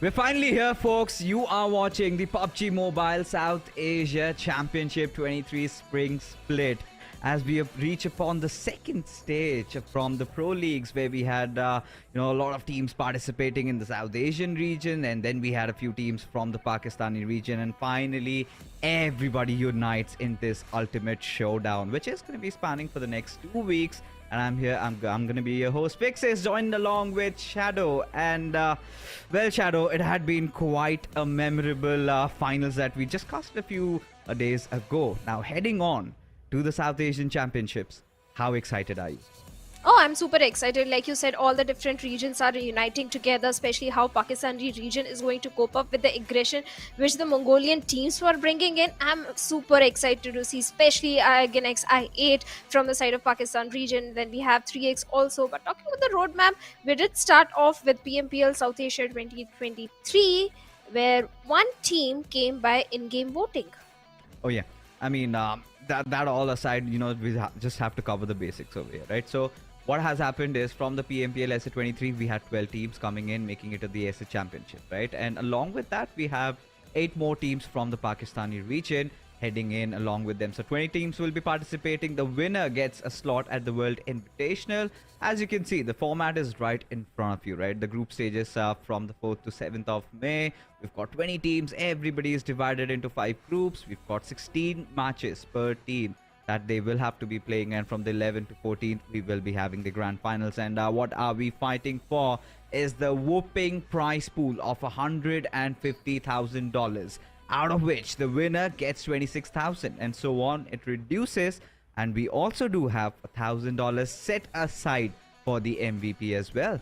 We're finally here, folks. You are watching the PUBG Mobile South Asia Championship 23 Spring Split. As we have reached upon the second stage from the Pro Leagues, where we had a lot of teams participating in the South Asian region, and then we had a few teams from the Pakistani region, and finally everybody unites in this ultimate showdown, which is going to be spanning for the next 2 weeks. And I'm here. I'm going to be your host. Pix is joined along with Shadow. And, well, Shadow, it had been quite a memorable finals that we just cast a few days ago. Now, heading on to the South Asian Championships, how excited are you? Oh, I'm super excited. Like you said, all the different regions are uniting together, especially how Pakistani region is going to cope up with the aggression which the Mongolian teams were bringing in. I'm super excited to see, especially against I8 from the side of Pakistan region. Then we have 3x also. But talking about the roadmap, we did start off with PMPL South Asia 2023, where one team came by in-game voting. Oh, yeah. I mean, that all aside, we just have to cover the basics over here, right? So what has happened is from the PMPL SA23, we had 12 teams coming in, making it to the SA Championship, right? And along with that, we have 8 more teams from the Pakistani region heading in along with them. So 20 teams will be participating. The winner gets a slot at the World Invitational. As you can see, the format is right in front of you, right? The group stages from the 4th to 7th of May. We've got 20 teams. Everybody is divided into 5 groups. We've got 16 matches per team that they will have to be playing, and from the 11th to 14th we will be having the grand finals. And what are we fighting for is the whooping prize pool of $150,000, out of which the winner gets 26,000, and so on it reduces. And we also do have $1,000 set aside for the MVP as well.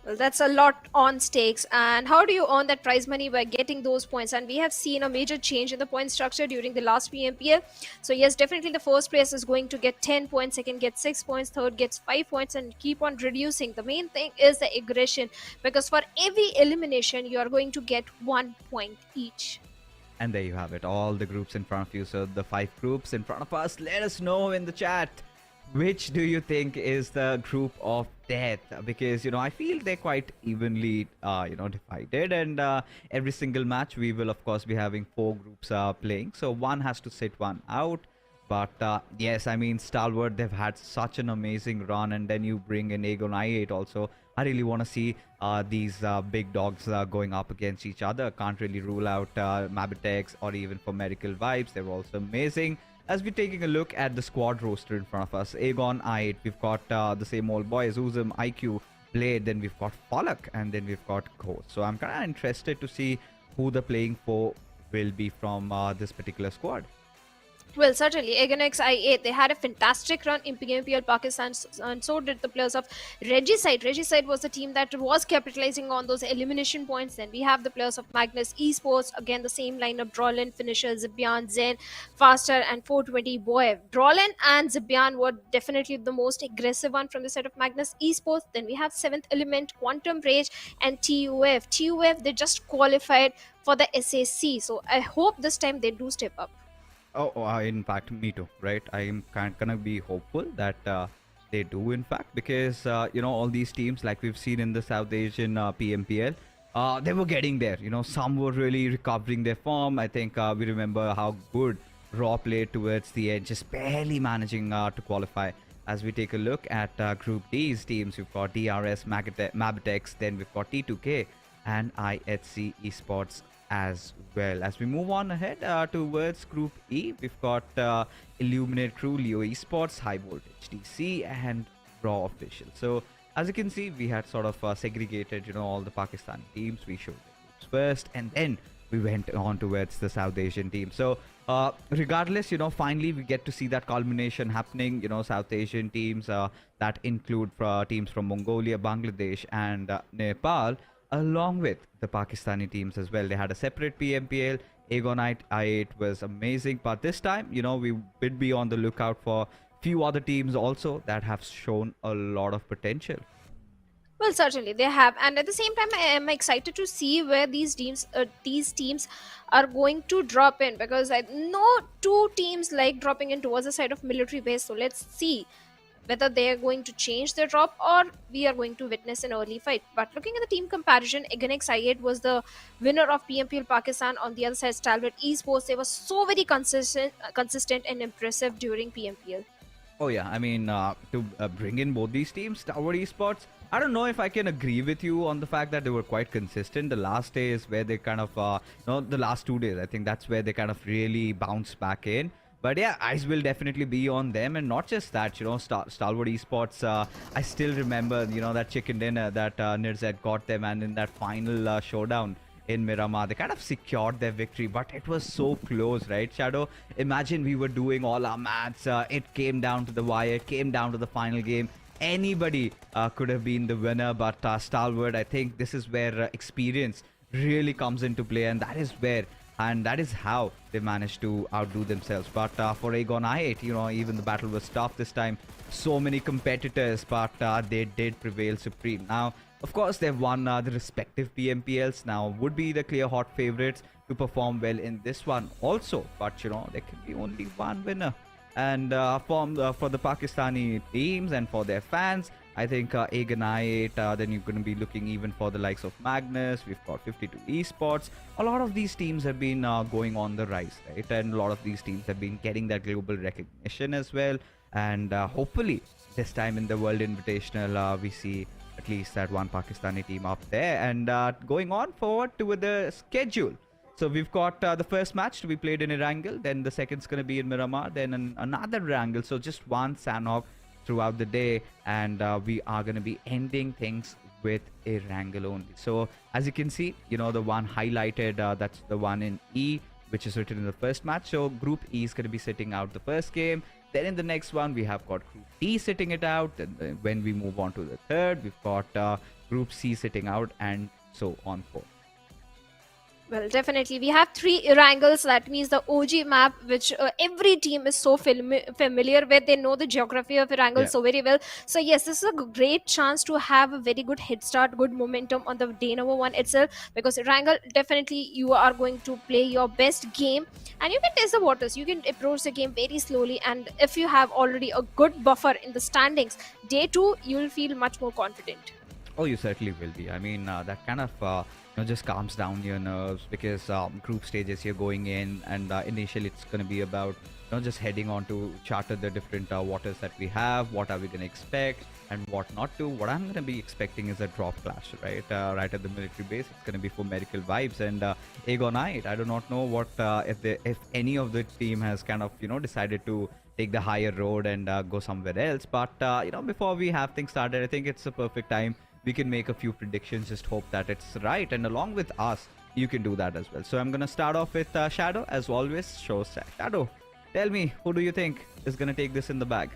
Well, that's a lot on stakes. And how do you earn that prize money? By getting those points. And we have seen a major change in the point structure during the last PMPL. So yes, definitely the first place is going to get 10 points, second gets 6 points, third gets 5 points, and keep on reducing. The main thing is the aggression, because for every elimination you are going to get 1 point each. And there you have it, all the groups in front of you. So the 5 groups in front of us, let us know in the chat, which do you think is the group of death? Because, I feel they're quite evenly, divided. And every single match, we will, of course, be having 4 groups playing. So one has to sit one out. But yes, I mean, Stalwart, they've had such an amazing run. And then you bring in Aegon I8 also. I really want to see these big dogs going up against each other. Can't really rule out MABETEX or even for Medical Vibes. They're also amazing. As we're taking a look at the squad roster in front of us, Aegon I8, we've got the same old boys, Uzum, IQ, Blade, then we've got Falak, and then we've got Ghost. So I'm kind of interested to see who the playing for will be from this particular squad. Well, certainly, Aganex I8, they had a fantastic run in PMPL Pakistan, and so did the players of Regicide. Regicide was the team that was capitalizing on those elimination points. Then we have the players of Magnus Esports, again the same lineup: Drolin, Finisher, Zibian, Zen, Faster, and 420 Boev. Drolin and Zibian were definitely the most aggressive one from the side of Magnus Esports. Then we have 7th Element, Quantum Rage, and TUF. TUF, they just qualified for the SAC, so I hope this time they do step up. In fact, me too, right? I am gonna be hopeful that they do, in fact, because all these teams, like we've seen in the South Asian PMPL, they were getting there. Some were really recovering their form. I think we remember how good Raw played towards the end, just barely managing to qualify. As we take a look at Group D's teams, we've got DRS, MABETEX, then we've got T2K and IHC Esports as well. As we move on ahead towards Group E, we've got Illuminate Crew, Leo Esports, Highvoltage DC, and Raw Official. So as you can see, we had sort of segregated, all the Pakistani teams. We showed the groups first, and then we went on towards the South Asian team. So regardless, finally we get to see that culmination happening. South Asian teams that include teams from Mongolia, Bangladesh, and Nepal, along with the Pakistani teams as well. They had a separate PMPL. Aegonite I8 was amazing, but this time, we will be on the lookout for few other teams also that have shown a lot of potential. Well, certainly they have, and at the same time, I am excited to see where these teams are going to drop in, because I know 2 teams like dropping in towards the side of military base. So let's see. whether they are going to change their drop or we are going to witness an early fight. But looking at the team comparison, Againx I8 was the winner of PMPL Pakistan. On the other side, Stalwart Esports, they were so very consistent and impressive during PMPL. Oh yeah, I mean, to bring in both these teams, Stalwart Esports, I don't know if I can agree with you on the fact that they were quite consistent. The last day is where they kind of, the last 2 days, I think that's where they kind of really bounced back in. But yeah, eyes will definitely be on them, and not just that, Stalwart Esports. I still remember, that chicken dinner that Nirzet got them, and in that final showdown in Miramar, they kind of secured their victory, but it was so close, right, Shadow? Imagine we were doing all our maths. It came down to the wire, it came down to the final game. Anybody could have been the winner, but Stalwart, I think this is where experience really comes into play, and that is where and that is how they managed to outdo themselves. But for Aegon I8, even the battle was tough this time. So many competitors, but they did prevail supreme. Now, of course, they've won the respective PMPLs. Now, would be the clear hot favorites to perform well in this one also. But, there can be only one winner. And for the Pakistani teams and for their fans, I think Aegon I8, then you're going to be looking even for the likes of Magnus. We've got 52 Esports. A lot of these teams have been going on the rise, right? And a lot of these teams have been getting that global recognition as well. And hopefully, this time in the World Invitational, we see at least that one Pakistani team up there. And going on forward to the schedule. So we've got the first match to be played in Erangel. Then the second's going to be in Miramar. Then another Erangel. So just one Sanhok throughout the day, and we are going to be ending things with Erangel only. So as you can see, the one highlighted, that's the one in E, which is written in the first match. So Group E is going to be sitting out the first game. Then in the next one, we have got Group D sitting it out. And when we move on to the third, we've got Group C sitting out, and so on forth. Well, definitely. We have 3 Erangels. That means the OG map, which every team is so familiar with. They know the geography of Erangel so very well. So, yes, this is a great chance to have a very good head start, good momentum on the day number 1 itself. Because Erangel, definitely, you are going to play your best game. And you can test the waters. You can approach the game very slowly. And if you have already a good buffer in the standings, day 2, you will feel much more confident. Oh, you certainly will be. I mean, that kind of just calms down your nerves, because group stages you're going in, and initially it's going to be about just heading on to charter the different waters that we have. What are we going to expect and what not to? What I'm going to be expecting is a drop clash, right? Right at the military base. It's going to be for medical vibes. And Aegon I8, I do not know what if any of the team has kind of decided to take the higher road and go somewhere else. But before we have things started, I think it's a perfect time. We can make a few predictions, just hope that it's right. And along with us, you can do that as well. So I'm going to start off with Shadow, as always. Shadow, tell me, who do you think is going to take this in the bag?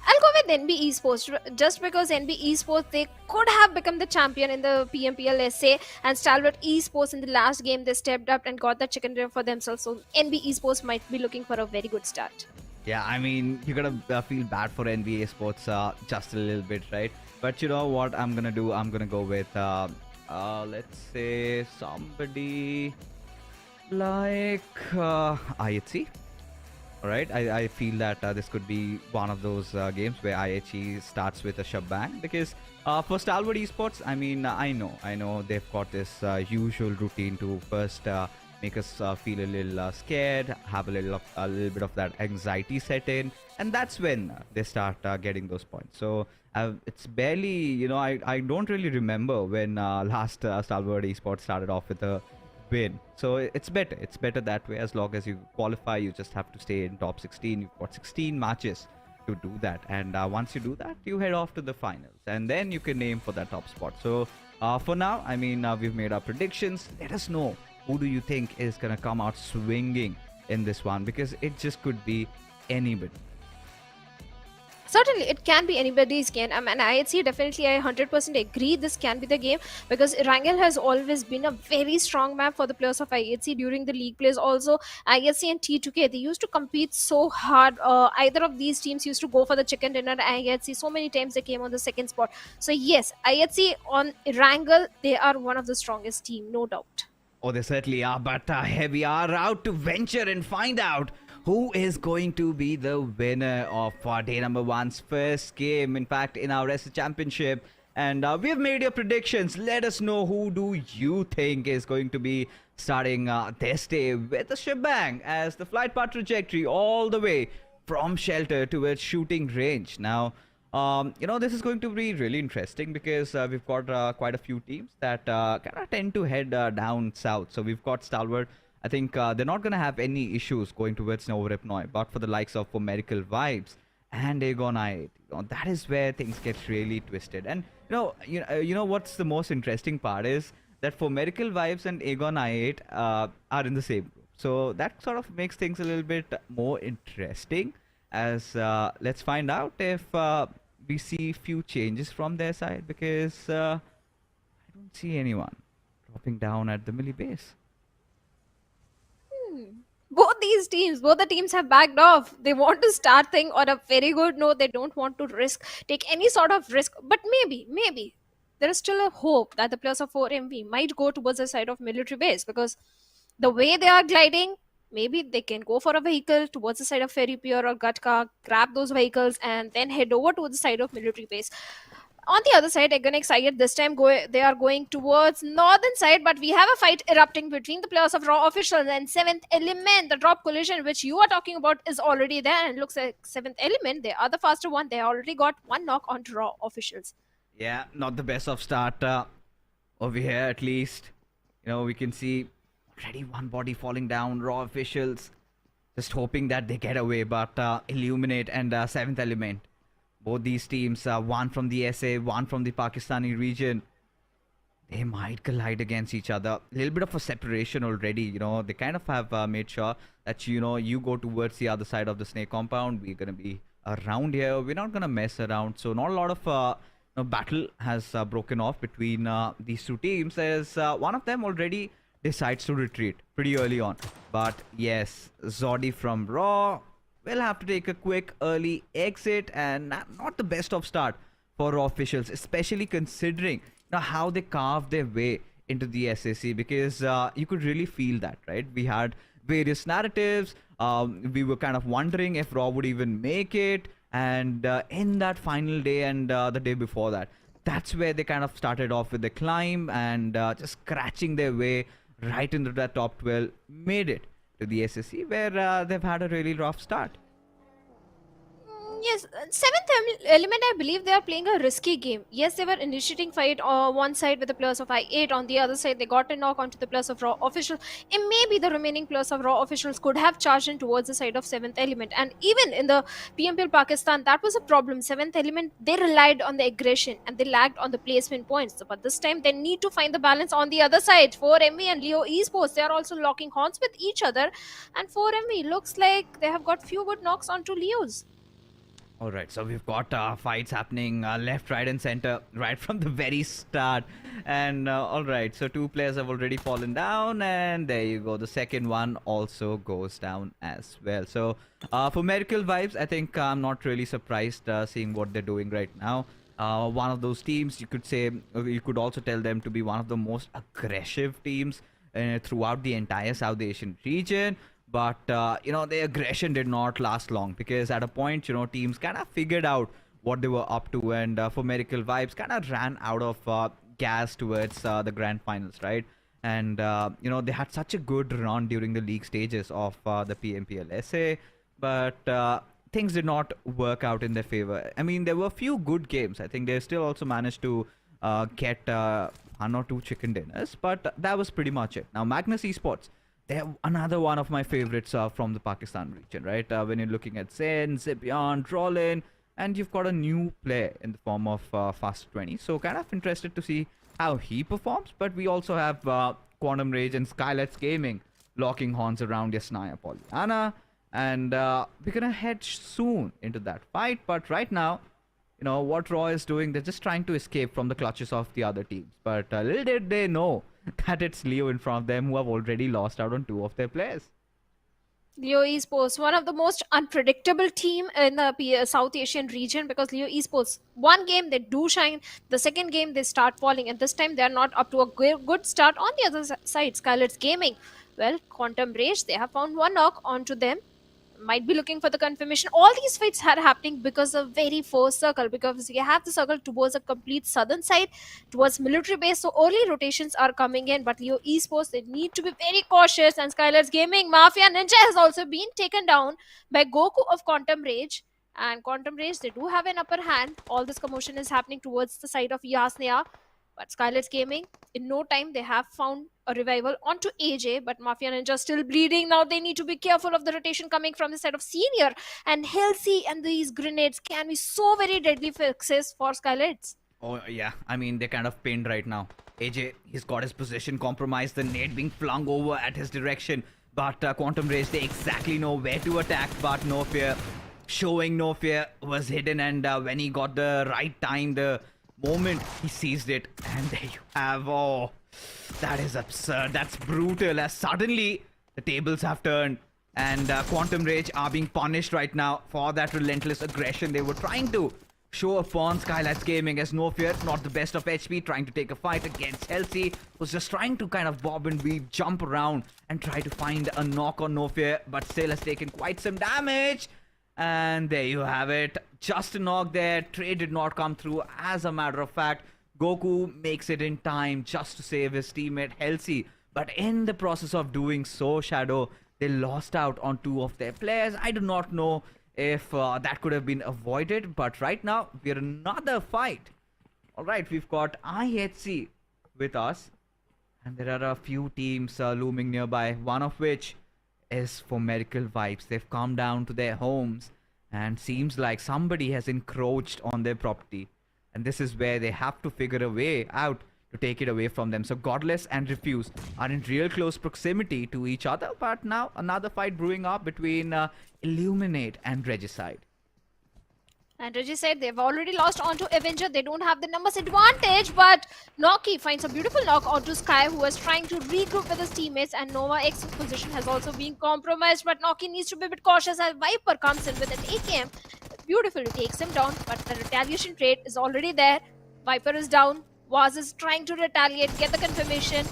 I'll go with NB Esports, just because NB Esports, they could have become the champion in the PMPL SA, and Stalwart Esports in the last game, they stepped up and got the chicken dinner for themselves. So NB Esports might be looking for a very good start. Yeah, I mean, you're going to feel bad for NB Esports just a little bit, right? But you know what I'm going to do? I'm going to go with, let's say, somebody like IHC. Alright, I feel that this could be one of those games where IHC starts with a shabang. Because for Stalwart Esports, I mean, I know they've got this usual routine to first make us feel a little scared, have a little bit of that anxiety set in, and that's when they start getting those points. So it's barely, I don't really remember when last Stalwart Esports started off with a win. So it's better that way. As long as you qualify, you just have to stay in top 16. You've got 16 matches to do that, and once you do that, you head off to the finals, and then you can aim for that top spot. So for now, I mean, we've made our predictions. Let us know, who do you think is gonna come out swinging in this one, because it just could be anybody. Certainly, it can be anybody's game. And IHC, definitely, I 100% agree this can be the game, because Erangel has always been a very strong map for the players of IHC during the league plays. Also, IHC and T2K, they used to compete so hard. Either of these teams used to go for the chicken dinner. IHC, so many times they came on the second spot. So yes, IHC on Erangel, they are one of the strongest team, no doubt. Oh, they certainly are. But here we are out to venture and find out who is going to be the winner of day number one's first game, in fact, in our S Championship. And we've made your predictions. Let us know who do you think is going to be starting this day with the shebang as the flight path trajectory all the way from shelter to its shooting range. Now, this is going to be really interesting because we've got quite a few teams that kind of tend to head down south. So we've got Stalwart. I think they're not going to have any issues going towards Novoripnoi, but for the likes of Medical Vibes and Aegon I8, that is where things get really twisted. And you know what's the most interesting part is that for Medical Vibes and Aegon I8 are in the same group. So that sort of makes things a little bit more interesting. As let's find out if we see few changes from their side, because I don't see anyone dropping down at the Millie base. Both the teams have backed off. They want to start thing on a very good note. They don't want to take any sort of risk. But maybe there is still a hope that the players of 4MV might go towards the side of military base, because the way they are gliding, maybe they can go for a vehicle towards the side of Ferry Pier or Gatka, grab those vehicles, and then head over to the side of military base. On the other side, Egonix Ayat this time they are going towards northern side, but we have a fight erupting between the players of Raw Officials and 7th Element. The drop collision which you are talking about is already there, and looks like 7th Element, they are the faster one. They already got one knock onto Raw Officials. Yeah, not the best of start over here at least. We can see already one body falling down. Raw Officials just hoping that they get away, but Illuminate and 7th Element, both these teams, one from the SA, one from the Pakistani region, they might collide against each other. A little bit of a separation already. They kind of have made sure that, you go towards the other side of the snake compound. We're going to be around here. We're not going to mess around. So not a lot of battle has broken off between these two teams, as one of them already decides to retreat pretty early on. But yes, Zodi from Raw will have to take a quick early exit, and not the best of start for Raw Officials, especially considering how they carved their way into the SAC, because you could really feel that, right? We had various narratives. We were kind of wondering if Raw would even make it, and in that final day and the day before that, that's where they kind of started off with the climb and just scratching their way right into that top 12, made it to the SSC, where they've had a really rough start. Yes, 7th Element, I believe they are playing a risky game. Yes, they were initiating fight on one side with the players of I8. On the other side, they got a knock onto the players of Raw Officials. And maybe the remaining players of Raw Officials could have charged in towards the side of 7th Element. And even in the PMPL Pakistan, that was a problem. 7th Element, they relied on the aggression and they lagged on the placement points. So, but this time, they need to find the balance on the other side. 4MV and Leo Esports, they are also locking horns with each other. And 4MV looks like they have got few good knocks onto Leos. Alright, so we've got fights happening left, right and center right from the very start. And alright, so two players have already fallen down, and there you go. The second one also goes down as well. So for Medical Vibes, I think I'm not really surprised seeing what they're doing right now. One of those teams, you could also tell them to be one of the most aggressive teams throughout the entire South Asian region. But, the aggression did not last long, because at a point, teams kind of figured out what they were up to. And for Medical Vibes, kind of ran out of gas towards the grand finals, right? And, they had such a good run during the league stages of the PMPL SA. But things did not work out in their favor. I mean, there were a few good games. I think they still also managed to get one or two chicken dinners. But that was pretty much it. Now, Magnus Esports, they're another one of my favorites from the Pakistan region, right? When you're looking at Zen, Zipion, Trollin, and you've got a new player in the form of Fast 20. So kind of interested to see how he performs. But we also have Quantum Rage and SKYLIGHTZ Gaming locking horns around Yasnaya Pollyanna. And we're going to head soon into that fight. But right now, what Raw is doing, they're just trying to escape from the clutches of the other teams. But little did they know that it's Leo in front of them, who have already lost out on two of their players. Leo Esports, one of the most unpredictable team in the South Asian region, because Leo Esports, one game they do shine, the second game they start falling, and this time they are not up to a good start. On the other side, SKYLIGHTZ Gaming, well, Quantum Rage, they have found one knock onto them. might be looking for the confirmation. All these fights are happening because of very first circle, because you have the circle towards a complete southern side, towards military base. So early rotations are coming in, but Leo Esports, they need to be very cautious. And SKYLIGHTZ Gaming, Mafia Ninja has also been taken down by Goku of Quantum Rage. And Quantum Rage, they do have an upper hand. All this commotion is happening towards the side of Yasnaya. But SKYLIGHTZ Gaming, in no time, they have found a revival onto AJ, but Mafia Ninja still bleeding. Now they need to be careful of the rotation coming from the side of Senior. And Halsey and these grenades can be so very deadly fixes for SKYLIGHTZ. Oh, yeah. I mean, they're kind of pinned right now. AJ, he's got his position compromised. The nade being flung over at his direction. But Quantum Rage, they exactly know where to attack. But no fear. Showing no fear was hidden. And when he got the right time, the moment, he seized it. And there you have... Oh, that is absurd. That's brutal. As suddenly, the tables have turned. And Quantum Rage are being punished right now for that relentless aggression they were trying to show upon SKYLIGHTZ Gaming. As No Fear, not the best of HP, trying to take a fight against Halsey, was just trying to kind of bob and weave, jump around and try to find a knock on No Fear, but still has taken quite some damage. And there you have it. Just a knock there. Trade did not come through. As a matter of fact, Goku makes it in time just to save his teammate Halsey. But in the process of doing so, Shadow, they lost out on 2 of their players. I do not know if that could have been avoided, but right now we're another fight. All right, we've got IHC with us, and there are a few teams looming nearby, one of which is for Medical Vibes. They've come down to their homes, and seems like somebody has encroached on their property, and this is where they have to figure a way out to take it away from them. So Godless and Refuse are in real close proximity to each other, but now another fight brewing up between Illuminate and Regicide. And Regicide, they've already lost onto Avenger. They don't have the numbers advantage, but Noki finds a beautiful knock onto Sky, who was trying to regroup with his teammates, and Nova X's position has also been compromised, but Noki needs to be a bit cautious as Viper comes in with an AKM. Beautifully takes him down, but the retaliation trade is already there. Viper is down. Waz is trying to retaliate, get the confirmation.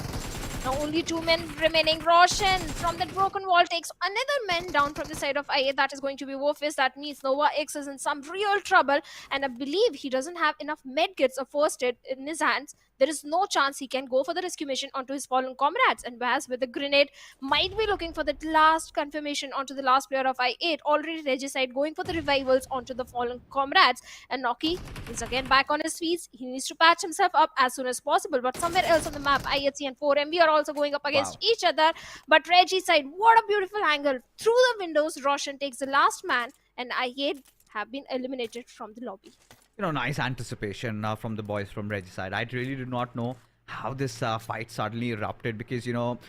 Now only 2 men remaining. Roshan from that broken wall takes another man down from the side of IA. That is going to be Warface. That means Nova X is in some real trouble. And I believe he doesn't have enough medkits or first aid in his hands. There is no chance he can go for the rescue mission onto his fallen comrades. And Waz with the grenade might be looking for that last confirmation onto the last player of I8. Already Regicide going for the revivals onto the fallen comrades. And Noki is again back on his feet. He needs to patch himself up as soon as possible. But somewhere else on the map, IHC and 4MB are also going up against each other. But Regicide, what a beautiful angle. Through the windows, Roshan takes the last man. And I8 have been eliminated from the lobby. You know, nice anticipation from the boys from Regicide. I really do not know how this fight suddenly erupted, because, you know,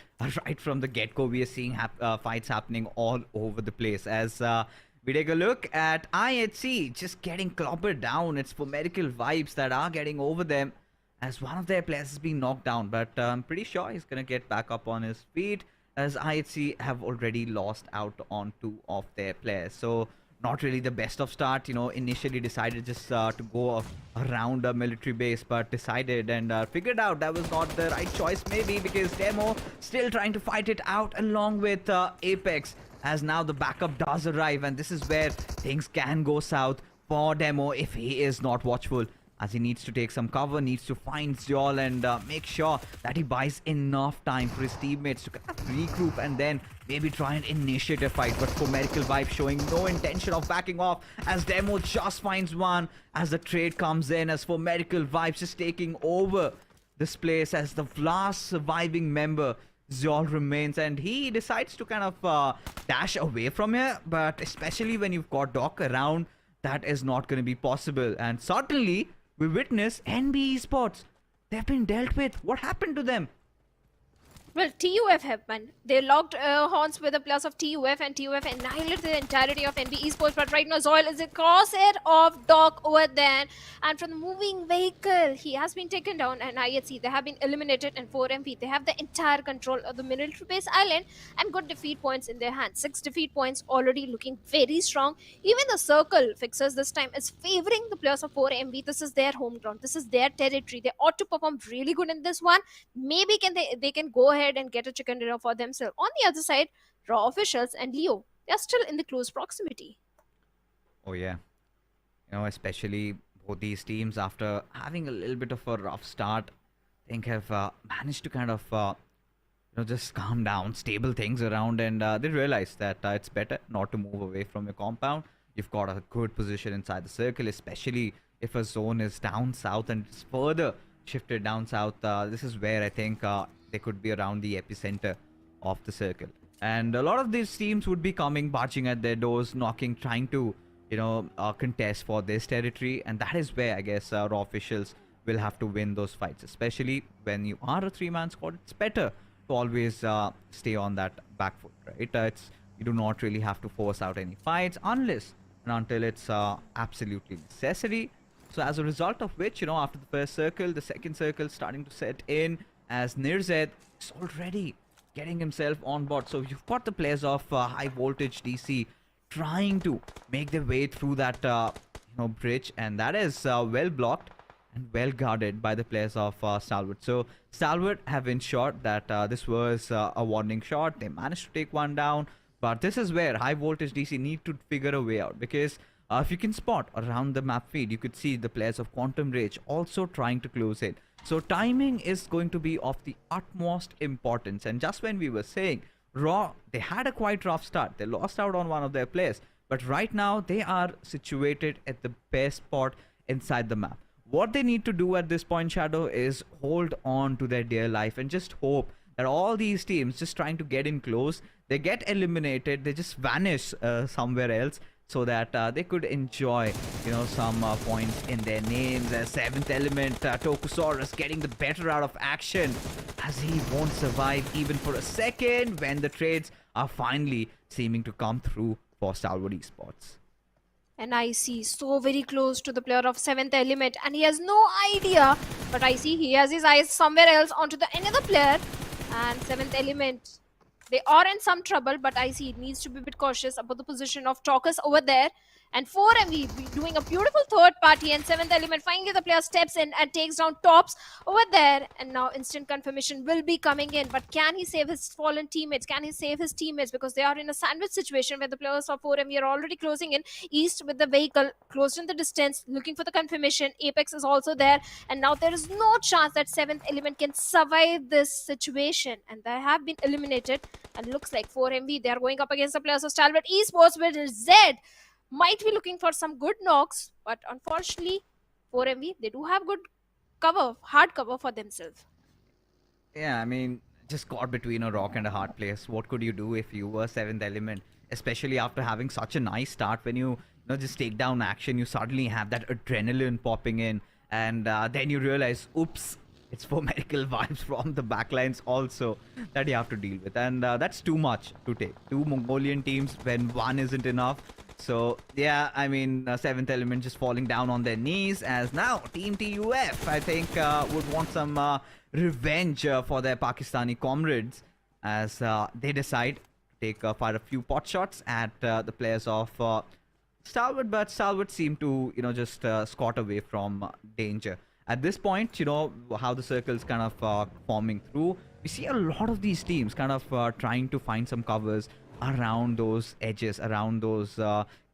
right from the get-go, we are seeing fights happening all over the place. As we take a look at IHC just getting clobbered down. It's for Medical Vibes that are getting over them, as one of their players is being knocked down. But I'm pretty sure he's going to get back up on his feet, as IHC have already lost out on 2 of their players. So not really the best of start. You know, initially decided just to go around a military base, but decided and figured out that was not the right choice, maybe, because Demo still trying to fight it out along with Apex, as now the backup does arrive, and this is where things can go south for Demo if he is not watchful, as he needs to take some cover, needs to find Zol and make sure that he buys enough time for his teammates to kind of regroup and then maybe try and initiate a fight. But for Medical Vibe showing no intention of backing off, as Demo just finds one as the trade comes in, as for Medical Vibes just taking over this place as the last surviving member. Zol remains, and he decides to kind of dash away from here, but especially when you've got Doc around, that is not going to be possible. And suddenly we witness NB Esports. They've been dealt with. What happened to them? Well, TUF happened. They locked horns with a plus of TUF, and TUF annihilated the entirety of NB Esports. But right now, Zoil is a crosshair of Doc over there. And from the moving vehicle, he has been taken down. And IHC, they have been eliminated. And 4MP, they have the entire control of the military base island and got defeat points in their hands. 6 defeat points, already looking very strong. Even the circle fixers this time is favoring the players of 4MB. This is their home ground. This is their territory. They ought to perform really good in this one. Maybe they can go ahead and get a chicken dinner for themselves. On the other side, Raw officials and Leo, they are still in the close proximity. Oh yeah, especially both these teams after having a little bit of a rough start, I think have managed to kind of just calm down, stable things around, and they realize that it's better not to move away from your compound. You've got a good position inside the circle, especially if a zone is down south and it's further shifted down south. This is where I think they could be around the epicenter of the circle. And a lot of these teams would be coming, barging at their doors, knocking, trying to, contest for this territory. And that is where I guess raw officials will have to win those fights, especially when you are a three-man squad. It's better to always stay on that back foot, right? It's you do not really have to force out any fights unless and until it's absolutely necessary. So as a result of which, after the first circle, the second circle starting to set in as Nirzed is already getting himself on board. So you've got the players of Highvoltage DC trying to make their way through that bridge, and that is well blocked and well guarded by the players of Stalwart. So Stalwart have ensured that this was a warning shot. They managed to take one down, but this is where Highvoltage DC need to figure a way out, because if you can spot around the map feed, you could see the players of Quantum Rage also trying to close in. So timing is going to be of the utmost importance. And just when we were saying Raw, they had a quite rough start. They lost out on one of their players. But right now, they are situated at the best spot inside the map. What they need to do at this point, Shadow, is hold on to their dear life and just hope that all these teams just trying to get in close, they get eliminated, they just vanish somewhere else, so that they could enjoy, some points in their names. As seventh element, Tokusaurus getting the better out of action, as he won't survive even for a second when the trades are finally seeming to come through for Stalwart Esports. And I see so very close to the player of 7th element, and he has no idea, but I see he has his eyes somewhere else onto the another player. And 7th element, they are in some trouble, but I see it needs to be a bit cautious about the position of Talkers over there. And 4MV doing a beautiful third party, and 7th element, finally the player steps in and takes down Tops over there. And now instant confirmation will be coming in, but can he save his fallen teammates? Can he save his teammates? Because they are in a sandwich situation where the players of 4MV are already closing in east with the vehicle, close in the distance, looking for the confirmation. Apex is also there, and now there is no chance that 7th element can survive this situation, and they have been eliminated. And looks like 4MV, they are going up against the players of Stalwart Esports, with Zed might be looking for some good knocks, but unfortunately 4MV, they do have good cover, hard cover for themselves. Yeah, I mean, just caught between a rock and a hard place. What could you do if you were 7th element, especially after having such a nice start? When you just take down action, you suddenly have that adrenaline popping in, and then you realize, oops, it's for medical vibes from the backlines also that you have to deal with. And that's too much to take. Two Mongolian teams when one isn't enough. So, yeah, I mean, 7th element just falling down on their knees, as now Team TUF, I think, would want some revenge for their Pakistani comrades, as they decide to fire a few pot shots at the players of Stalwart, but Stalwart seem to, just scot away from danger. At this point, how the circle's kind of forming through, we see a lot of these teams kind of trying to find some covers around those edges, around those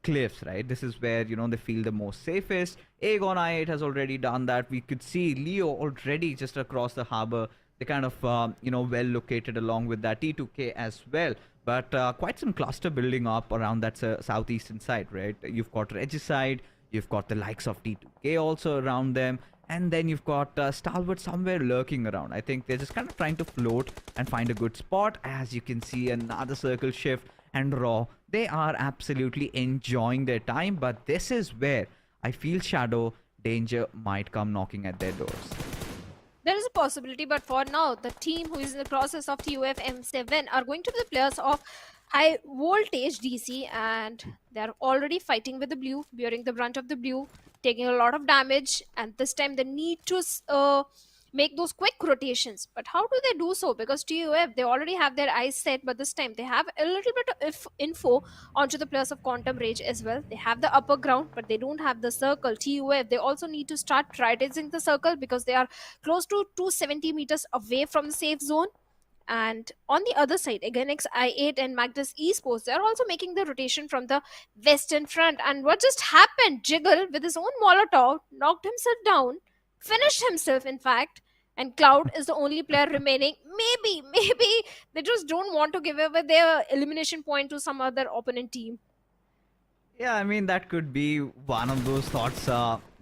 cliffs, right? This is where, they feel the most safest. Aegon I8 has already done that. We could see Leo already just across the harbor. They kind of, well located along with that T2K as well. But quite some cluster building up around that southeastern side, right? You've got Regicide, you've got the likes of T2K also around them. And then you've got Stalwart somewhere lurking around. I think they're just kind of trying to float and find a good spot. As you can see, another circle shift, and Raw, they are absolutely enjoying their time. But this is where I feel, Shadow, danger might come knocking at their doors. There is a possibility, but for now, the team who is in the process of TUF M7 are going to be the players of Highvoltage DC, and they're already fighting with the blue, bearing the brunt of the blue, taking a lot of damage, and this time they need to make those quick rotations. But how do they do so? Because TUF, they already have their eyes set, but this time they have a little bit of info onto the players of Quantum Rage as well. They have the upper ground, but they don't have the circle. TUF, they also need to start prioritizing the circle, because they are close to 270 meters away from the safe zone. And on the other side, again, I8 and Magnus Esports, they're also making the rotation from the western front. And what just happened? Jiggle, with his own Molotov, knocked himself down, finished himself, in fact. And Cloud is the only player remaining. Maybe they just don't want to give away their elimination point to some other opponent team. Yeah, I mean, that could be one of those thoughts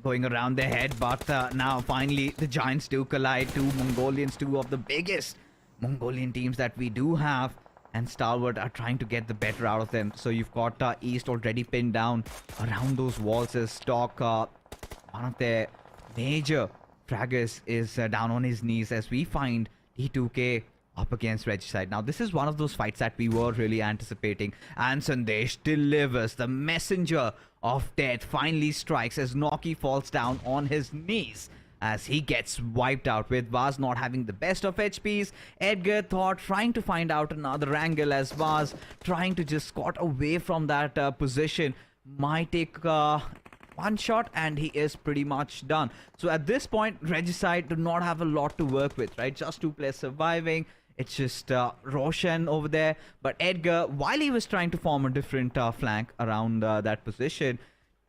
going around their head. But now, finally, the Giants do collide. Two Mongolians, two of the biggest Mongolian teams that we do have. And Stalwart are trying to get the better out of them. So you've got East already pinned down around those walls as Stock. One of their major fraggers is down on his knees as we find D2K up against Regicide. Now, this is one of those fights that we were really anticipating. And Sandesh delivers. The messenger of death finally strikes as Noki falls down on his knees as he gets wiped out, with Vaz not having the best of HPs. Edgar thought trying to find out another angle as Vaz trying to just scot away from that position. Might take one shot and he is pretty much done. So at this point, Regicide do not have a lot to work with, right? Just two players surviving. It's just Roshan over there. But Edgar, while he was trying to form a different flank around that position,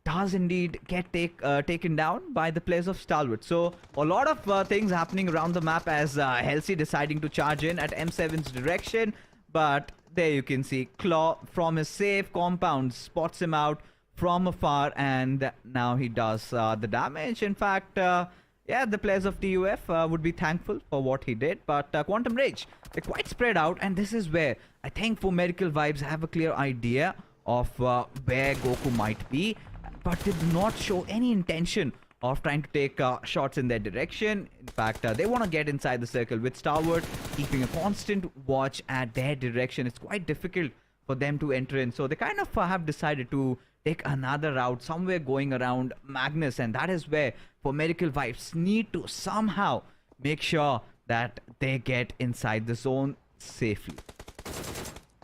does indeed get taken down by the players of Stalwart. So a lot of things happening around the map as Halsey deciding to charge in at M7's direction. But there you can see Claw from his safe compound spots him out from afar, and now he does the damage. In fact, yeah, the players of TUF would be thankful for what he did. But Quantum Rage, they're quite spread out, and this is where I think for Medical Vibes have a clear idea of where Goku might be, but did not show any intention of trying to take shots in their direction. In fact, they want to get inside the circle with Stalwart, keeping a constant watch at their direction. It's quite difficult for them to enter in, so they kind of have decided to take another route somewhere going around Magnus, and that is where for Medical Vibes need to somehow make sure that they get inside the zone safely.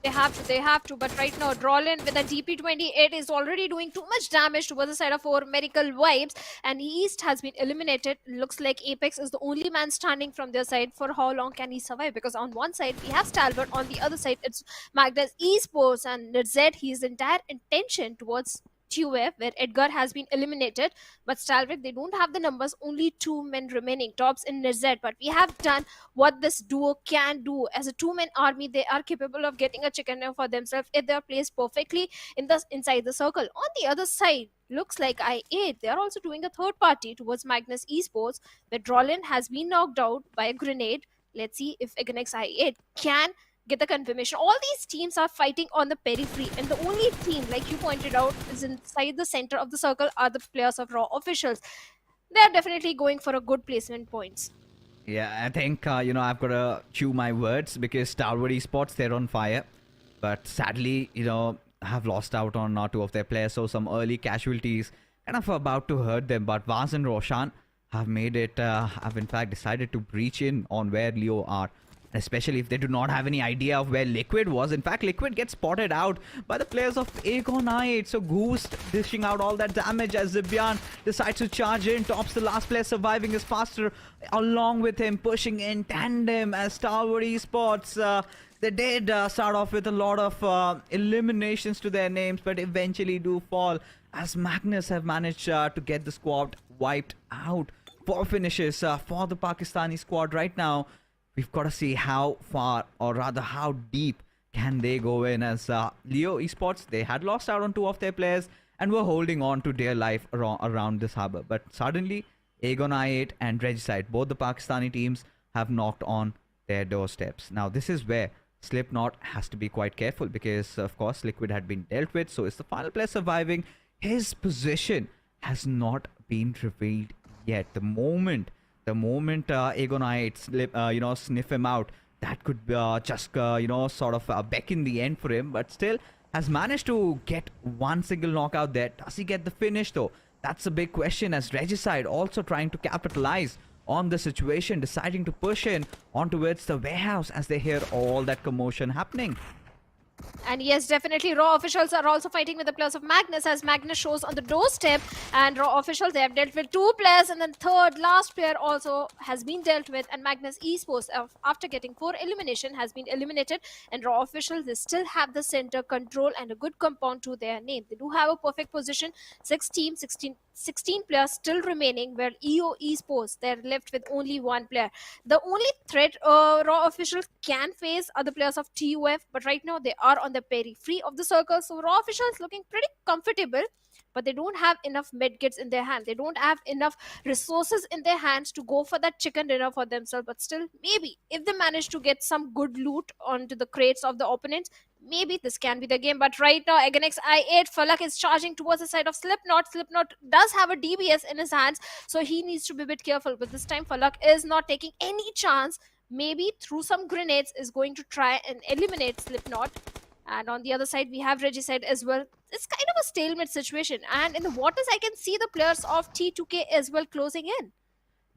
They have to, but right now, Drolin with a DP28 is already doing too much damage towards the side of our Medical Vibes, and East has been eliminated. Looks like Apex is the only man standing from their side. For how long can he survive? Because on one side, we have Stalwart, on the other side, it's Magnus Esports, and Z, his entire intention towards TUF, where Edgar has been eliminated, but Stalwart, they don't have the numbers, only two men remaining, Tops in Nirzet. But we have done what this duo can do. As a two-man army, they are capable of getting a chicken dinner for themselves if they are placed perfectly inside the circle. On the other side, looks like I8, they are also doing a third party towards Magnus Esports, where Drolin has been knocked out by a grenade. Let's see if Aganex I8 can get the confirmation. All these teams are fighting on the periphery, and the only team, like you pointed out, is inside the center of the circle are the players of Raw officials. They are definitely going for a good placement points. Yeah, I think, I've got to chew my words because Stalwart Esports, they're on fire. But sadly, have lost out on two of their players. So some early casualties kind of about to hurt them. But Vaz and Roshan have made it, have in fact decided to breach in on where Leo are. Especially if they do not have any idea of where Liquid was. In fact, Liquid gets spotted out by the players of Aegon I8. So Goose dishing out all that damage as Zibyan decides to charge in. Tops, the last player surviving, is faster along with him, pushing in tandem as Stalwart Esports. They did start off with a lot of eliminations to their names, but eventually do fall as Magnus have managed to get the squad wiped out. 4 finishes for the Pakistani squad right now. We've got to see how far, or rather how deep, can they go in, as Leo Esports, they had lost out on 2 of their players and were holding on to their life around this harbor. But suddenly, Aegon I8 and Regicide, both the Pakistani teams, have knocked on their doorsteps. Now, this is where Slipknot has to be quite careful because, of course, Liquid had been dealt with. So, is the final player surviving? His position has not been revealed yet. The moment Aegon I8 sniff him out, that could just sort of beckon the end for him, but still has managed to get one single knockout there. Does he get the finish though? That's a big question, as Regicide also trying to capitalize on the situation, deciding to push in on towards the warehouse as they hear all that commotion happening. And yes, definitely, Raw officials are also fighting with the players of Magnus, as Magnus shows on the doorstep. And Raw officials, they have dealt with 2 players, and then third, last player also has been dealt with. And Magnus Esports, after getting 4 elimination, has been eliminated. And Raw officials, they still have the center control and a good compound to their name. They do have a perfect position. 6 teams, 16 players still remaining, where EO Esports, they're left with only 1 player. The only threat Raw officials can face are the players of TUF, but right now they are on the periphery of the circle. So Raw officials looking pretty comfortable, but they don't have enough medkits in their hand. They don't have enough resources in their hands to go for that chicken dinner for themselves. But still, maybe if they manage to get some good loot onto the crates of the opponents, maybe this can be the game. But right now, Againx I8, Falak is charging towards the side of Slipknot. Slipknot does have a DBS in his hands, so he needs to be a bit careful. But this time, Falak is not taking any chance. Maybe through some grenades is going to try and eliminate Slipknot. And on the other side, we have Regicide as well. It's kind of a stalemate situation. And in the waters, I can see the players of T2K as well closing in.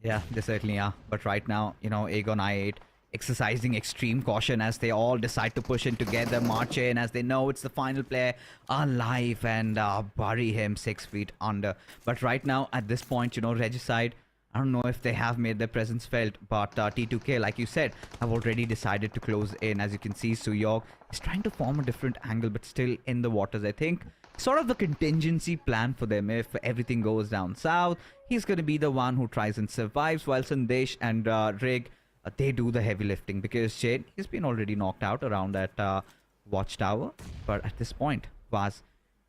Yeah, they certainly are. But right now, Aegon I8 exercising extreme caution as they all decide to push in together, march in as they know it's the final player alive, and bury him 6 feet under. But right now, at this point, Regicide, I don't know if they have made their presence felt, but T2K, like you said, have already decided to close in. As you can see, Suyog is trying to form a different angle, but still in the waters. I think sort of the contingency plan for them. If everything goes down south, he's going to be the one who tries and survives, while Sandesh and Rig, they do the heavy lifting, because Jade, he's been already knocked out around that watchtower. But at this point, Vaz,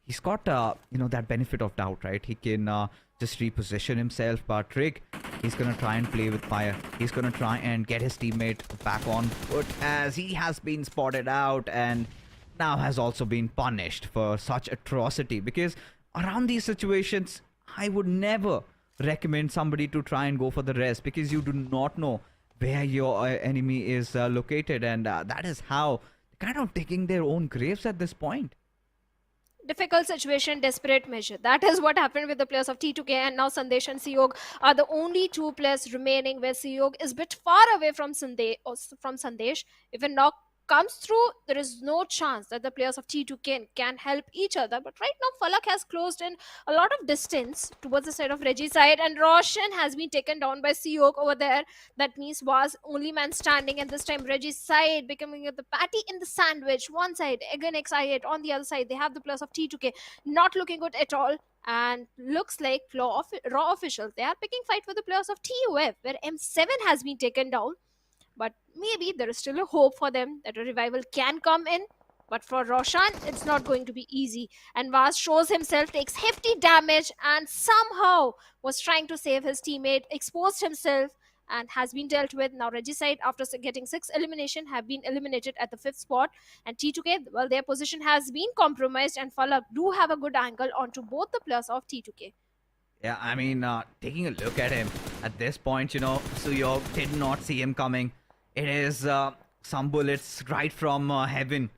he's got that benefit of doubt, right? He can just reposition himself, but Rig, he's gonna try and play with fire. He's gonna try and get his teammate back on foot, as he has been spotted out and now has also been punished for such atrocity. Because around these situations, I would never recommend somebody to try and go for the rest, because you do not know where your enemy is located, and that is how they're kind of digging their own graves at this point. Difficult situation, desperate measure. That is what happened with the players of T2K, and now Sandesh and Siyog are the only 2 players remaining, where Siyog is a bit far away from Sandesh. If a knock comes through, there is no chance that the players of T2K can help each other. But right now, Falak has closed in a lot of distance towards the side of Regicide, and Roshan has been taken down by Siyok over there. That means was only man standing, and this time Regicide becoming the patty in the sandwich. One side, Againx I8, on the other side, they have the players of T2K not looking good at all. And looks like Raw officials, they are picking fight with the players of TUF, where M7 has been taken down. But maybe there is still a hope for them that a revival can come in. But for Roshan, it's not going to be easy. And Vaz shows himself, takes hefty damage, and somehow was trying to save his teammate, exposed himself, and has been dealt with. Now Regicide, after getting 6 elimination, have been eliminated at the 5th spot. And T2K, well, their position has been compromised, and Falak do have a good angle onto both the players of T2K. Yeah, I mean, taking a look at him at this point, Suyog did not see him coming. It is some bullets right from heaven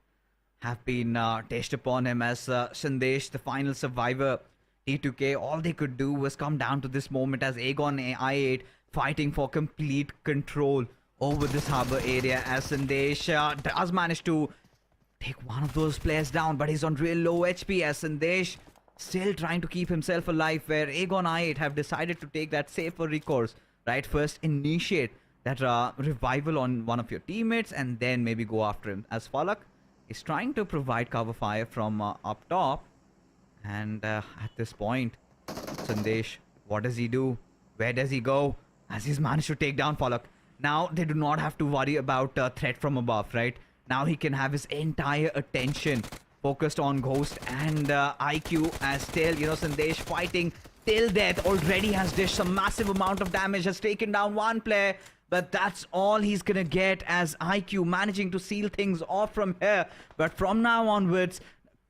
have been dashed upon him, as Sandesh, the final survivor. T2K, all they could do was come down to this moment, as Aegon I8 fighting for complete control over this harbor area, as Sandesh does manage to take one of those players down, but he's on real low HP, as Sandesh still trying to keep himself alive, where Aegon I8 have decided to take that safer recourse, right? First initiate that revival on one of your teammates, and then maybe go after him, as Falak is trying to provide cover fire from up top. And at this point, Sandesh, what does he do? Where does he go? As he's managed to take down Falak. Now they do not have to worry about threat from above, right? Now he can have his entire attention focused on Ghost and IQ, as still, Sandesh fighting till death, already has dished some massive amount of damage, has taken down 1 player. But that's all he's gonna get, as IQ managing to seal things off from here. But from now onwards,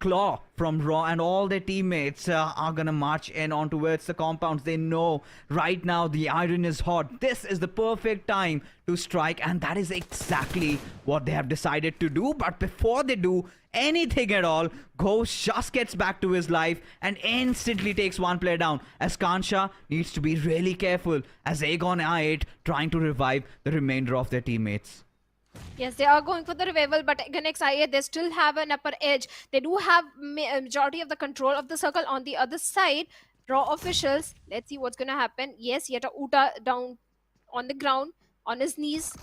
Claw from Raw and all their teammates are gonna march in on towards the compounds. They know right now the iron is hot. This is the perfect time to strike, and that is exactly what they have decided to do. But before they do anything at all, Ghost just gets back to his life and instantly takes 1 player down, as Kansha needs to be really careful, as Aegon I8 trying to revive the remainder of their teammates. Yes, they are going for the revival, but against IA, they still have an upper edge. They do have majority of the control of the circle on the other side. Raw officials, let's see what's going to happen. Yes, yet a Uta down on the ground, on his knees.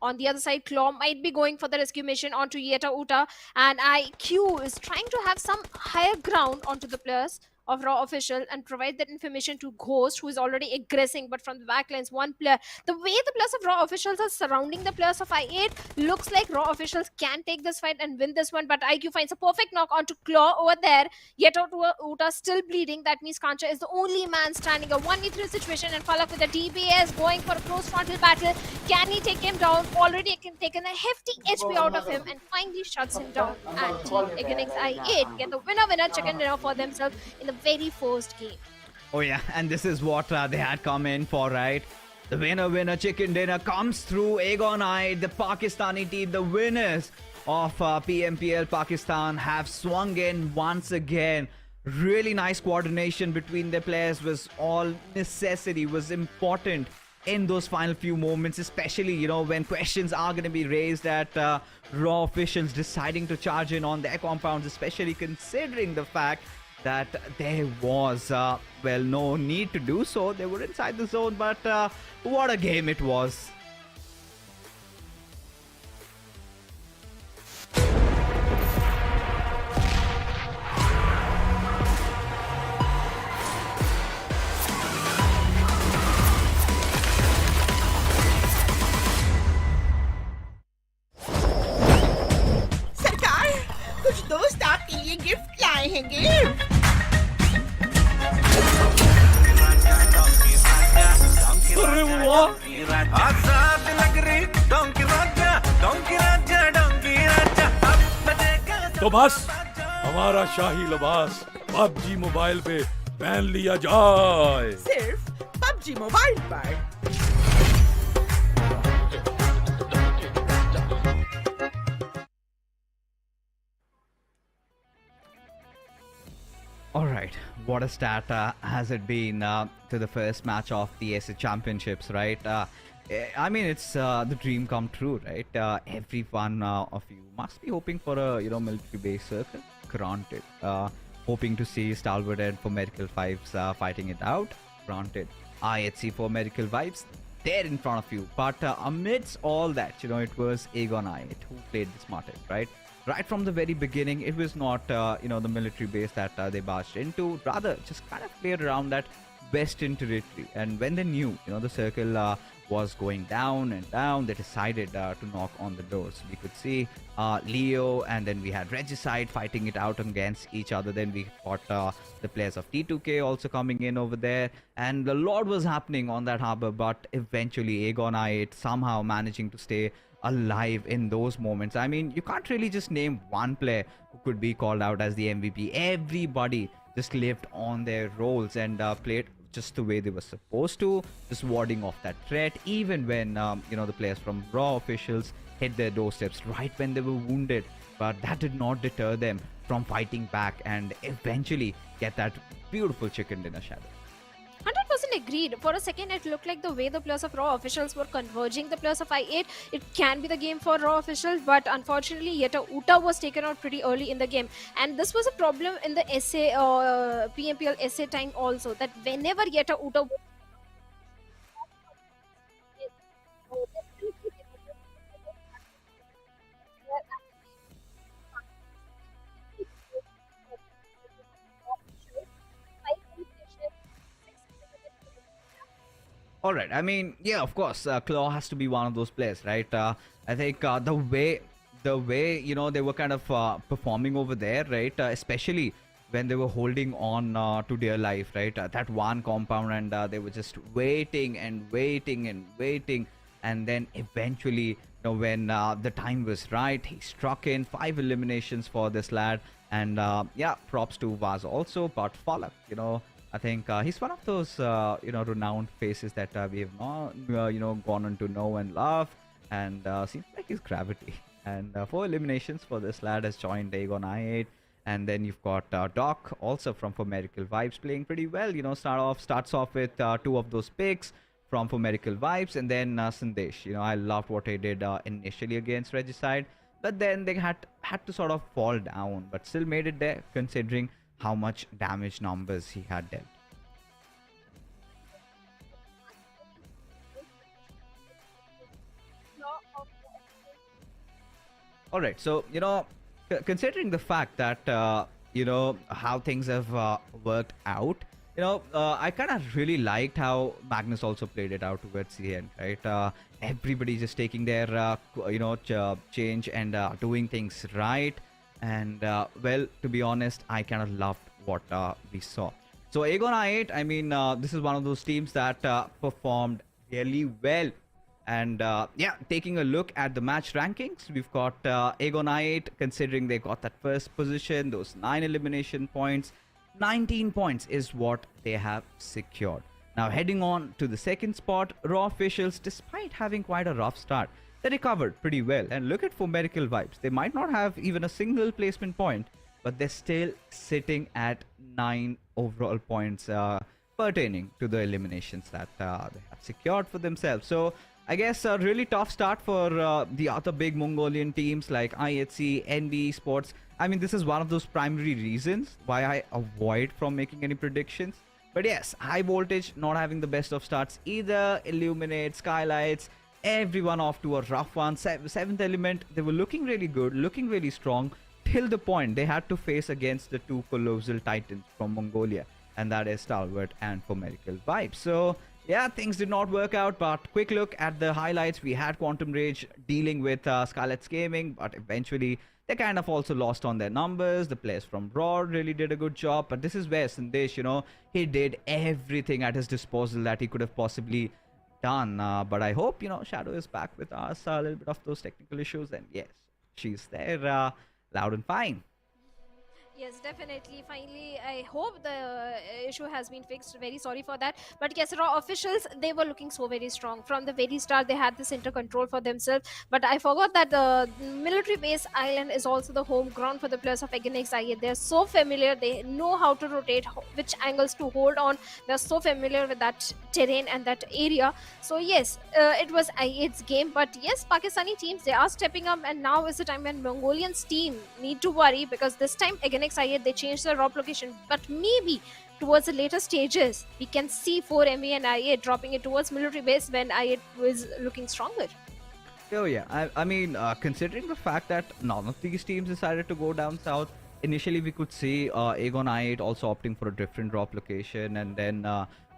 On the other side, Claw might be going for the rescue mission onto Yeta Uta, and IQ is trying to have some higher ground onto the players of Raw official and provide that information to Ghost, who is already aggressing, but from the backlines, one player. The way the players of Raw officials are surrounding the players of I8 looks like Raw officials can take this fight and win this one, but IQ finds a perfect knock onto Claw over there. Yeta Uta still bleeding. That means Kancha is the only man standing. A 1v3 situation, and Falak with the DBS going for a close frontal battle. Can he take him down? Already taken a hefty HP out of him and finally shuts him down. And Team Against I8 get the winner chicken dinner for themselves in the very first game. Oh yeah, and this is what they had come in for, right? The winner chicken dinner comes through. Aegon I, the Pakistani team, the winners of PMPL Pakistan, have swung in once again. Really nice coordination between the players was all necessity, was important in those final few moments, especially, you know, when questions are going to be raised at Raw officials deciding to charge in on their compounds, especially considering the fact that there was, well, no need to do so. They were inside the zone, but what a game it was. सरकार, कुछ दोस्त आपके लिए gift लाए हैं gift. अरे वाह! आजाद नगरी डोंकी राजा तो बस हमारा शाही लिबास पबजी मोबाइल पे पहन लिया जाए। सिर्फ पबजी मोबाइल पर। All right, what a start has it been to the first match of the SA Championships, right? I mean, it's the dream come true, right? Every one of you must be hoping for a military base circle. Granted, hoping to see Stalwart and for Medical Vibes fighting it out. Granted, IHC for Medical Vibes there in front of you. But amidst all that, it was Aegon I8 who played the smartest, right? Right from the very beginning, it was not, the military base that they barged into. Rather, just kind of played around that western territory. And when they knew, the circle was going down and down, they decided to knock on the doors. We could see Leo, and then we had Regicide fighting it out against each other. Then we got the players of T2K also coming in over there. And a lot was happening on that harbor, but eventually Aegon I8 somehow managing to stay alive in those moments. I mean, you can't really just name one player who could be called out as the MVP. Everybody just lived on their roles and played just the way they were supposed to, just warding off that threat, even when the players from Raw officials hit their doorsteps right when they were wounded. But that did not deter them from fighting back and eventually get that beautiful chicken dinner shadow. 100% agreed. For a second, it looked like the way the players of Raw officials were converging the players of I8, it can be the game for Raw officials, but unfortunately, Yeta Uta was taken out pretty early in the game. And this was a problem in the SA, PMPL SA time also, that whenever Yeta Uta All right. I mean, yeah, of course, Claw has to be one of those players, right? I think the way they were kind of performing over there, right? Especially when they were holding on to their life, right? That one compound, and they were just waiting and waiting and waiting, and then eventually, when the time was right, he struck in 5 eliminations for this lad, and yeah, props to Vaz also, but Falak, I think he's one of those, renowned faces that we have not, gone on to know and love, and seems like he's gravity. And 4 eliminations for this lad has joined Aegon I8, and then you've got Doc also from For Medical Vibes playing pretty well. Starts off with 2 of those picks from for Medical Vibes, and then Sandesh. I loved what he did initially against Regicide, but then they had to sort of fall down, but still made it there considering how much damage numbers he had dealt. All right, so considering the fact that how things have worked out, I kind of really liked how Magnus also played it out towards the end, right? Everybody just taking their change and doing things right, and well, to be honest, I kind of loved what we saw. So Aegon I8, I mean, this is one of those teams that performed really well. And yeah, taking a look at the match rankings, we've got Aegon I8, considering they got that first position, those 9 elimination points, 19 points is what they have secured. Now heading on to the second spot, Raw Officials, despite having quite a rough start, they recovered pretty well. And look at For Medical Vibes, they might not have even a single placement point, but they're still sitting at 9 overall points pertaining to the eliminations that they have secured for themselves. So I guess a really tough start for the other big Mongolian teams like IHC, NB Esports. I mean, this is one of those primary reasons why I avoid from making any predictions. But yes, Highvoltage not having the best of starts either. Illuminate, SKYLIGHTZ, everyone off to a rough one. Seventh Element, they were looking really good, looking really strong, till the point they had to face against the two colossal titans from Mongolia, and that is Stalwart and For Medical Vibes. So yeah, things did not work out, but quick look at the highlights. We had Quantum Rage dealing with DRS Gaming, but eventually they kind of also lost on their numbers. The players from Raw really did a good job, but this is where Sandesh, he did everything at his disposal that he could have possibly done. But I hope, Shadow is back with us. A little bit of those technical issues, and yes, she's there, loud and fine. Yes, definitely. Finally, I hope the issue has been fixed. Very sorry for that. But yes, Raw Officials, they were looking so very strong. From the very start, they had the center control for themselves. But I forgot that the military base island is also the home ground for the players of Against IA. They're so familiar. They know how to rotate, which angles to hold on. They're so familiar with that terrain and that area. So yes, it was I8's game. But yes, Pakistani teams, they are stepping up. And now is the time when Mongolians team need to worry, because this time Against IA, they changed the drop location, but maybe towards the later stages we can see 4ME and IA dropping it towards military base when IA was looking stronger. Oh yeah, I mean, considering the fact that none of these teams decided to go down south, initially we could see Aegon I8 also opting for a different drop location, and then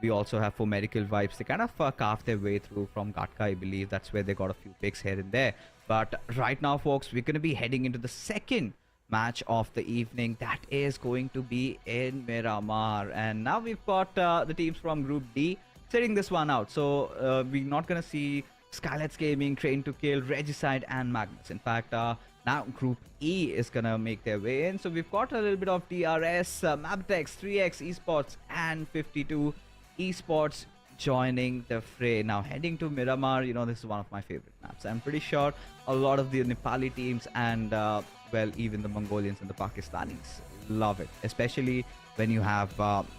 we also have For Medical Vibes. They kind of carved their way through from Gatka, I believe. That's where they got a few picks here and there. But right now, folks, we're going to be heading into the second match of the evening. That is going to be in Miramar, and now we've got the teams from Group D sitting this one out. So we're not going to see SKYLIGHTZ Gaming, Train to Kill, Regicide and Magnus. In fact, now Group E is going to make their way in. So we've got a little bit of DRS, MABETEX, 3X Esports and 52 Esports joining the fray. Now heading to Miramar, this is one of my favorite maps. I'm pretty sure a lot of the Nepali teams and well, even the Mongolians and the Pakistanis love it, especially when you have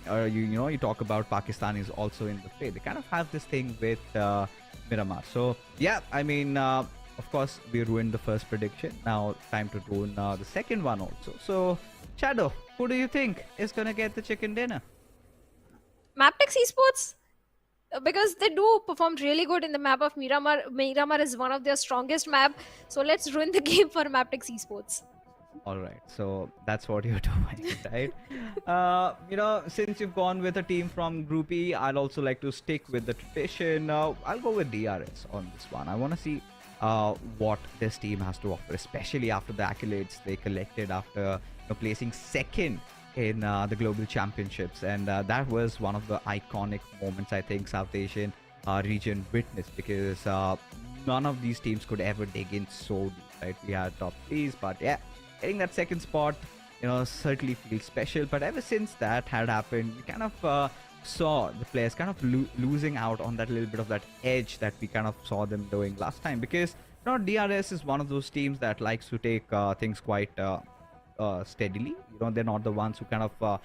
you talk about Pakistanis also in the fray. They kind of have this thing with Miramar. So yeah, I mean, of course we ruined the first prediction. Now time to ruin the second one also. So Shadow, who do you think is gonna get the chicken dinner? MABETEX Esports, because they do perform really good in the map of Miramar. Miramar is one of their strongest map, so let's ruin the game for MABETEX Esports. All right, so that's what you're doing, right? Since you've gone with a team from Group E, I'd also like to stick with the tradition. I'll go with DRS on this one. I want to see what this team has to offer, especially after the accolades they collected after placing second in the global championships, and that was one of the iconic moments I think South Asian region witnessed, because none of these teams could ever dig in so deep, right? We had top threes, but yeah, getting that second spot certainly feels special. But ever since that had happened, we kind of saw the players kind of losing out on that little bit of that edge that we kind of saw them doing last time, because DRS is one of those teams that likes to take things quite steadily. They're not the ones who kind of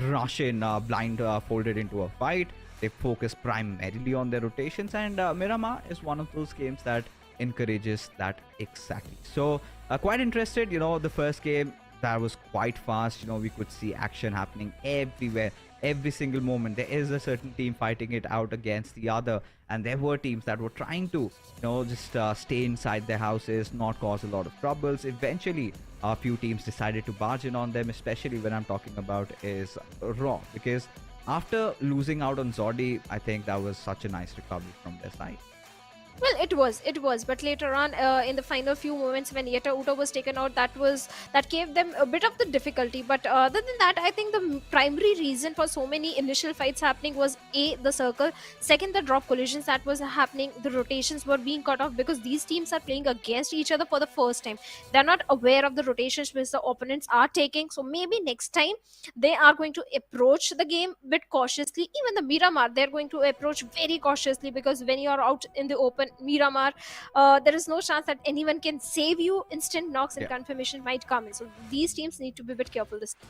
rush in blind folded into a fight. They focus primarily on their rotations, and Miramar is one of those games that encourages that exactly. So quite interested. The first game, that was quite fast. We could see action happening everywhere, every single moment. There is a certain team fighting it out against the other, and there were teams that were trying to just stay inside their houses, not cause a lot of troubles. Eventually a few teams decided to barge in on them, especially when I'm talking about is Raw, because after losing out on Zodi, I think that was such a nice recovery from their side. Well, it was, but later on, in the final few moments when Yeta Uto was taken out, that gave them a bit of the difficulty. But other than that, I think the primary reason for so many initial fights happening was the circle, second the drop collisions that was happening, the rotations were being cut off because these teams are playing against each other for the first time. They're not aware of the rotations which the opponents are taking, so maybe next time they are going to approach the game a bit cautiously. Even the Miramar, they're going to approach very cautiously, because when you're out in the open Miramar, there is no chance that anyone can save you. Instant knocks and Yeah. confirmation might come in, so these teams need to be a bit careful this time.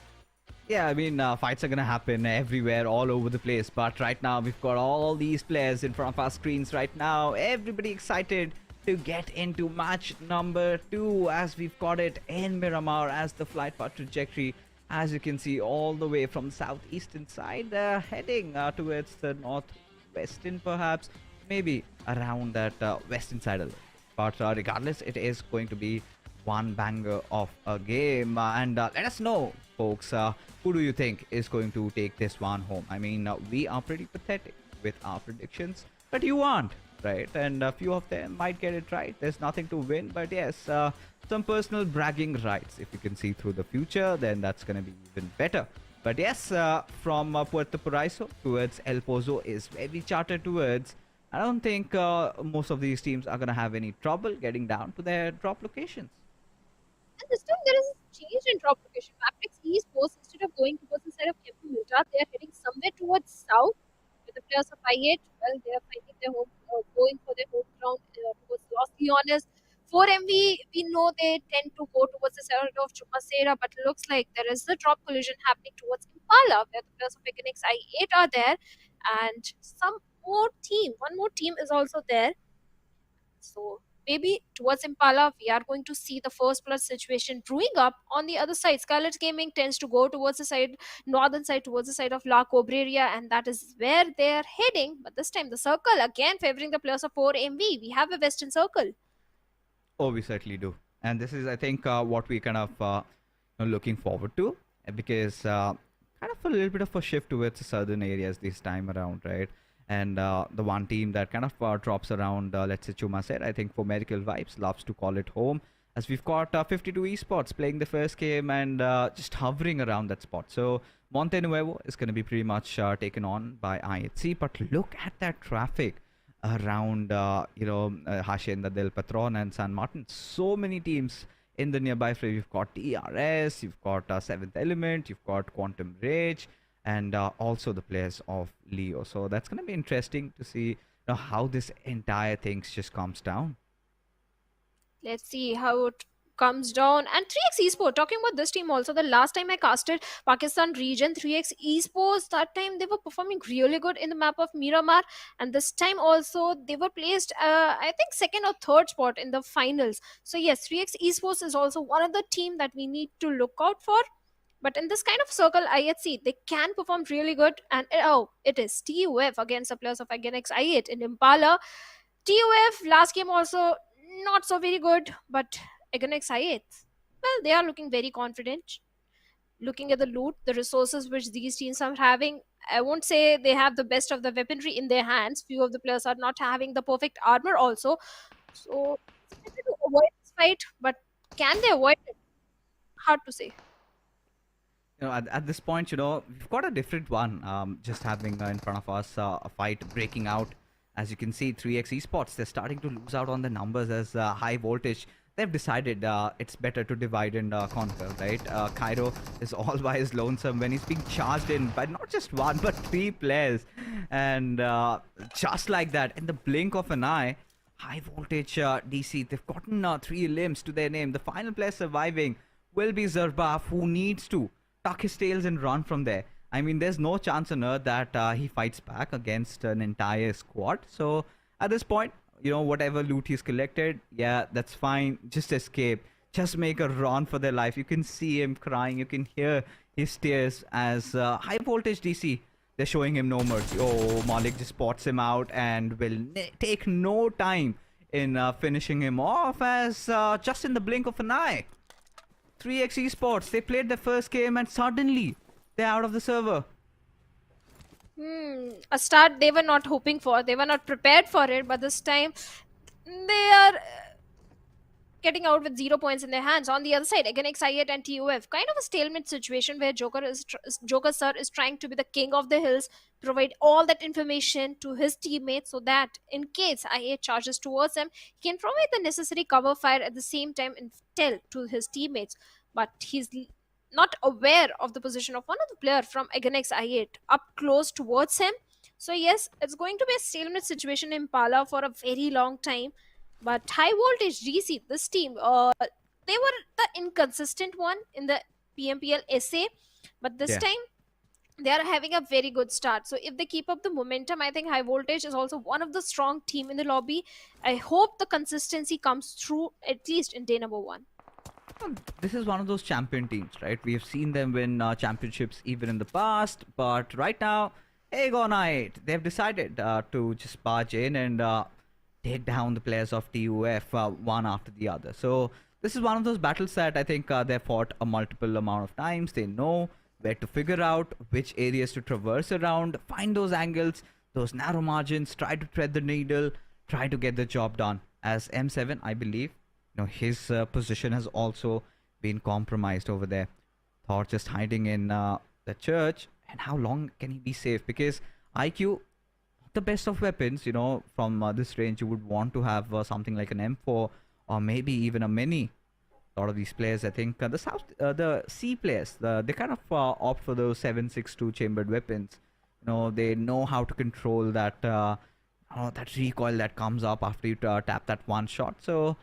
Yeah, I mean, fights are going to happen everywhere, all over the place. But right now, we've got all these players in front of our screens right now. Everybody excited to get into match number 2, as we've got it in Miramar as the flight path trajectory. As you can see, all the way from the southeastern side, heading towards the northwestern, perhaps. Maybe around that western side a little. But regardless, it is going to be one banger of a game. And let us know, folks, who do you think is going to take this one home? I mean, we are pretty pathetic with our predictions, but you aren't, right? And a few of them might get it right. There's nothing to win, but yes, some personal bragging rights. If you can see through the future, then that's going to be even better. But yes, from Puerto Paraiso towards El Pozo is very chartered towards. I don't think most of these teams are going to have any trouble getting down to their drop locations. And this time there is a change in drop location. Magnus Esports, instead of going towards the side of Kempu, they are heading somewhere towards south. With the players of I8, well, they are finding their home, going for their home ground towards Los Leones. 4MV, we know they tend to go towards the side of Chumacera, but it looks like there is a drop collision happening towards Impala, where the players of Econex I8 are there, and one more team is also there. So maybe towards Impala, we are going to see the first blood situation brewing up. On the other side, SKYLIGHTZ Gaming tends to go towards the northern side, towards the side of La Cobreria, and that is where they are heading. But this time, the circle again favoring the players of 4MV. We have a western circle. Oh, we certainly do. And this is, I think, what we kind of looking forward to, because kind of a little bit of a shift towards the southern areas this time around, right? And the one team that kind of drops around, let's say Chumacera, I think for medical vibes, loves to call it home, as we've got 52 esports playing the first game and just hovering around that spot. So Monte Nuevo is going to be pretty much taken on by IHC, but look at that traffic around Hacienda del Patron and San Martin. So many teams in the nearby fray. You've got DRS, you've got Seventh Element, you've got Quantum Rage, and also the players of Leo. So that's going to be interesting to see how this entire thing just comes down. Let's see how it comes down. And 3x Esports, talking about this team also, the last time I casted Pakistan region, 3x Esports, that time they were performing really good in the map of Miramar, and this time also they were placed I think second or third spot in the finals. So yes, 3x Esports is also one of the team that we need to look out for. But in this kind of circle, IHC, they can perform really good. And it is TUF against the players of Aganex I8 in Impala. TUF last game also not so very good, but Aganex I8, well, they are looking very confident. Looking at the loot, the resources which these teams are having, I won't say they have the best of the weaponry in their hands. Few of the players are not having the perfect armor also. So it's better to avoid this fight, but can they avoid it? Hard to say. At this point, we've got a different one just having in front of us a fight breaking out. As you can see, 3x Esports, they're starting to lose out on the numbers as Highvoltage. They've decided it's better to divide and conquer, right? Cairo is all by his lonesome when he's being charged in by not just one, but 3 players. And just like that, in the blink of an eye, Highvoltage DC, they've gotten 3 limbs to their name. The final player surviving will be Zerbaf, who needs to tuck his tails and run from there. I mean, there's no chance on earth that he fights back against an entire squad. So at this point, you know, whatever loot he's collected, yeah, that's fine. Just escape. Just make a run for their life. You can see him crying. You can hear his tears as Highvoltage DC, they're showing him no mercy. Oh, Malik just spots him out and will take no time in finishing him off as just in the blink of an eye. 3x Esports, they played their first game and suddenly they're out of the server. A start they were not hoping for. They were not prepared for it, but this time they are getting out with 0 points in their hands. On the other side, again, X8 and TUF, kind of a stalemate situation where Joker Sir is trying to be the king of the hills, provide all that information to his teammates so that in case IA charges towards him, he can provide the necessary cover fire at the same time and tell to his teammates. But he's not aware of the position of one of the player from again X8 up close towards him. So yes, it's going to be a stalemate situation in Impala for a very long time. But Highvoltage DC, this team, they were the inconsistent one in the PMPL SA, but this time they are having a very good start. So if they keep up the momentum, I think Highvoltage is also one of the strong team in the lobby. I hope the consistency comes through at least in day number 1. This is one of those champion teams, right? We have seen them win championships even in the past, but right now, Aegon I8, they've decided to just barge in and take down the players of TUF one after the other. So this is one of those battles that I think they've fought a multiple amount of times. They know where to figure out which areas to traverse around, find those angles, those narrow margins, try to thread the needle, try to get the job done. As M7, I believe, you know, his position has also been compromised over there. Thor just hiding in the church, and how long can he be safe? Because IQ, the best of weapons, you know, from this range, you would want to have something like an M4 or maybe even a mini. A lot of these players, I think, the C players, they kind of opt for those 7.62 chambered weapons. You know, they know how to control that that recoil that comes up after you tap that one shot. So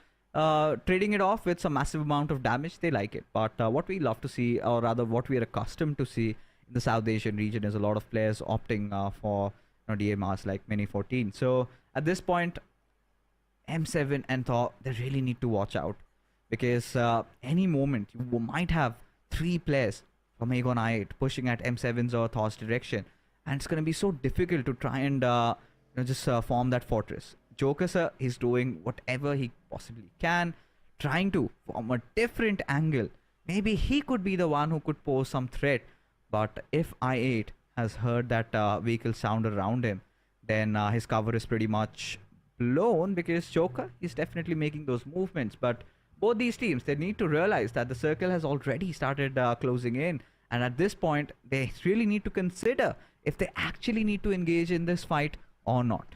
trading it off with some massive amount of damage, they like it. But what we love to see, or rather what we are accustomed to see in the South Asian region, is a lot of players opting for DMRs like Mini 14. So at this point, M7 and Thor, they really need to watch out, because any moment you might have 3 players from Aegon I8 pushing at M7's or Thor's direction, and it's going to be so difficult to try and just form that fortress. Joker Sir, he's doing whatever he possibly can, trying to form a different angle. Maybe he could be the one who could pose some threat, but if I8 has heard that vehicle sound around him, then his cover is pretty much blown, because Joker is definitely making those movements. But both these teams, they need to realize that the circle has already started closing in, and at this point they really need to consider if they actually need to engage in this fight or not.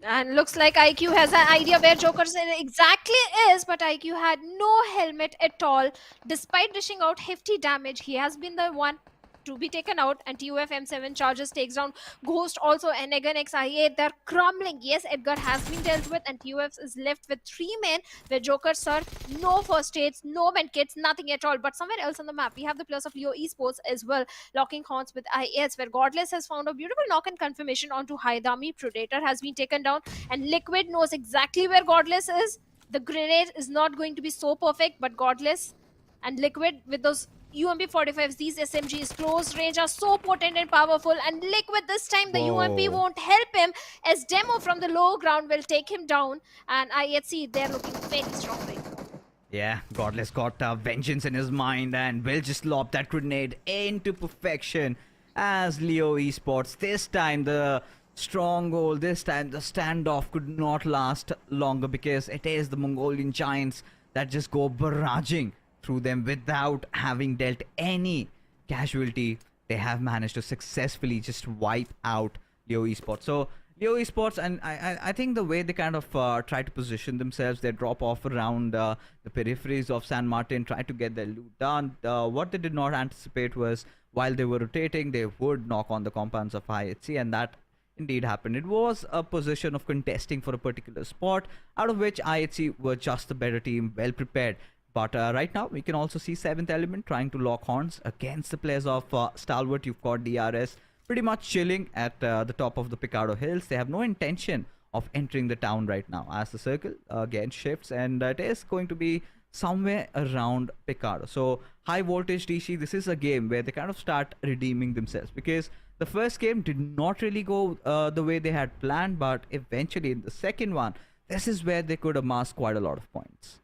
And looks like IQ has an idea where Joker exactly is, but IQ had no helmet at all. Despite dishing out hefty damage, he has been the one to be taken out, and TUF M7 charges, takes down Ghost also, and again XI8, they're crumbling. Yes, Edgar has been dealt with, and TUF is left with 3 men, where Joker Sir, no first aids, no medkits, nothing at all. But somewhere else on the map, we have the players of Leo Esports as well, locking horns with IS, where Godless has found a beautiful knock-in confirmation onto Haidami. Predator has been taken down, and Liquid knows exactly where Godless is. The grenade is not going to be so perfect, but Godless and Liquid with those UMP 45s, these SMGs close range are so potent and powerful, and Liquid this time the UMP won't help him, as Demo from the low ground will take him down, and IHC, they're looking very strongly. Yeah, Godless got vengeance in his mind and will just lob that grenade into perfection, as Leo Esports, this time the stronghold, this time the standoff could not last longer, because it is the Mongolian giants that just go barraging through them without having dealt any casualty. They have managed to successfully just wipe out Leo Esports. So Leo Esports, and I think the way they kind of try to position themselves, they drop off around the peripheries of San Martin, try to get their loot done. What they did not anticipate was, while they were rotating, they would knock on the compounds of IHC, and that indeed happened. It was a position of contesting for a particular spot, out of which IHC were just the better team, well prepared. But right now, we can also see 7th Element trying to lock horns against the players of Stalwart. You've got DRS pretty much chilling at the top of the Picardo Hills. They have no intention of entering the town right now as the circle again shifts, and it is going to be somewhere around Picardo. So Highvoltage DC, this is a game where they kind of start redeeming themselves, because the first game did not really go the way they had planned, but eventually in the second one, this is where they could amass quite a lot of points.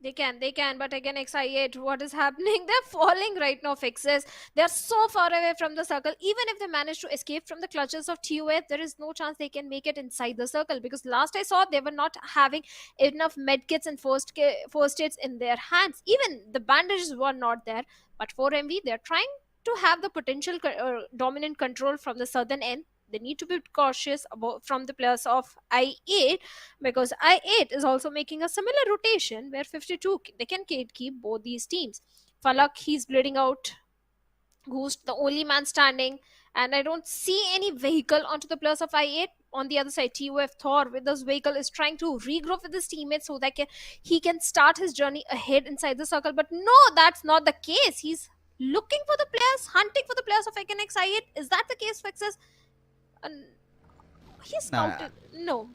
They can, but again, XI8, what is happening? They're falling right now, Fixes. They're so far away from the circle. Even if they manage to escape from the clutches of TUF, there is no chance they can make it inside the circle, because last I saw, they were not having enough medkits and first aids in their hands. Even the bandages were not there. But for MV, they're trying to have the potential dominant control from the southern end. They need to be cautious about from the players of I8, because I8 is also making a similar rotation where 52 they can keep both these teams. Falak, he's bleeding out. Who's the only man standing? And I don't see any vehicle onto the players of I8. On the other side, TUF Thor with this vehicle is trying to regroup with his teammates so that he can start his journey ahead inside the circle. But no, that's not the case. He's looking for the players, hunting for the players of Ekenix I8. Is that the case, Fixes? He's counted. No.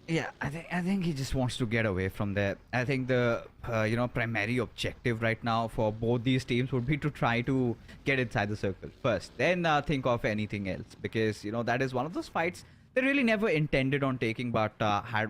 Yeah, I think he just wants to get away from there. I think the primary objective right now for both these teams would be to try to get inside the circle first, then think of anything else, because that is one of those fights they really never intended on taking, but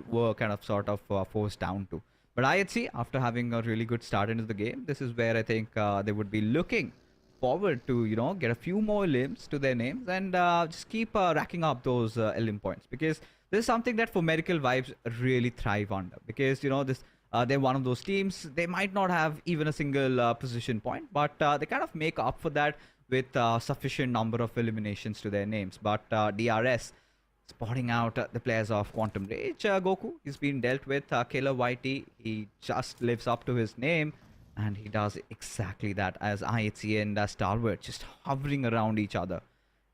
were kind of sort of forced down to. But IHC, after having a really good start into the game, this is where I think they would be looking forward to get a few more limbs to their names and just keep racking up those LM points, because this is something that for Medical Vibes really thrive under, because this they're one of those teams. They might not have even a single position point, but they kind of make up for that with sufficient number of eliminations to their names. But DRS spotting out the players of Quantum Rage. Goku, he's been dealt with. Killer YT, he just lives up to his name, and he does exactly that, as IHC and Stalwart just hovering around each other.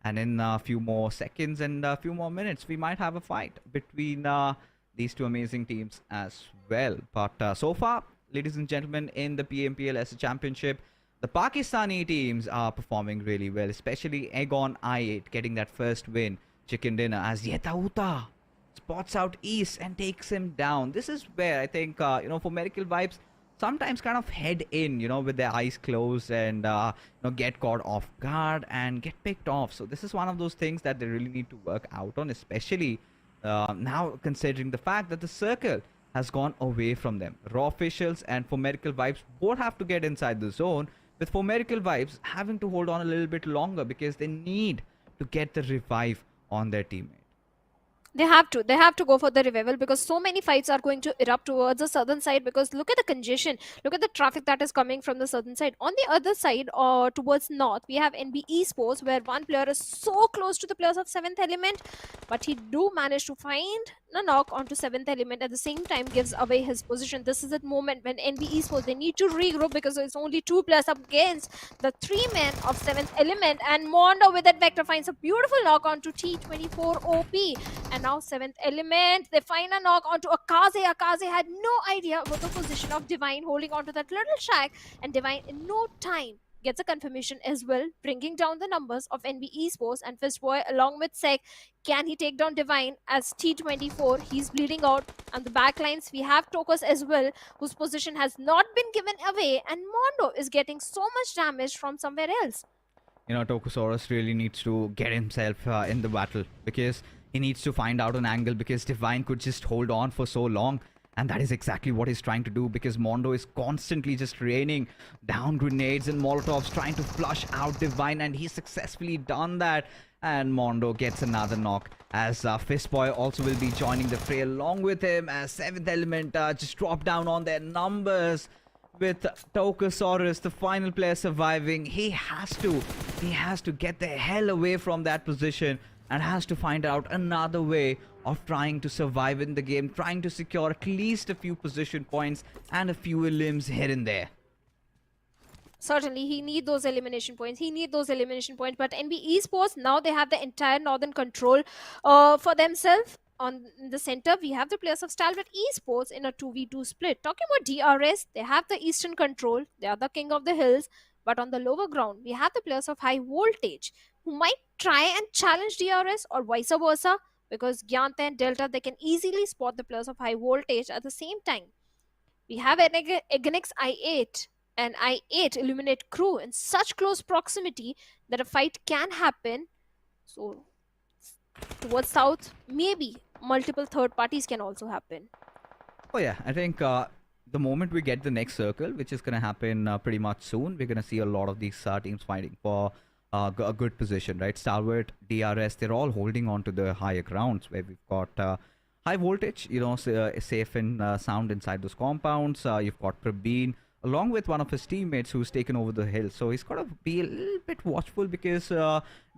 And in a few more seconds and a few more minutes, we might have a fight between these two amazing teams as well. But so far, ladies and gentlemen, in the PMPL as a championship, the Pakistani teams are performing really well, especially Egon I8 getting that first win. Chicken dinner as Yetauta spots out East and takes him down. This is where I think, for Medical Vibes, sometimes kind of head in, with their eyes closed and, get caught off guard and get picked off. So this is one of those things that they really need to work out on, especially now considering the fact that the circle has gone away from them. Raw officials and for Medical Vibes both have to get inside the zone, with for Medical Vibes having to hold on a little bit longer because they need to get the revive on their teammate. They have to go for the revival, because so many fights are going to erupt towards the southern side, because look at the congestion, look at the traffic that is coming from the southern side. On the other side, or towards north, we have NB Esports, where one player is so close to the players of 7th Element, but he do manage to find a knock onto 7th Element, at the same time gives away his position. This is a moment when NB Esports, they need to regroup, because it's only 2 players up against the 3 men of 7th Element, and Mondo with that vector finds a beautiful knock onto T24 OP. And now 7th Element, they find a knock onto Akaze. Akaze had no idea about the position of Divine holding onto that little shack, and Divine in no time gets a confirmation as well, bringing down the numbers of NB Esports. And Fistboy along with Sek, can he take down Divine as T24? He's bleeding out. On the backlines, we have Tokus as well, whose position has not been given away, and Mondo is getting so much damage from somewhere else. Tokusaurus really needs to get himself in the battle, because he needs to find out an angle, because Divine could just hold on for so long, and that is exactly what he's trying to do, because Mondo is constantly just raining down grenades and molotovs trying to flush out Divine, and he's successfully done that. And Mondo gets another knock, as Fistboy also will be joining the fray along with him, as 7th Element just drop down on their numbers. With Tokusaurus, the final player surviving, he has to get the hell away from that position and has to find out another way of trying to survive in the game, trying to secure at least a few position points and a few limbs here and there. Certainly, he needs those elimination points. But NB Esports, now they have the entire northern control for themselves. on in the center, we have the players of Stalwart Esports in a 2v2 split. Talking about DRS, they have the Eastern Control, they are the king of the hills. But on the lower ground, we have the players of Highvoltage who might try and challenge DRS or vice versa, because Gyanta and Delta, they can easily spot the players of Highvoltage at the same time. We have Egenix I8 and I8 Illuminate crew in such close proximity that a fight can happen. So towards south, maybe multiple third parties can also happen. Oh yeah, I think the moment we get the next circle, which is going to happen pretty much soon, we're going to see a lot of these teams fighting for a good position, right? Stalwart, DRS, they're all holding on to the higher grounds where we've got high voltage, safe and sound inside those compounds. You've got Pubgm along with one of his teammates who's taken over the hill. So he's got to be a little bit watchful because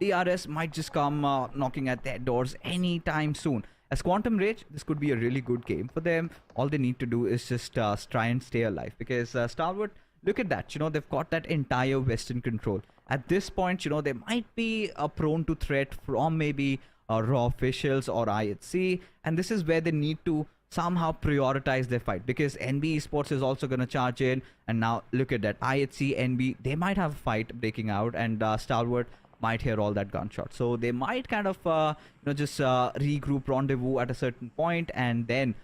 DRS might just come knocking at their doors anytime soon. As Quantum Rage, this could be a really good game for them. All they need to do is just try and stay alive, because Stalwart, look at that, they've got that entire Western control. At this point, they might be prone to threat from maybe raw officials or IHC, and this is where they need to somehow prioritize their fight, because NB Esports is also going to charge in. And now look at that, IHC, NB, they might have a fight breaking out, and Stalwart might hear all that gunshot, so they might kind of just regroup, rendezvous at a certain point, and then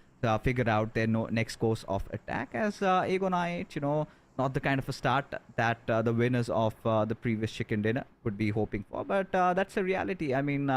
figure out their next course of attack. As Aegon I8, not the kind of a start that the winners of the previous chicken dinner would be hoping for, but that's a reality. I mean,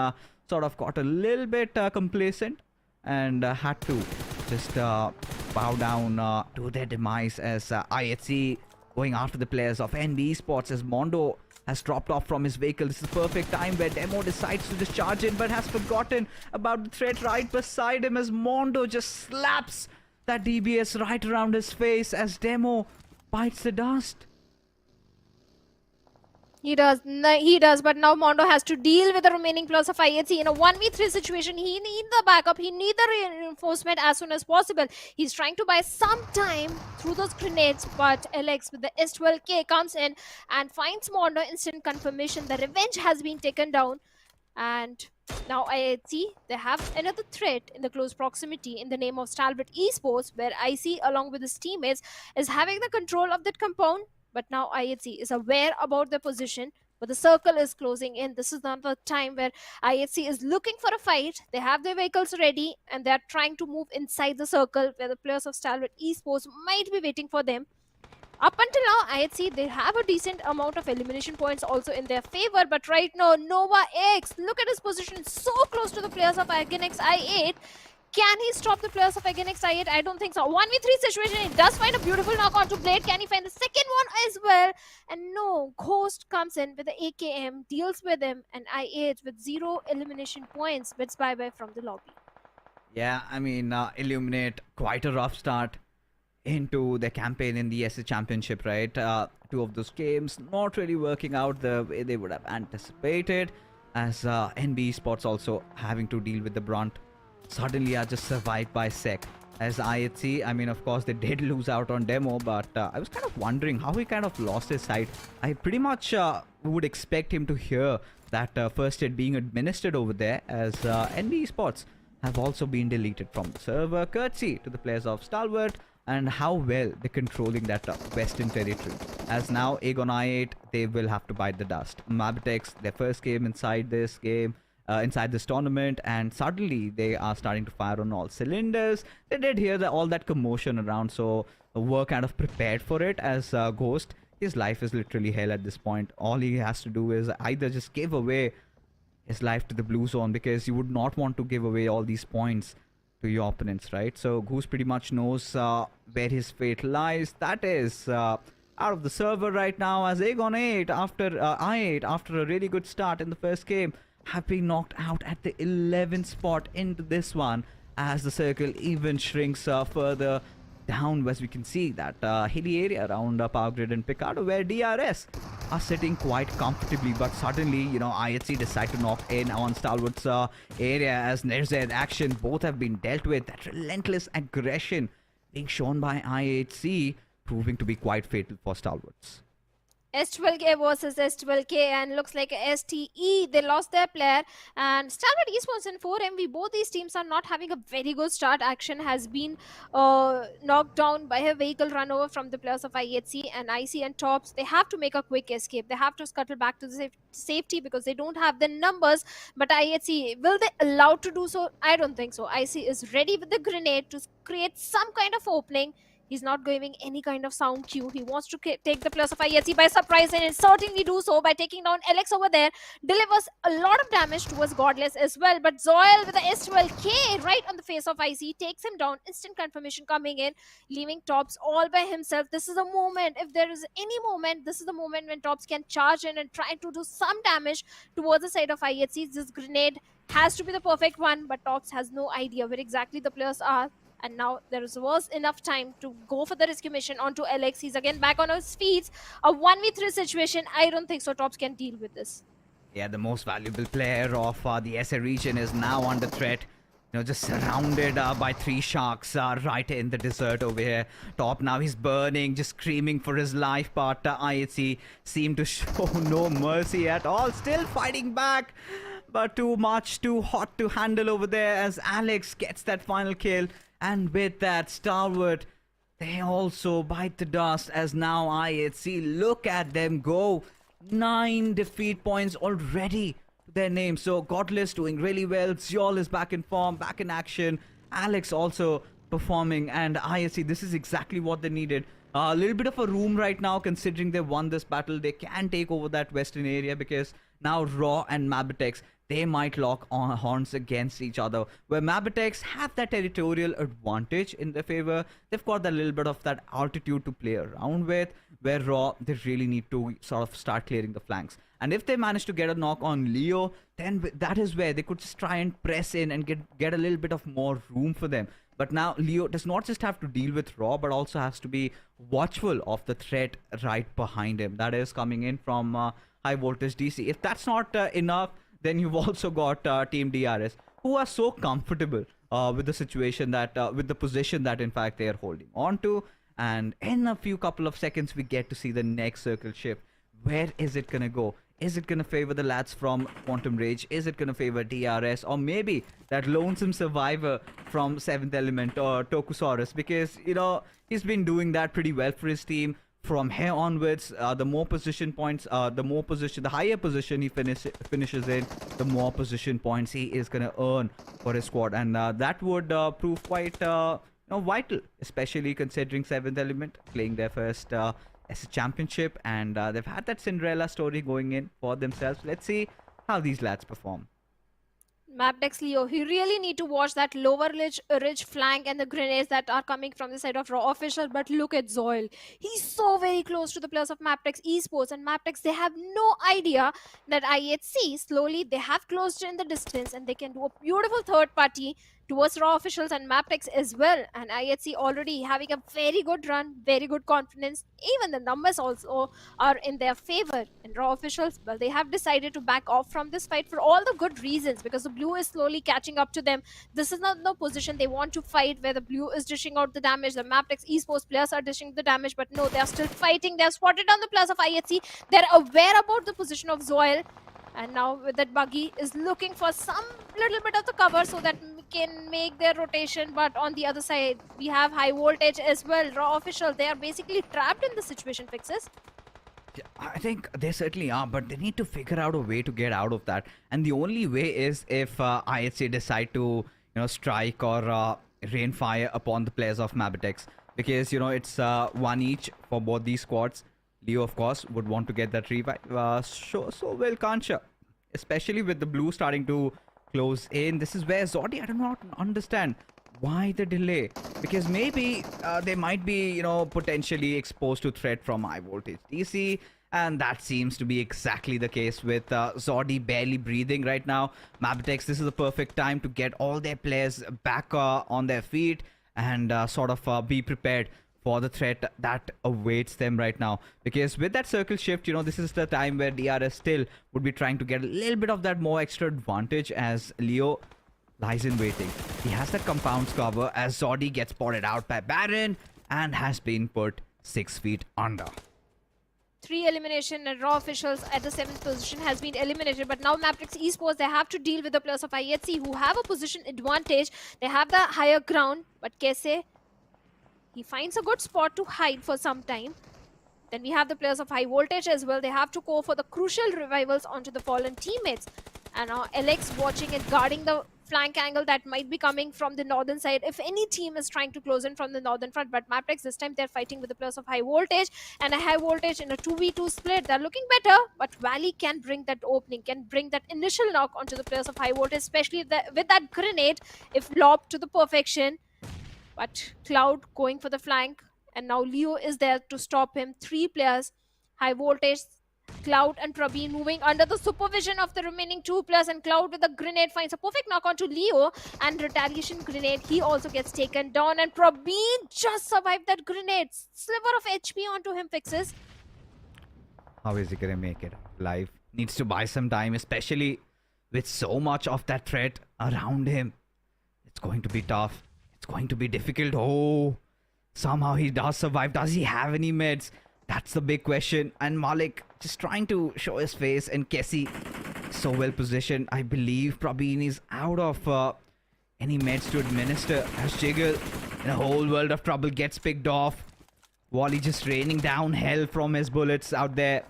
sort of got a little bit complacent and had to just bow down to their demise, as IHC going after the players of NB Esports, as Mondo has dropped off from his vehicle. This is the perfect time where Demo decides to just charge in, but has forgotten about the threat right beside him, as Mondo just slaps that DBS right around his face as Demo bites the dust. He does, but now Mondo has to deal with the remaining players of IHC in a 1v3 situation. He needs the backup, he needs the reinforcement as soon as possible. He's trying to buy some time through those grenades, but Alex with the S12K comes in and finds Mondo. Instant confirmation, the revenge has been taken down. And now IHC, they have another threat in the close proximity in the name of Stalwart Esports, where IC along with his teammates is having the control of that compound. But now IHC is aware about their position, but the circle is closing in. This is not the time where IHC is looking for a fight. They have their vehicles ready and they're trying to move inside the circle where the players of Stalwart Esports might be waiting for them. Up until now, IHC, they have a decent amount of elimination points also in their favor, but right now, Nova X, look at his position, so close to the players of Egenix I8. Can he stop the players of Egenix I8? I don't think so. 1v3 situation, he does find a beautiful knock onto Blade. Can he find the second one as well? And no, Ghost comes in with the AKM, deals with him, and I8 with 0 elimination points bids bye-bye from the lobby. Yeah, I mean, Illuminate, quite a rough start into the campaign in the SA Championship, right? Two of those games not really working out the way they would have anticipated, as NB Esports also having to deal with the brunt. Suddenly are just survived by Sek. As IHC, I mean, of course, they did lose out on Demo, but I was kind of wondering how he kind of lost his sight. I pretty much would expect him to hear that first aid being administered over there, as NB Esports have also been deleted from the server, courtesy to the players of Stalwart, and how well they're controlling that western territory. As now, Aegon I8, they will have to bite the dust. MABETEX, their first game inside this game, inside this tournament, and suddenly they are starting to fire on all cylinders. They did hear all that commotion around, so were kind of prepared for it. As Ghost, his life is literally hell at this point. All he has to do is either just give away his life to the blue zone, because you would not want to give away all these points to your opponents, right? So Goose pretty much knows where his fate lies. That is out of the server right now, as Aegon 8 after I8 after a really good start in the first game have been knocked out at the 11th spot into this one, as the circle even shrinks further down, as we can see that hilly area around Power Grid and Picardo, where DRS are sitting quite comfortably. But suddenly, IHC decide to knock in on Stalwart's area, as Nerzed action both have been dealt with. That relentless aggression being shown by IHC proving to be quite fatal for Stalwarts. S12K versus S12K, and looks like STE, they lost their player. And Stalwart Esports and 4MV, both these teams are not having a very good start. Action has been knocked down by a vehicle run over from the players of IHC, and IC and Tops, they have to make a quick escape. They have to scuttle back to the safety because they don't have the numbers. But IHC, will they allow to do so? I don't think so. IC is ready with the grenade to create some kind of opening. He's not giving any kind of sound cue. He wants to take the players of IHC by surprise, and it certainly do so by taking down Alex over there. Delivers a lot of damage towards Godless as well. But Zoil with the S12K right on the face of IC takes him down. Instant confirmation coming in, leaving Tops all by himself. This is a moment, if there is any moment, this is the moment when Tops can charge in and try to do some damage towards the side of IHC. This grenade has to be the perfect one, but Tops has no idea where exactly the players are. And now there was enough time to go for the rescue mission onto Alex. He's again back on his feet. A 1v3 situation. I don't think so Tops can deal with this. Yeah, the most valuable player of the SA region is now under threat. You know, just surrounded by 3 sharks right in the desert over here. Top now, he's burning, just screaming for his life. But IHC seem to show no mercy at all. Still fighting back. But too much, too hot to handle over there as Alex gets that final kill. And with that, Stalwart, they also bite the dust as now IHC, look at them go. 9 defeat points already to their name. So Godless doing really well. Xiol is back in form, back in action. Alex also performing, and IHC, this is exactly what they needed. A little bit of a room right now, considering they won this battle. They can take over that western area because now Raw and MABETEX, they might lock on horns against each other. Where MABETEX have that territorial advantage in their favor. They've got a little bit of that altitude to play around with. Where Raw, they really need to sort of start clearing the flanks. And if they manage to get a knock on Leo, then that is where they could just try and press in and get a little bit of more room for them. But now Leo does not just have to deal with Raw, but also has to be watchful of the threat right behind him. That is coming in from Highvoltage DC. If that's not enough, then you've also got Team DRS, who are so comfortable with the situation that, with the position that in fact they are holding on to. And in a few couple of seconds, we get to see the next circle shift. Where is it gonna go? Is it gonna favor the lads from Quantum Rage? Is it gonna favor DRS? Or maybe that lonesome survivor from 7th Element or Tokusaurus? Because, you know, he's been doing that pretty well for his team. From here onwards, the more position points, the higher position he finishes in, the more position points he is gonna earn for his squad, and that would prove quite vital, especially considering 7th Element playing their first as a championship, and they've had that Cinderella story going in for themselves. Let's see how these lads perform. MABETEX Leo, he really need to watch that lower ridge flank and the grenades that are coming from the side of Raw Official. But look at Zoil. He's so very close to the players of MABETEX Esports, and MABETEX, they have no idea that IHC slowly, they have closed in the distance, and they can do a beautiful third party towards Raw Officials and MABETEX as well. And IHC already having a very good run, very good confidence. Even the numbers also are in their favor. And Raw Officials, well, they have decided to back off from this fight for all the good reasons, because the blue is slowly catching up to them. This is not the position they want to fight, where the blue is dishing out the damage. The MABETEX Esports players are dishing the damage, but no, they are still fighting. They have spotted on the players of IHC. They're aware about the position of Zoil. And now with that buggy is looking for some little bit of the cover so that can make their rotation. But on the other side, we have Highvoltage as well. Raw Official, they are basically trapped in the situation, Fixes. Yeah, I think they certainly are, but they need to figure out a way to get out of that. And the only way is if IHC decide to, strike or rain fire upon the players of MABETEX. Because, it's 1 each for both these squads. Leo, of course, would want to get that revive. So will Kancha. Especially with the blue starting to close in. This is where Zodi, I do not understand why the delay. Because maybe they might be, potentially exposed to threat from Highvoltage DC. And that seems to be exactly the case with Zodi barely breathing right now. MABETEX, this is the perfect time to get all their players back on their feet and sort of be prepared for the threat that awaits them right now. Because with that circle shift, this is the time where DRS still would be trying to get a little bit of that more extra advantage as Leo lies in waiting. He has that compounds cover as Zodi gets spotted out by Baron and has been put 6 feet under. 3 elimination and Raw officials at the 7th position has been eliminated. But now MABETEX Esports, they have to deal with the players of IHC who have a position advantage. They have the higher ground. But Kese, he finds a good spot to hide for some time. Then we have the players of Highvoltage as well. They have to go for the crucial revivals onto the fallen teammates. And now LX watching and guarding the flank angle that might be coming from the northern side if any team is trying to close in from the northern front. But MABETEX, this time they're fighting with the players of Highvoltage, and a Highvoltage in a 2v2 split. They're looking better, but Valley can bring that opening, can bring that initial knock onto the players of Highvoltage, especially with that grenade if lobbed to the perfection. But Cloud going for the flank, and now Leo is there to stop him. 3 players, Highvoltage, Cloud and Prabeen moving under the supervision of the remaining 2 players, and Cloud with a grenade finds a perfect knock onto Leo, and retaliation grenade, he also gets taken down, and Prabeen just survived that grenade. Sliver of HP onto him, Fixes. How is he gonna make it live? Needs to buy some time, especially with so much of that threat around him. It's going to be tough. It's going to be difficult. Oh, somehow he does survive. Does he have any meds? That's the big question. And Malik just trying to show his face, and Kessie so well positioned. I believe Prabeen is out of any meds to administer as Jiggle in a whole world of trouble gets picked off. Wally just raining down hell from his bullets out there.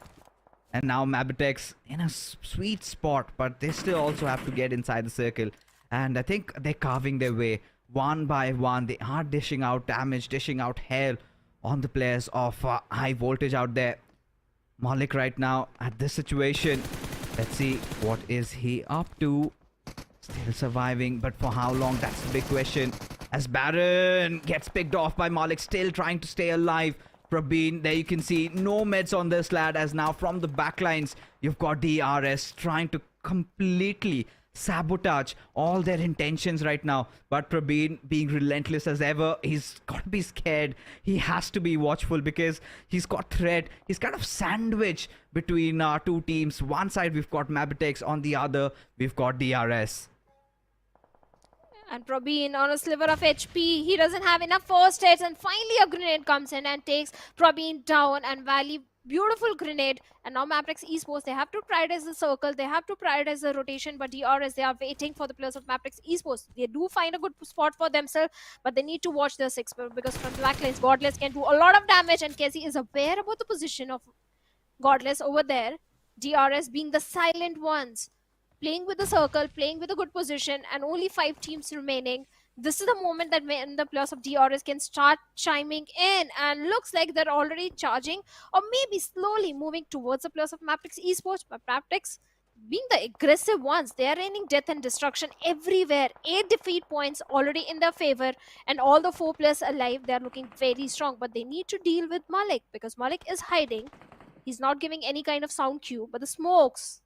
And now MABETEX in a sweet spot, but they still also have to get inside the circle. And I think they're carving their way one by one. They are dishing out damage, dishing out hell on the players of Highvoltage out there. Malik right now at this situation. Let's see, what is he up to? Still surviving, but for how long? That's the big question. As Baron gets picked off by Malik, still trying to stay alive. Prabeen, there you can see no meds on this lad, as now from the backlines you've got DRS trying to completely sabotage all their intentions right now. But Prabeen being relentless as ever, he's got to be scared. He has to be watchful because he's got threat. He's kind of sandwiched between 2 teams. One side we've got MABETEX, on the other we've got DRS. And Prabeen on a sliver of HP. He doesn't have enough first hits, and finally a grenade comes in and takes Prabeen down, and Valley, beautiful grenade. And now MABETEX Esports, they have to prioritize the circle, they have to prioritize the rotation, but DRS, they are waiting for the players of MABETEX Esports. They do find a good spot for themselves, but they need to watch their 6, because from Blacklines, Godless can do a lot of damage, and Casey is aware about the position of Godless over there. DRS being the silent ones, playing with the circle, playing with a good position, and only 5 teams remaining. This is the moment that when the players of DRS can start chiming in, and looks like they're already charging or maybe slowly moving towards the players of MABETEX Esports. But MABETEX, being the aggressive ones, they are raining death and destruction everywhere. 8 defeat points already in their favor, and all the 4 players alive, they're looking very strong. But they need to deal with Malik, because Malik is hiding. He's not giving any kind of sound cue, but the smokes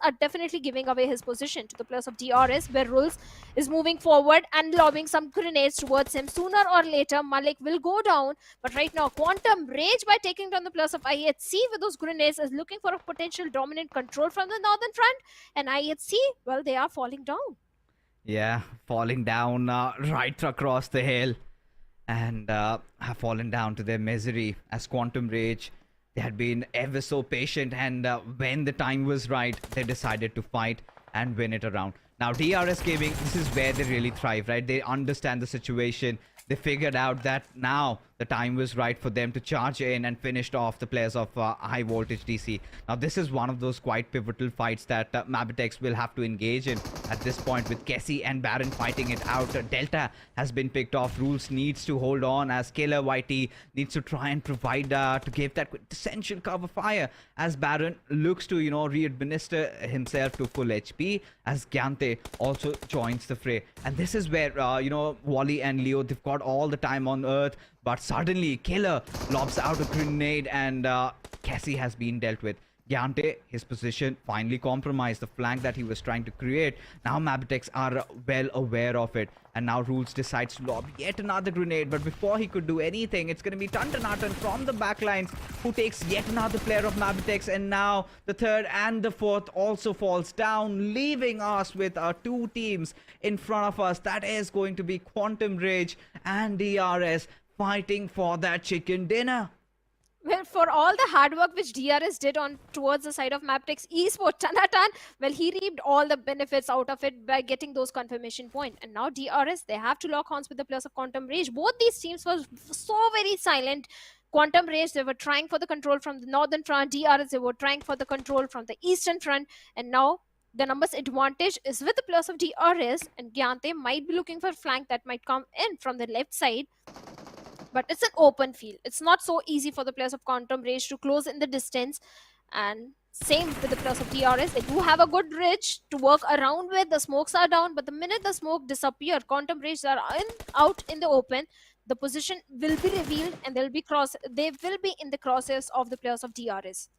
are definitely giving away his position to the players of DRS, where Rules is moving forward and lobbing some grenades towards him. Sooner or later, Malik will go down. But right now, Quantum Rage, by taking down the players of IHC with those grenades, is looking for a potential dominant control from the northern front. And IHC, well, they are falling down. Yeah, falling down right across the hill, and have fallen down to their misery as Quantum Rage. They had been ever so patient, and when the time was right, they decided to fight and win it around. Now, DRS Gaming, this is where they really thrive, right? They understand the situation. They figured out that now the time was right for them to charge in and finished off the players of Highvoltage DC. Now, this is one of those quite pivotal fights that MABETEX will have to engage in at this point, with Kessie and Baron fighting it out. Delta has been picked off. Rules needs to hold on, as Killer YT needs to try and provide to give that essential cover fire, as Baron looks to, re-administer himself to full HP, as Gyante also joins the fray. And this is where, Wally and Leo, they've got all the time on earth, but suddenly Killer lobs out a grenade, and Cassie has been dealt with. Gyante, his position finally compromised, the flank that he was trying to create. Now MABETEX are well aware of it, and now Rules decides to lob yet another grenade. But before he could do anything, it's going to be Tuntanatan from the backlines who takes yet another player of MABETEX, and now the 3rd and the 4th also falls down, leaving us with our 2 teams in front of us. That is going to be Quantum Rage and DRS fighting for that chicken dinner. Well, for all the hard work which DRS did on towards the side of MABETEX Esports, Tanatan, well, he reaped all the benefits out of it by getting those confirmation points. And now DRS, they have to lock horns with the players of Quantum Rage. Both these teams were so very silent. Quantum Rage, they were trying for the control from the northern front. DRS, they were trying for the control from the eastern front. And now the numbers advantage is with the players of DRS, and Gyante might be looking for a flank that might come in from the left side. But it's an open field. It's not so easy for the players of Quantum Rage to close in the distance. And same with the players of DRS. They do have a good ridge to work around with. The smokes are down, but the minute the smoke disappear, Quantum Rage are out in the open. The position will be revealed, and they will be in the crosshairs of the players of DRS.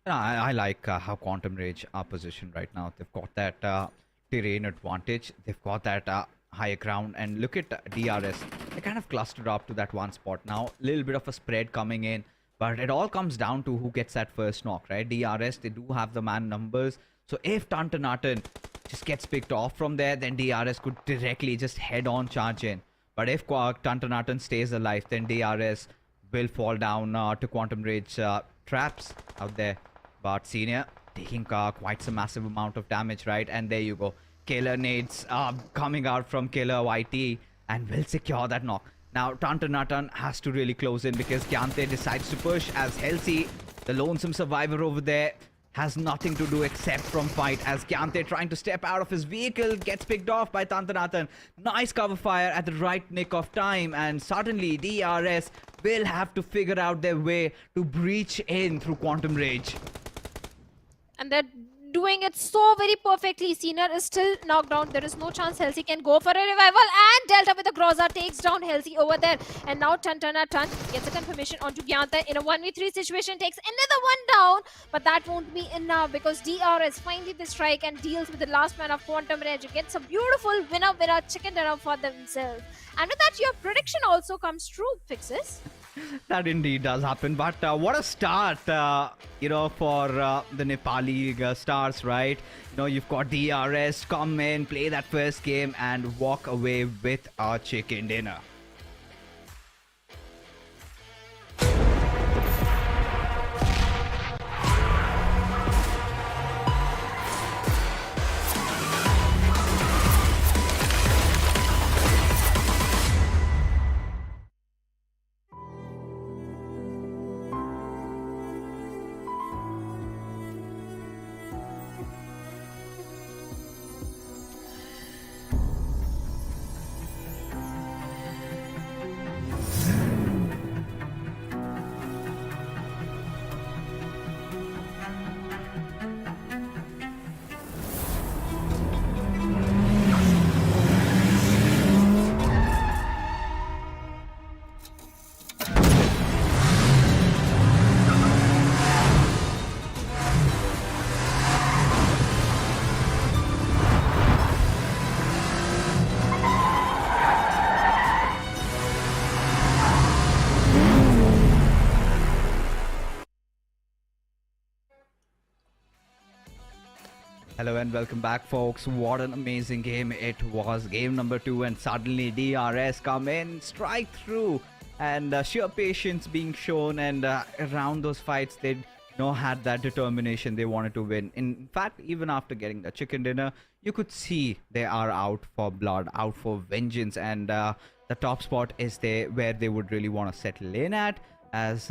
I like how Quantum Rage are positioned right now. They've got that terrain advantage. They've got that higher ground. And look at DRS. They kind of clustered up to that one spot now. A little bit of a spread coming in. But it all comes down to who gets that first knock, right? DRS, they do have the man numbers. So if Tantanatan just gets picked off from there, then DRS could directly just head on charge in. But if Tantanatan stays alive, then DRS will fall down to Quantum Rage traps out there. But Senior taking quite some massive amount of damage, right? And there you go. Killer nades coming out from Killer YT and will secure that knock. Now Tantanatan has to really close in because Gyante decides to push as Helsi, the lonesome survivor over there, has nothing to do except from fight as Gyante trying to step out of his vehicle gets picked off by Tantanatan. Nice cover fire at the right nick of time, and suddenly DRS will have to figure out their way to breach in through Quantum Rage. And they're doing it so very perfectly. Senior is still knocked down. There is no chance Helsi can go for a revival. And Delta with the Groza takes down Helsi over there. And now Tantanatan gets a confirmation onto Gyanta in a 1v3 situation. Takes another one down. But that won't be enough because DRS finally the strike and deals with the last man of Quantum Rage. Gets a beautiful winner chicken dinner for themselves. And with that, your prediction also comes true, Fixes. That indeed does happen, but what a start, for the Nepali stars, right? You've got DRS come in, play that first game, and walk away with a chicken dinner. Hello and welcome back, folks. What an amazing game it was. Game number 2, and suddenly DRS come in, strike through, and sheer patience being shown, and around those fights they had that determination. They wanted to win. In fact, even after getting the chicken dinner, you could see they are out for blood, out for vengeance, and the top spot is there where they would really want to settle in at. As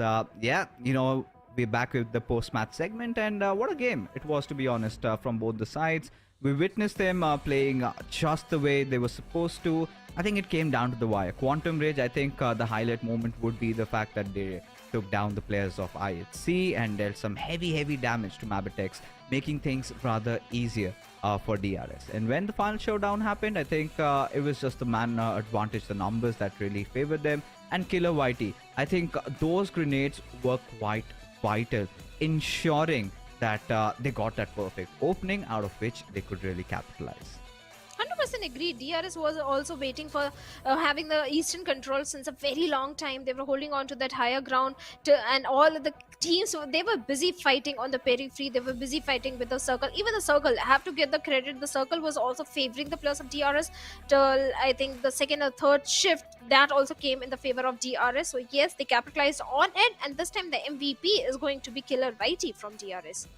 we're back with the post-match segment, and what a game it was, to be honest, from both the sides. We witnessed them playing just the way they were supposed to. I think it came down to the wire. Quantum Rage, I think the highlight moment would be the fact that they took down the players of IHC and dealt some heavy damage to MABETEX, making things rather easier for DRS. And when the final showdown happened, I think it was just the man advantage, the numbers that really favored them. And Killer YT, I think those grenades were quite vital, ensuring that they got that perfect opening out of which they could really capitalize. 100% agree. DRS was also waiting for having the eastern control since a very long time. They were holding on to that higher ground and all the teams, they were busy fighting on the periphery, they were busy fighting with the circle. Even the circle, I have to get the credit, the circle was also favoring the players of DRS till I think the second or third shift. That also came in the favor of DRS. So yes, they capitalized on it, and this time the MVP is going to be Killer YT from DRS.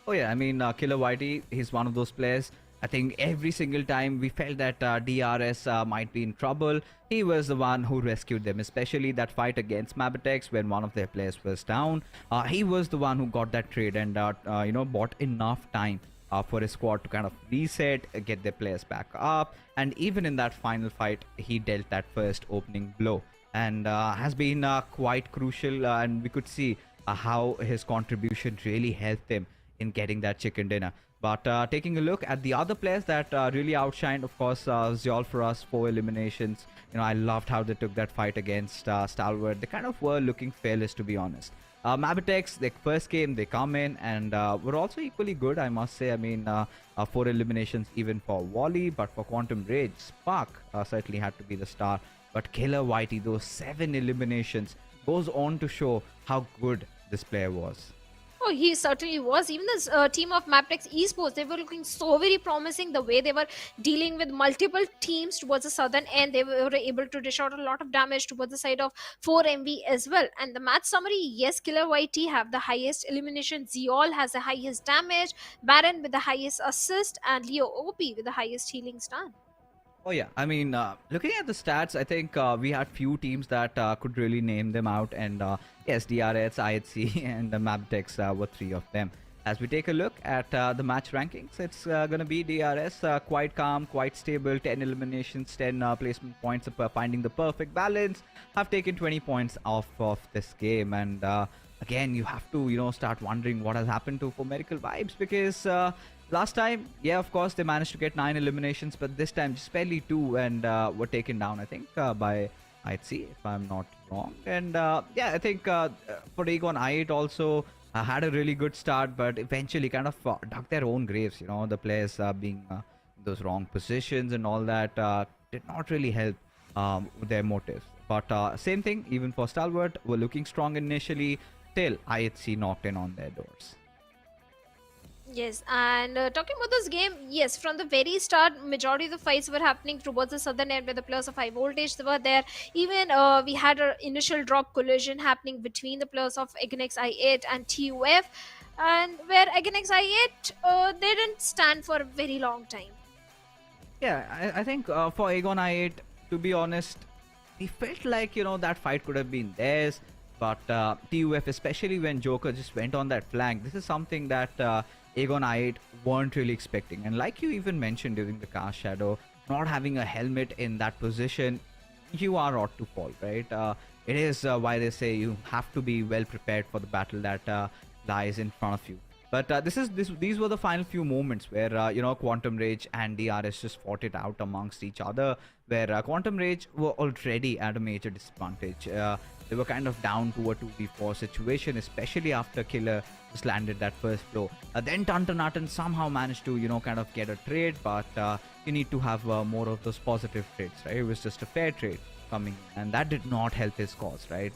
Oh yeah, I mean, Killer Whitey, he's one of those players. I think every single time we felt that DRS might be in trouble, he was the one who rescued them, especially that fight against MABETEX when one of their players was down. He was the one who got that trade and, bought enough time for his squad to kind of reset, get their players back up. And even in that final fight, he dealt that first opening blow and has been quite crucial. And we could see how his contribution really helped him in getting that chicken dinner. But taking a look at the other players that really outshined, of course, Zyol for us, 4 eliminations. I loved how they took that fight against Stalwart. They kind of were looking fearless, to be honest. MABETEX, their first game, they come in and were also equally good, I must say. I mean, 4 eliminations even for Wally, but for Quantum Rage, Spark certainly had to be the star. But Killer Whitey, those 7 eliminations, goes on to show how good this player was. Oh, he certainly was. Even this team of Magnus Esports, they were looking so very promising. The way they were dealing with multiple teams towards the southern end, they were able to dish out a lot of damage towards the side of 4MV as well. And the match summary, yes, Killer YT have the highest elimination, Zyol has the highest damage, Baron with the highest assist, and Leo OP with the highest healing stun. Oh yeah, I mean, looking at the stats, I think we had few teams that could really name them out, and yes, DRS, IHC, and MABETEX were 3 of them. As we take a look at the match rankings, it's gonna be DRS, quite calm, quite stable, 10 eliminations, 10 placement points, finding the perfect balance. Have taken 20 points off of this game, and again, you have to start wondering what has happened to For Miracle Vibes, because last time, yeah, of course, they managed to get 9 eliminations, but this time just barely 2 and were taken down, I think, by IHC, if I'm not wrong. And yeah, I think for Aegon I8 also had a really good start, but eventually kind of dug their own graves. The players being in those wrong positions and all that did not really help with their motives. But same thing, even for Stalwart, were looking strong initially, till IHC knocked in on their doors. Yes, and talking about this game, yes, from the very start, majority of the fights were happening towards the southern end where the players of Highvoltage were there. Even we had an initial drop collision happening between the players of Agonix I8 and TUF, and where Agonix I8, they didn't stand for a very long time. Yeah, I think for Aegon I8, to be honest, we felt like, that fight could have been theirs. But TUF, especially when Joker just went on that flank, this is something that Aegon I8 weren't really expecting. And like you even mentioned during the cast shadow, not having a helmet in that position, you are ought to fall, right? It is why they say you have to be well prepared for the battle that lies in front of you. But these were the final few moments where Quantum Rage and DRS just fought it out amongst each other, where Quantum Rage were already at a major disadvantage. They were kind of down to a 2v4 situation, especially after Killer just landed that first blow. Then Tuntanatan somehow managed to kind of get a trade, but you need to have more of those positive trades, right? It was just a fair trade coming, and that did not help his cause, right?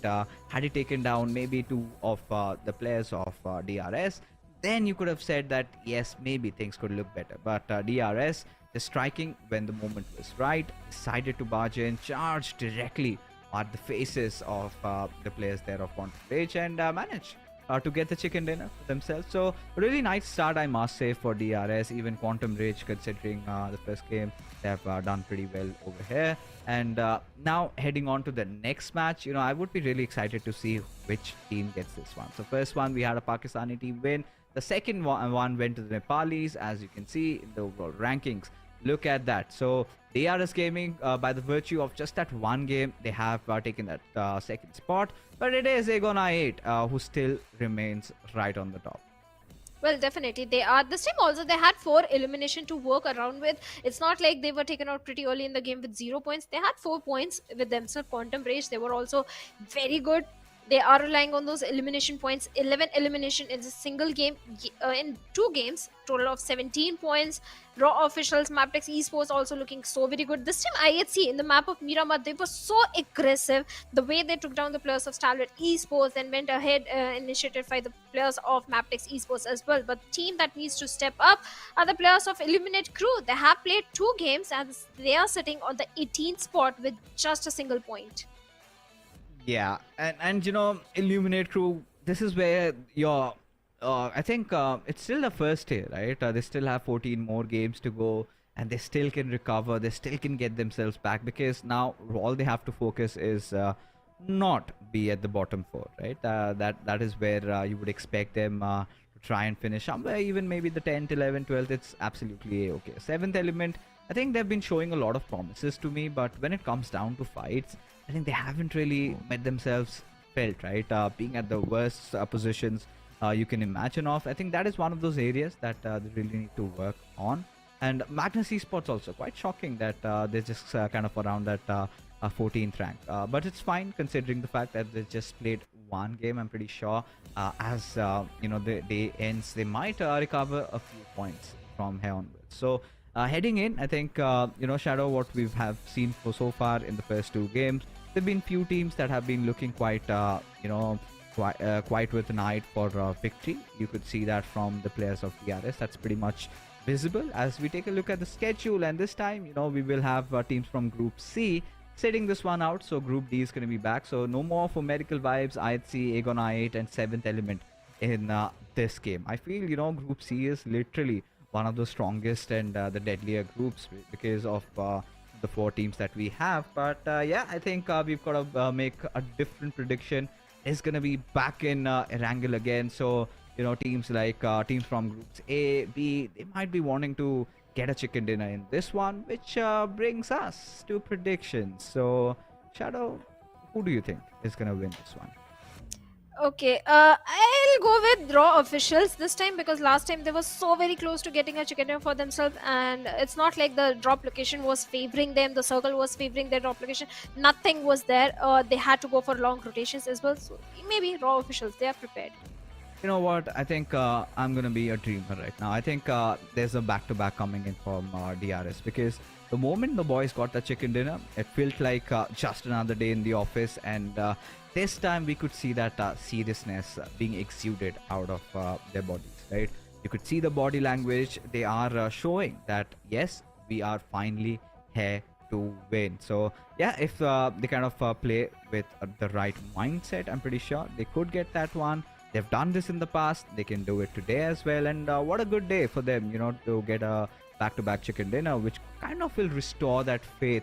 Had he taken down maybe 2 of the players of DRS, then you could have said that yes, maybe things could look better. But DRS, just striking when the moment was right, decided to barge in, charge directly at the faces of the players there of Quantum Rage, and manage to get the chicken dinner for themselves. So a really nice start, I must say, for DRS. Even Quantum Rage, considering the first game, they have done pretty well over here. And now heading on to the next match, I would be really excited to see which team gets this one. So first one, we had a Pakistani team win. The second one went to the Nepalis, as you can see in the overall rankings. Look at that. So DRS Gaming, by the virtue of just that one game, they have taken that second spot. But it is Aegon I8 who still remains right on the top. Well, definitely they are. This time also they had 4 elimination to work around with. It's not like they were taken out pretty early in the game with 0 points. They had 4 points with themselves. Quantum Rage, they were also very good. They are relying on those elimination points. 11 elimination in a single game, in 2 games, total of 17 points. Raw officials, MABETEX Esports also looking so very good. This time IHC in the map of Miramar, they were so aggressive. The way they took down the players of Stalwart Esports and went ahead, initiated by the players of MABETEX Esports as well. But the team that needs to step up are the players of Eliminate Crew. They have played 2 games and they are sitting on the 18th spot with just a single point. Yeah, and you know, Illuminate Crew, this is where your I think it's still the first day, right? They still have 14 more games to go, and they still can recover. They still can get themselves back, because now all they have to focus is not be at the bottom 4, right? That is where you would expect them to try and finish somewhere, even maybe the 10th, 11th, 12th. It's absolutely okay. 7th element, I think they've been showing a lot of promises to me, but when it comes down to fights, I think they haven't really made themselves felt, right? Being at the worst positions you can imagine of. I think that is one of those areas that they really need to work on. And Magnus Esports also, quite shocking that they're just kind of around that 14th rank. But it's fine considering the fact that they just played 1 game. I'm pretty sure as you know, the day ends, they might recover a few points from here onwards. So heading in, I think, you know, Shadow, what we have seen so far in the first 2 games, there have been few teams that have been looking quite, you know, quite with an eye for victory. You could see that from the players of DRS. That's pretty much visible as we take a look at the schedule. And this time, you know, we will have teams from Group C sitting this one out. So Group D is going to be back. So no more for Medical Vibes, IHC, Aegon I8, and 7th Element in this game. I feel, you know, Group C is literally one of the strongest and the deadlier groups because of the 4 teams that we have. But yeah, I think we've got to make a different prediction. It's gonna be back in Erangel again. So you know, teams like teams from groups A, B, they might be wanting to get a chicken dinner in this one, which brings us to predictions. So Shadow, who do you think is gonna win this one? Okay, I'll go with raw officials this time, because last time they were so very close to getting a chicken dinner for themselves, and it's not like the drop location was favoring them, the circle was favoring their drop location, nothing was there. They had to go for long rotations as well, so maybe raw officials, they are prepared. You know what? I think I'm gonna be a dreamer right now. I think there's a back-to-back coming in from DRS, because the moment the boys got the chicken dinner, it felt like just another day in the office, and this time we could see that seriousness being exuded out of their bodies, right? You could see the body language. They are showing that yes, we are finally here to win. So yeah, if they kind of play with the right mindset, I'm pretty sure they could get that one. They've done this in the past, they can do it today as well. And what a good day for them, you know, to get a back-to-back chicken dinner, which kind of will restore that faith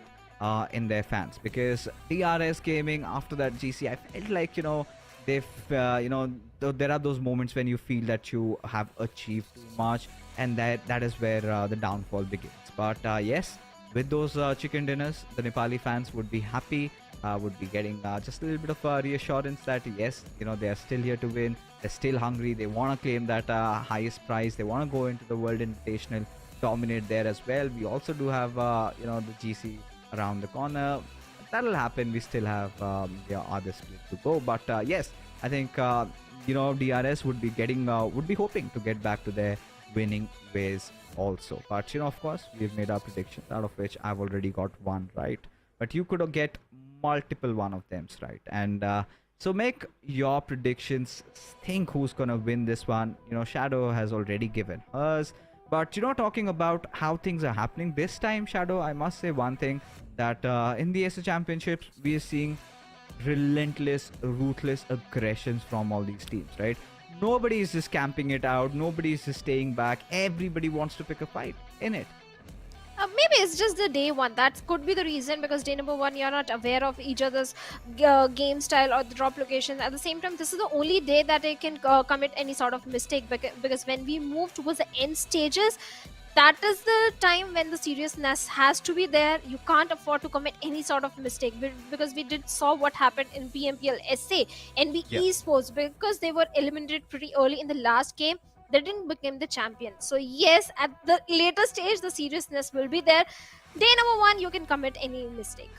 in their fans. Because DRS Gaming, after that GC, I felt like, you know, they've you know, there are those moments when you feel that you have achieved too much, and that is where the downfall begins. But yes, with those chicken dinners, the Nepali fans would be happy, would be getting just a little bit of reassurance that yes, you know, they are still here to win, they're still hungry, they want to claim that highest prize, they want to go into the World Invitational, dominate there as well. We also do have you know, the GC around the corner. That'll happen. We still have the other split to go, but yes, I think you know, DRS would be getting would be hoping to get back to their winning ways also. But you know, of course, we've made our predictions, out of which I've already got one right, but you could get multiple one of them right. And so make your predictions, think who's gonna win this one. You know, Shadow has already given hers. But you know, talking about how things are happening this time, Shadow, I must say one thing, that in the SA Championships, we are seeing relentless, ruthless aggressions from all these teams, right? Nobody is just camping it out. Nobody is just staying back. Everybody wants to pick a fight in it. Maybe it's just the day one. That could be the reason, because day number 1, you're not aware of each other's game style or the drop locations. At the same time, this is the only day that they can commit any sort of mistake, because when we move towards the end stages, that is the time when the seriousness has to be there. You can't afford to commit any sort of mistake, because we did saw what happened in PMPL SA and Esports, because they were eliminated pretty early in the last game. They didn't become the champion. So yes, at the later stage, the seriousness will be there. Day number 1, you can commit any mistake.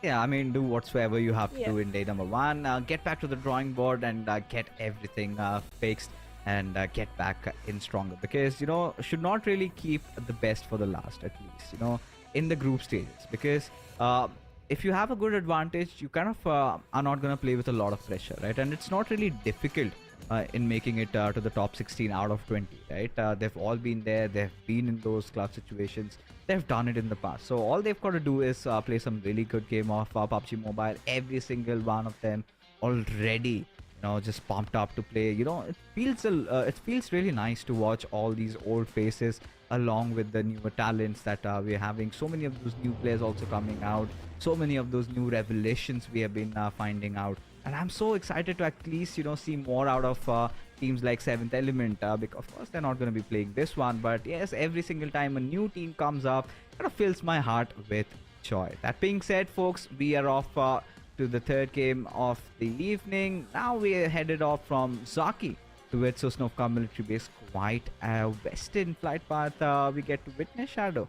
Yeah, I mean, do whatsoever you have to Yeah. do in day number one. Get back to the drawing board and get everything fixed and get back in stronger. Because, should not really keep the best for the last, at least, in the group stages. Because if you have a good advantage, you kind of are not going to play with a lot of pressure, right? And it's not really difficult in making it to the top 16 out of 20, right? They've all been there. They've been in those clutch situations. They've done it in the past. So all they've got to do is play some really good game of PUBG Mobile. Every single one of them already, just pumped up to play. It feels really nice to watch all these old faces along with the newer talents that we're having. So many of those new players also coming out. So many of those new revelations we have been finding out. And I'm so excited to at least, see more out of teams like Seventh Element. Because of course they're not going to be playing this one, but yes, every single time a new team comes up, it kind of fills my heart with joy. That being said, folks, we are off to the third game of the evening. Now we are headed off from Zaki towards Sosnovka military base. Quite a western flight path we get to witness, Shadow.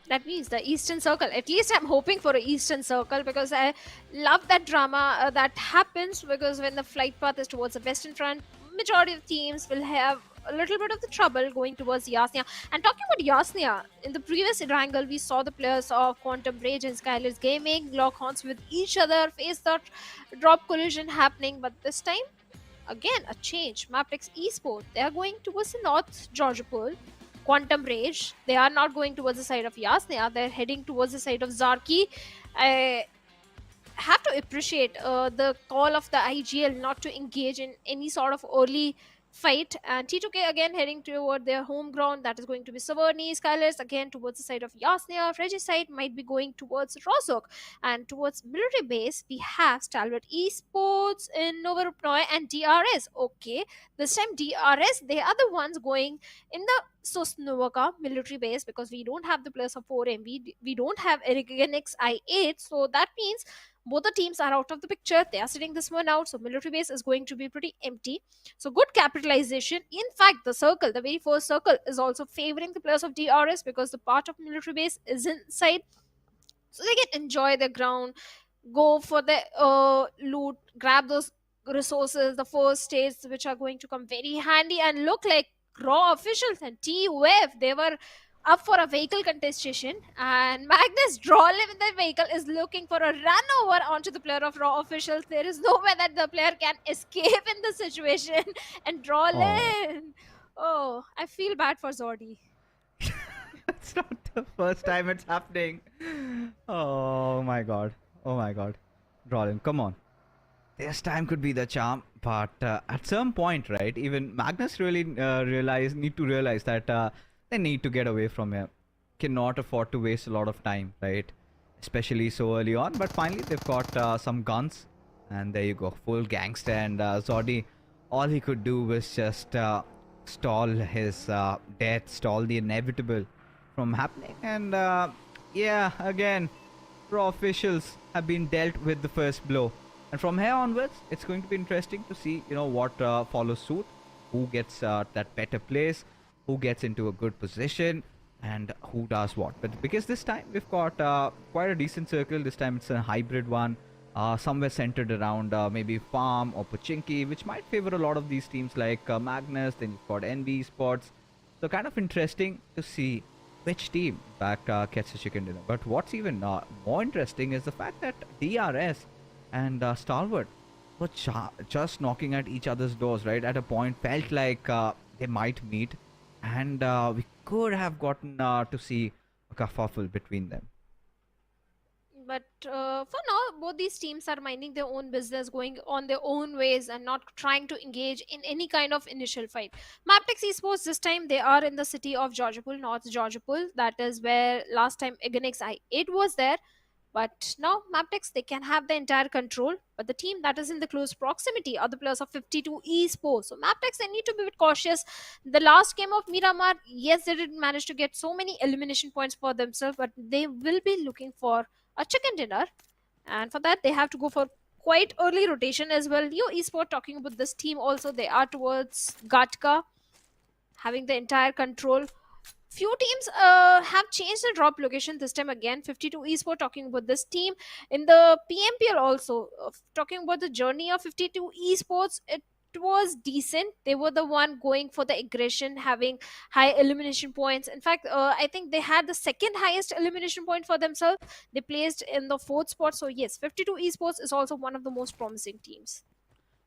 That means the Eastern Circle. At least I'm hoping for a Eastern Circle, because I love that drama that happens, because when the flight path is towards the Western front, majority of teams will have a little bit of the trouble going towards Yasnia. And talking about Yasnia, in the previous Erangel, we saw the players of Quantum Rage and SKYLIGHTZ Gaming lock horns with each other, face that drop collision happening. But this time, again, a change. MABETEX Esports, they are going towards the North Georgopol. Quantum Rage, they are not going towards the side of Yasnia, they're heading towards the side of Zarki. I have to appreciate the call of the IGL not to engage in any sort of early fight. And T2K again heading toward their home ground, that is going to be Savarni. SKYLIGHTZ again towards the side of Yasnia. Regicide might be going towards Rozhok. And towards military base, we have Stalwart Esports in Novorupnoy and DRS. Okay, this time DRS, they are the ones going in the Sosnovka military base, because we don't have the players of 4MB, we don't have Erangel I8, so that means both the teams are out of the picture. They are sitting this one out, so military base is going to be pretty empty. So good capitalization. In fact, the circle, the very first circle, is also favoring the players of DRS, because the part of military base is inside, so they can enjoy the ground, go for the loot, grab those resources, the first states which are going to come very handy and look like raw officials. And T-Wave, they were up for a vehicle contestation, and Magnus Drawlim in the vehicle is looking for a run over onto the player of raw officials. There is no way that the player can escape in the situation. And Drawlim, oh, I feel bad for Zordi. It's not the first time it's happening. Oh my god. Oh my god. Rollin, come on. This time could be the charm, but at some point, right, even Magnus really need to realize that they need to get away from here. Cannot afford to waste a lot of time, right? Especially so early on. But finally, they've got some guns, and there you go, full gangster. And Zordi, all he could do was just stall his death, stall the inevitable from happening. And yeah, again, raw officials have been dealt with the first blow. And from here onwards, it's going to be interesting to see, what follows suit, who gets that better place, who gets into a good position, and who does what. But because this time we've got quite a decent circle. This time it's a hybrid one, somewhere centered around maybe Farm or Pochinki, which might favor a lot of these teams like Magnus. Then you've got NV Esports. So kind of interesting to see which team back gets a chicken dinner. But what's even more interesting is the fact that DRS and Stalwart were just knocking at each other's doors, right? At a point, felt like they might meet, and we could have gotten to see a kerfuffle between them. But for now, both these teams are minding their own business, going on their own ways, and not trying to engage in any kind of initial fight. MABETEX Esports, this time they are in the city of Georgopol, North Georgopol. That is where last time Erangel I8 was there. But now MABETEX, they can have the entire control. But the team that is in the close proximity are the players of 52 Esports. So MABETEX, they need to be a bit cautious. The last game of Miramar, yes, they didn't manage to get so many elimination points for themselves, but they will be looking for a chicken dinner. And for that, they have to go for quite early rotation as well. Neo Esport, talking about this team also, they are towards Gatka, having the entire control. few teams have changed the drop location this time again. 52 Esports talking about this team in the PMPL also. Talking about the journey of 52 Esports, it was decent. They were the one going for the aggression, having high elimination points. In fact, I think they had the second highest elimination point for themselves. They placed in the fourth spot. So yes, 52 Esports is also one of the most promising teams.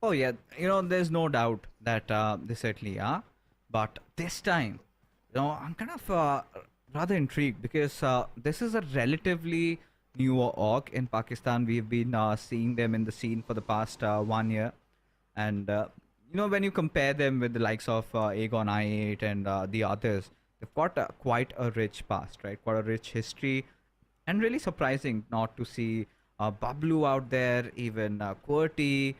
Oh yeah, there's no doubt that they certainly are. But this time, I'm kind of rather intrigued because this is a relatively newer org in Pakistan. We've been seeing them in the scene for the past 1 year, and when you compare them with the likes of Aegon I8 and the others, they've got quite a rich past, right? Quite a rich history, and really surprising not to see Bablu out there, even QWERTY.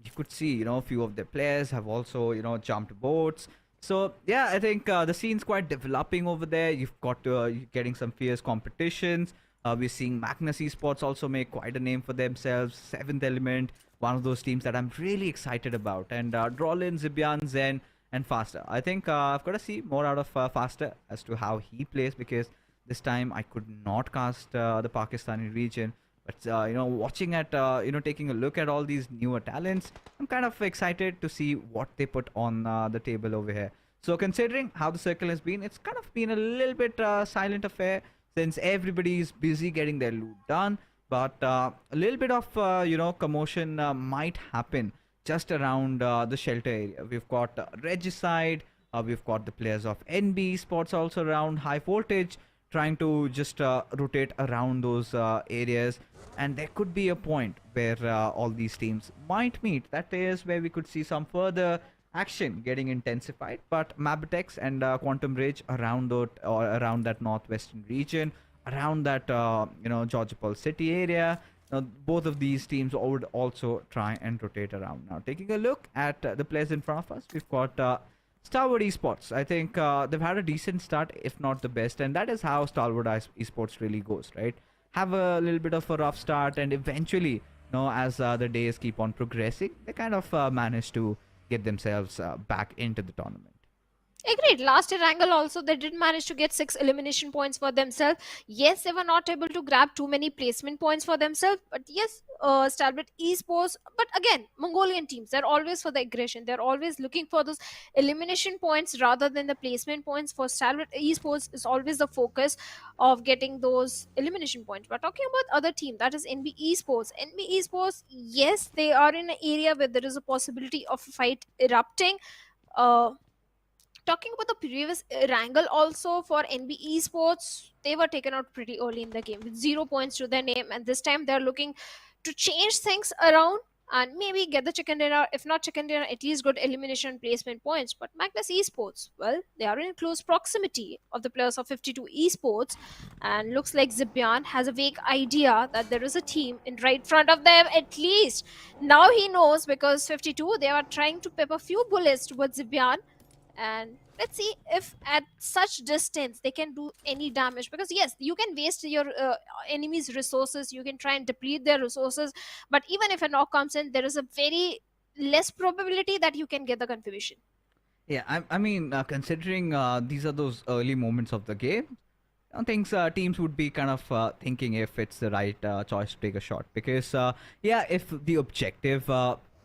You could see, a few of their players have also, jumped boats. So yeah, I think the scene's quite developing over there. You've got you're getting some fierce competitions. We're seeing Magnus Esports also make quite a name for themselves. Seventh Element, one of those teams that I'm really excited about. And Drolin, Zibian, Zen, and Faster. I think I've got to see more out of Faster as to how he plays, because this time I could not cast the Pakistani region. But watching at taking a look at all these newer talents, I'm kind of excited to see what they put on the table over here. So considering how the circle has been, it's kind of been a little bit silent affair since everybody is busy getting their loot done. But a little bit of commotion might happen just around the shelter area. We've got Regicide, we've got the players of NB Sports also around, Highvoltage trying to just rotate around those areas, and there could be a point where all these teams might meet. That is where we could see some further action getting intensified. But MABETEX and Quantum Ridge around that northwestern region, around that Georgopol city area, both of these teams would also try and rotate around. Now taking a look at the players in front of us, we've got Stalwart Esports. I think they've had a decent start, if not the best, and that is how Stalwart Esports really goes, right? Have a little bit of a rough start, and eventually, as the days keep on progressing, they kind of manage to get themselves back into the tournament. Agreed. Last Erangel also, they did manage to get 6 elimination points for themselves. Yes, they were not able to grab too many placement points for themselves, but yes, Stalwart Esports. But again, Mongolian teams, they're always for the aggression. They're always looking for those elimination points rather than the placement points. For Stalwart Esports, is always the focus of getting those elimination points. But talking about other team, that is NB Esports. NB Esports, yes, they are in an area where there is a possibility of a fight erupting. Talking about the previous wrangle also for NB Esports, they were taken out pretty early in the game with 0 points to their name, and this time they're looking to change things around and maybe get the chicken dinner. If not chicken dinner, at least good elimination placement points. But Magnus Esports, well, they are in close proximity of the players of 52 Esports, and looks like Zibian has a vague idea that there is a team in right front of them. At least now he knows, because 52, they are trying to pep a few bullets towards Zibian. And let's see if at such distance they can do any damage, because yes, you can waste your enemy's resources, you can try and deplete their resources, but even if a knock comes in, there is a very less probability that you can get the confirmation. Yeah, I mean, considering these are those early moments of the game, I think teams would be kind of thinking if it's the right choice to take a shot, because if the objective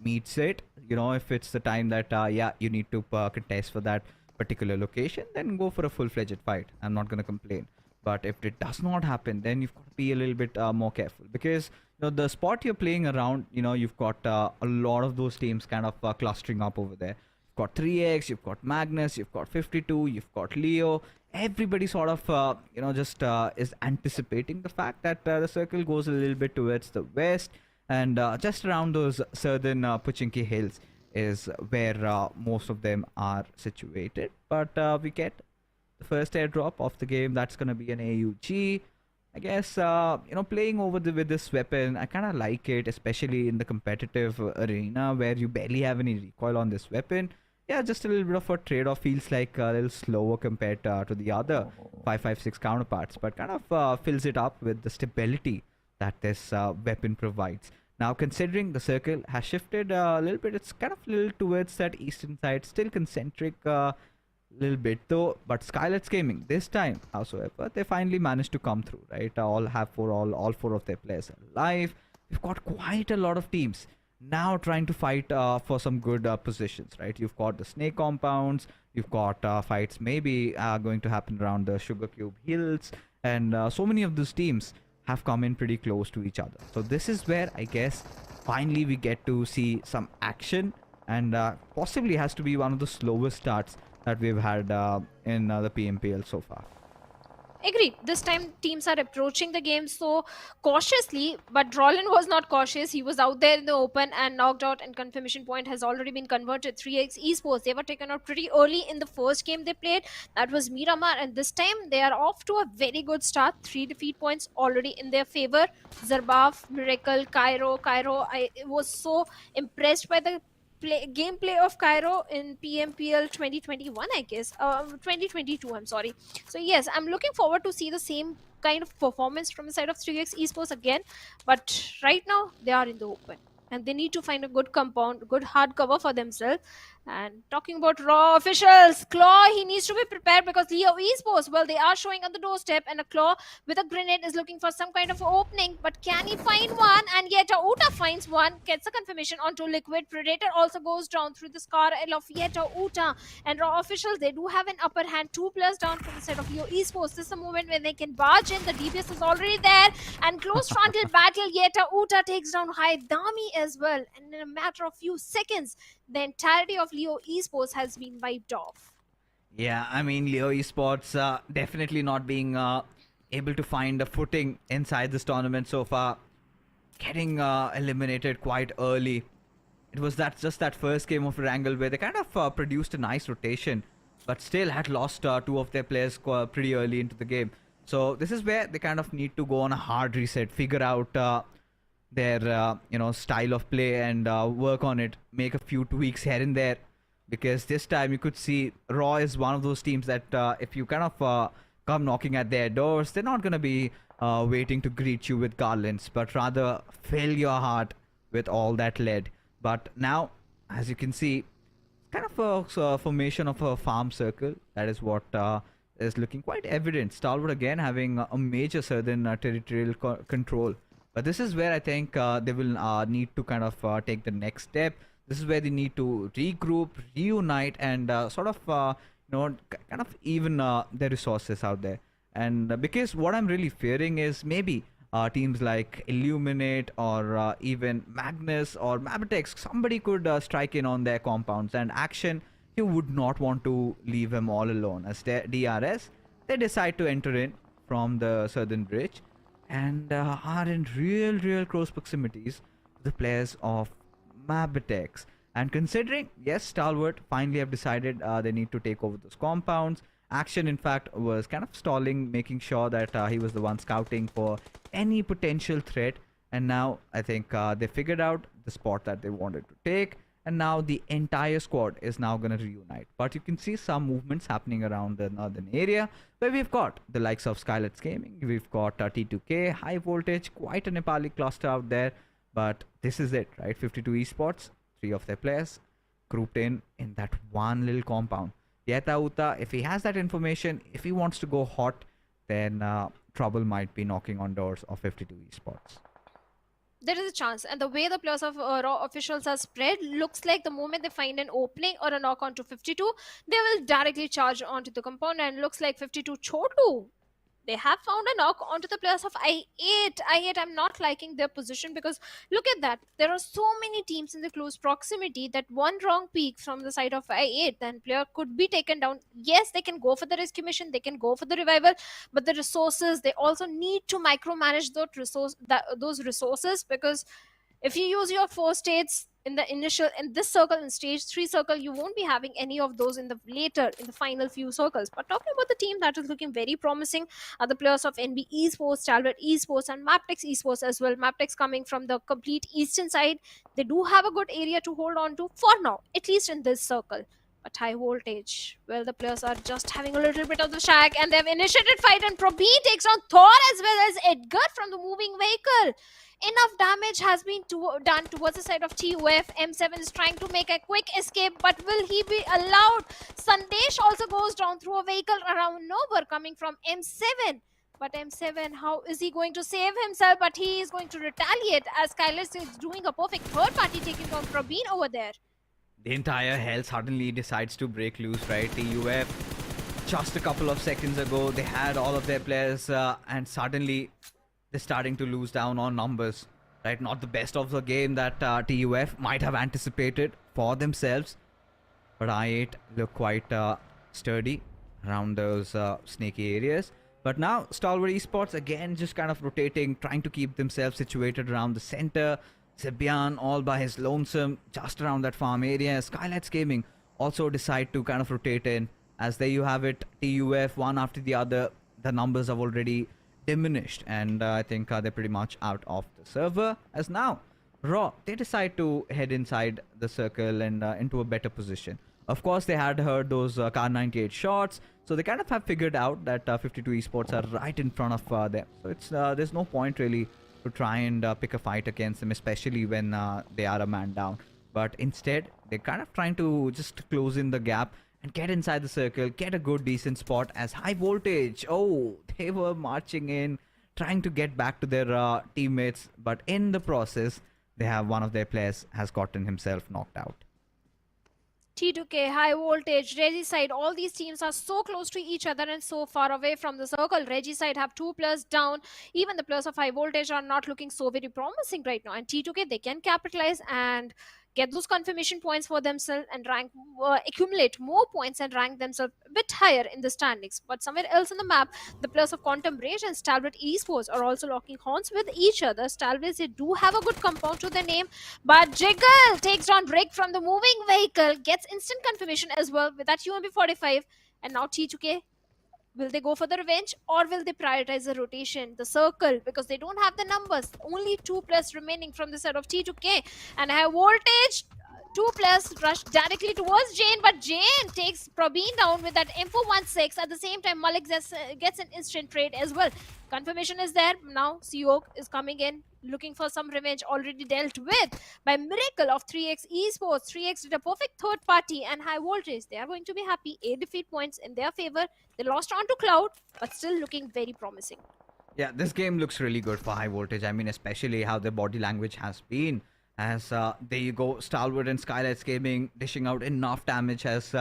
meets it, if it's the time that you need to contest for that particular location, then go for a full-fledged fight. I'm not going to complain. But if it does not happen, then you've got to be a little bit more careful, because the spot you're playing around, you've got a lot of those teams kind of clustering up over there. You've got 3x, you've got Magnus, you've got 52, you've got Leo. Everybody sort of just is anticipating the fact that the circle goes a little bit towards the west, and just around those southern Puchinki hills is where most of them are situated. But we get the first airdrop of the game. That's going to be an AUG. I guess, playing with this weapon, I kind of like it, especially in the competitive arena where you barely have any recoil on this weapon. Yeah, just a little bit of a trade-off. Feels like a little slower compared to the other 5.56 counterparts, but kind of fills it up with the stability that this weapon provides. Now, considering the circle has shifted a little bit, it's kind of a little towards that eastern side, still concentric little bit though, but SKYLIGHTZ Gaming this time, howsoever, they finally managed to come through, right? All four of their players alive. We've got quite a lot of teams now trying to fight for some good positions, right? You've got the snake compounds, you've got fights maybe going to happen around the Sugar Cube Hills, and so many of these teams have come in pretty close to each other. So this is where I guess finally we get to see some action, and possibly has to be one of the slowest starts that we've had in the PMPL so far. Agreed. This time teams are approaching the game so cautiously, but Roland was not cautious. He was out there in the open and knocked out, and confirmation point has already been converted. 3x Esports, they were taken out pretty early in the first game they played. That was Miramar, and this time they are off to a very good start. 3 defeat points already in their favor. Zarbaf, Miracle, Cairo. I was so impressed by the gameplay of Cairo in PMPL 2021, I guess. 2022, I'm sorry. So yes, I'm looking forward to see the same kind of performance from the side of 3x Esports again. But right now, they are in the open, and they need to find a good compound, good hard cover for themselves. And talking about Raw officials, Claw, he needs to be prepared because Leo Esports, well, they are showing on the doorstep, and a Claw with a grenade is looking for some kind of opening. But can he find one? And yet Uta finds one, gets a confirmation onto Liquid. Predator also goes down through the scar of Yeta Uta. And Raw officials, they do have an upper hand. 2 players down from the side of Leo Esports. This is a moment when they can barge in. The DPS is already there. And close frontal battle, Yeta Uta takes down Dami as well. And in a matter of few seconds, the entirety of Leo Esports has been wiped off. Yeah, I mean, Leo Esports definitely not being able to find a footing inside this tournament so far. Getting eliminated quite early. It was just that first game of Erangel where they kind of produced a nice rotation, but still had lost 2 of their players pretty early into the game. So this is where they kind of need to go on a hard reset, figure out their style of play, and work on it, make a few tweaks here and there, because this time you could see Raw is one of those teams that if you kind of come knocking at their doors, they're not going to be waiting to greet you with garlands, but rather fill your heart with all that lead. But now, as you can see, kind of a formation of a farm circle. That is what is looking quite evident. Stalwart again having a major southern territorial control. But this is where I think they will need to kind of take the next step. This is where they need to regroup, reunite, and sort of, kind of even their resources out there. And because what I'm really fearing is maybe teams like Illuminate or even Magnus or MABETEX, somebody could strike in on their compounds. And Action, you would not want to leave them all alone. As DRS, they decide to enter in from the southern bridge, and are in real close proximities to the players of MABETEX. And considering, yes, Stalwart finally have decided they need to take over those compounds. Action, in fact, was kind of stalling, making sure that he was the one scouting for any potential threat. And now I think they figured out the spot that they wanted to take. And now the entire squad is now going to reunite. But you can see some movements happening around the northern area, where we've got the likes of SKYLIGHTZ Gaming, we've got T2K, Highvoltage, quite a Nepali cluster out there. But this is it, right? 52 Esports, 3 of their players grouped in that one little compound. Yeta Uta, if he has that information, if he wants to go hot, then trouble might be knocking on doors of 52 Esports. There is a chance, and the way the players of Raw officials are spread, looks like the moment they find an opening or a knock onto 52, they will directly charge onto the compound. And looks like 52 Chotu, they have found a knock onto the players of I8. I'm not liking their position, because look at that. There are so many teams in the close proximity that one wrong peak from the side of I8, then player could be taken down. Yes, they can go for the rescue mission, they can go for the revival, but the resources, they also need to micromanage those resources, because if you use your 4 states in this circle, in stage 3 circle, you won't be having any of those in the final few circles. But talking about the team that is looking very promising are the players of NB Esports, Stalwart Esports, and MABETEX Esports as well. MABETEX coming from the complete eastern side. They do have a good area to hold on to for now, at least in this circle. But high voltage, well, the players are just having a little bit of the shag, and they've initiated fight, and Probeen takes on Thor as well as Edgar from the moving vehicle. Enough damage has been done towards the side of TUF. M7 is trying to make a quick escape, but will he be allowed? Sandesh also goes down through a vehicle around nowhere coming from M7. But M7, how is he going to save himself? But he is going to retaliate as SKYLIGHTZ is doing a perfect third party taking on Probeen over there. The entire hell suddenly decides to break loose, right? TUF, just a couple of seconds ago, they had all of their players and suddenly they're starting to lose down on numbers, right? Not the best of the game that TUF might have anticipated for themselves. But I8 look quite sturdy around those snaky areas. But now Stalwart Esports again just kind of rotating, trying to keep themselves situated around the center. Zebian all by his lonesome just around that farm area. SKYLIGHTZ Gaming also decide to kind of rotate in. As there you have it, TUF one after the other. The numbers have already diminished, and I think they're pretty much out of the server. As now Raw, they decide to head inside the circle and into a better position. Of course, they had heard those Car 98 shots, so they kind of have figured out that 52 Esports are right in front of them. So it's there's no point really to try and pick a fight against them, especially when they are a man down. But instead, they're kind of trying to just close in the gap and get inside the circle, get a good decent spot as high voltage. Oh, they were marching in, trying to get back to their teammates, but in the process, they have one of their players has gotten himself knocked out. T2K, high voltage, Regicide, all these teams are so close to each other and so far away from the circle. Regicide have 2 players down. Even the players of high voltage are not looking so very promising right now. And T2K, they can capitalize and get those confirmation points for themselves and rank, accumulate more points and rank themselves a bit higher in the standings. But somewhere else on the map, the players of Quantum Rage and Stalwart Esports are also locking horns with each other. Stalwart, they do have a good compound to their name, but Jiggle takes down Rick from the moving vehicle, gets instant confirmation as well with that UMP 45, and now T2K, will they go for the revenge or will they prioritize the rotation, the circle, because they don't have the numbers. Only 2 players remaining from the side of T2K, and high voltage, 2 players rush directly towards Jane, but Jane takes Probeen down with that M416. At the same time, Malik gets an instant trade as well. Confirmation is there. Now Sanhok is coming in, looking for some revenge already dealt with by Miracle of 3x Esports. 3x did a perfect third party, and high voltage, they are going to be happy. 8 defeat points in their favor. They lost on to Cloud, but still looking very promising. Yeah, this game looks really good for high voltage. I mean, especially how their body language has been. As there you go, Stalwart and SKYLIGHTZ Gaming dishing out enough damage as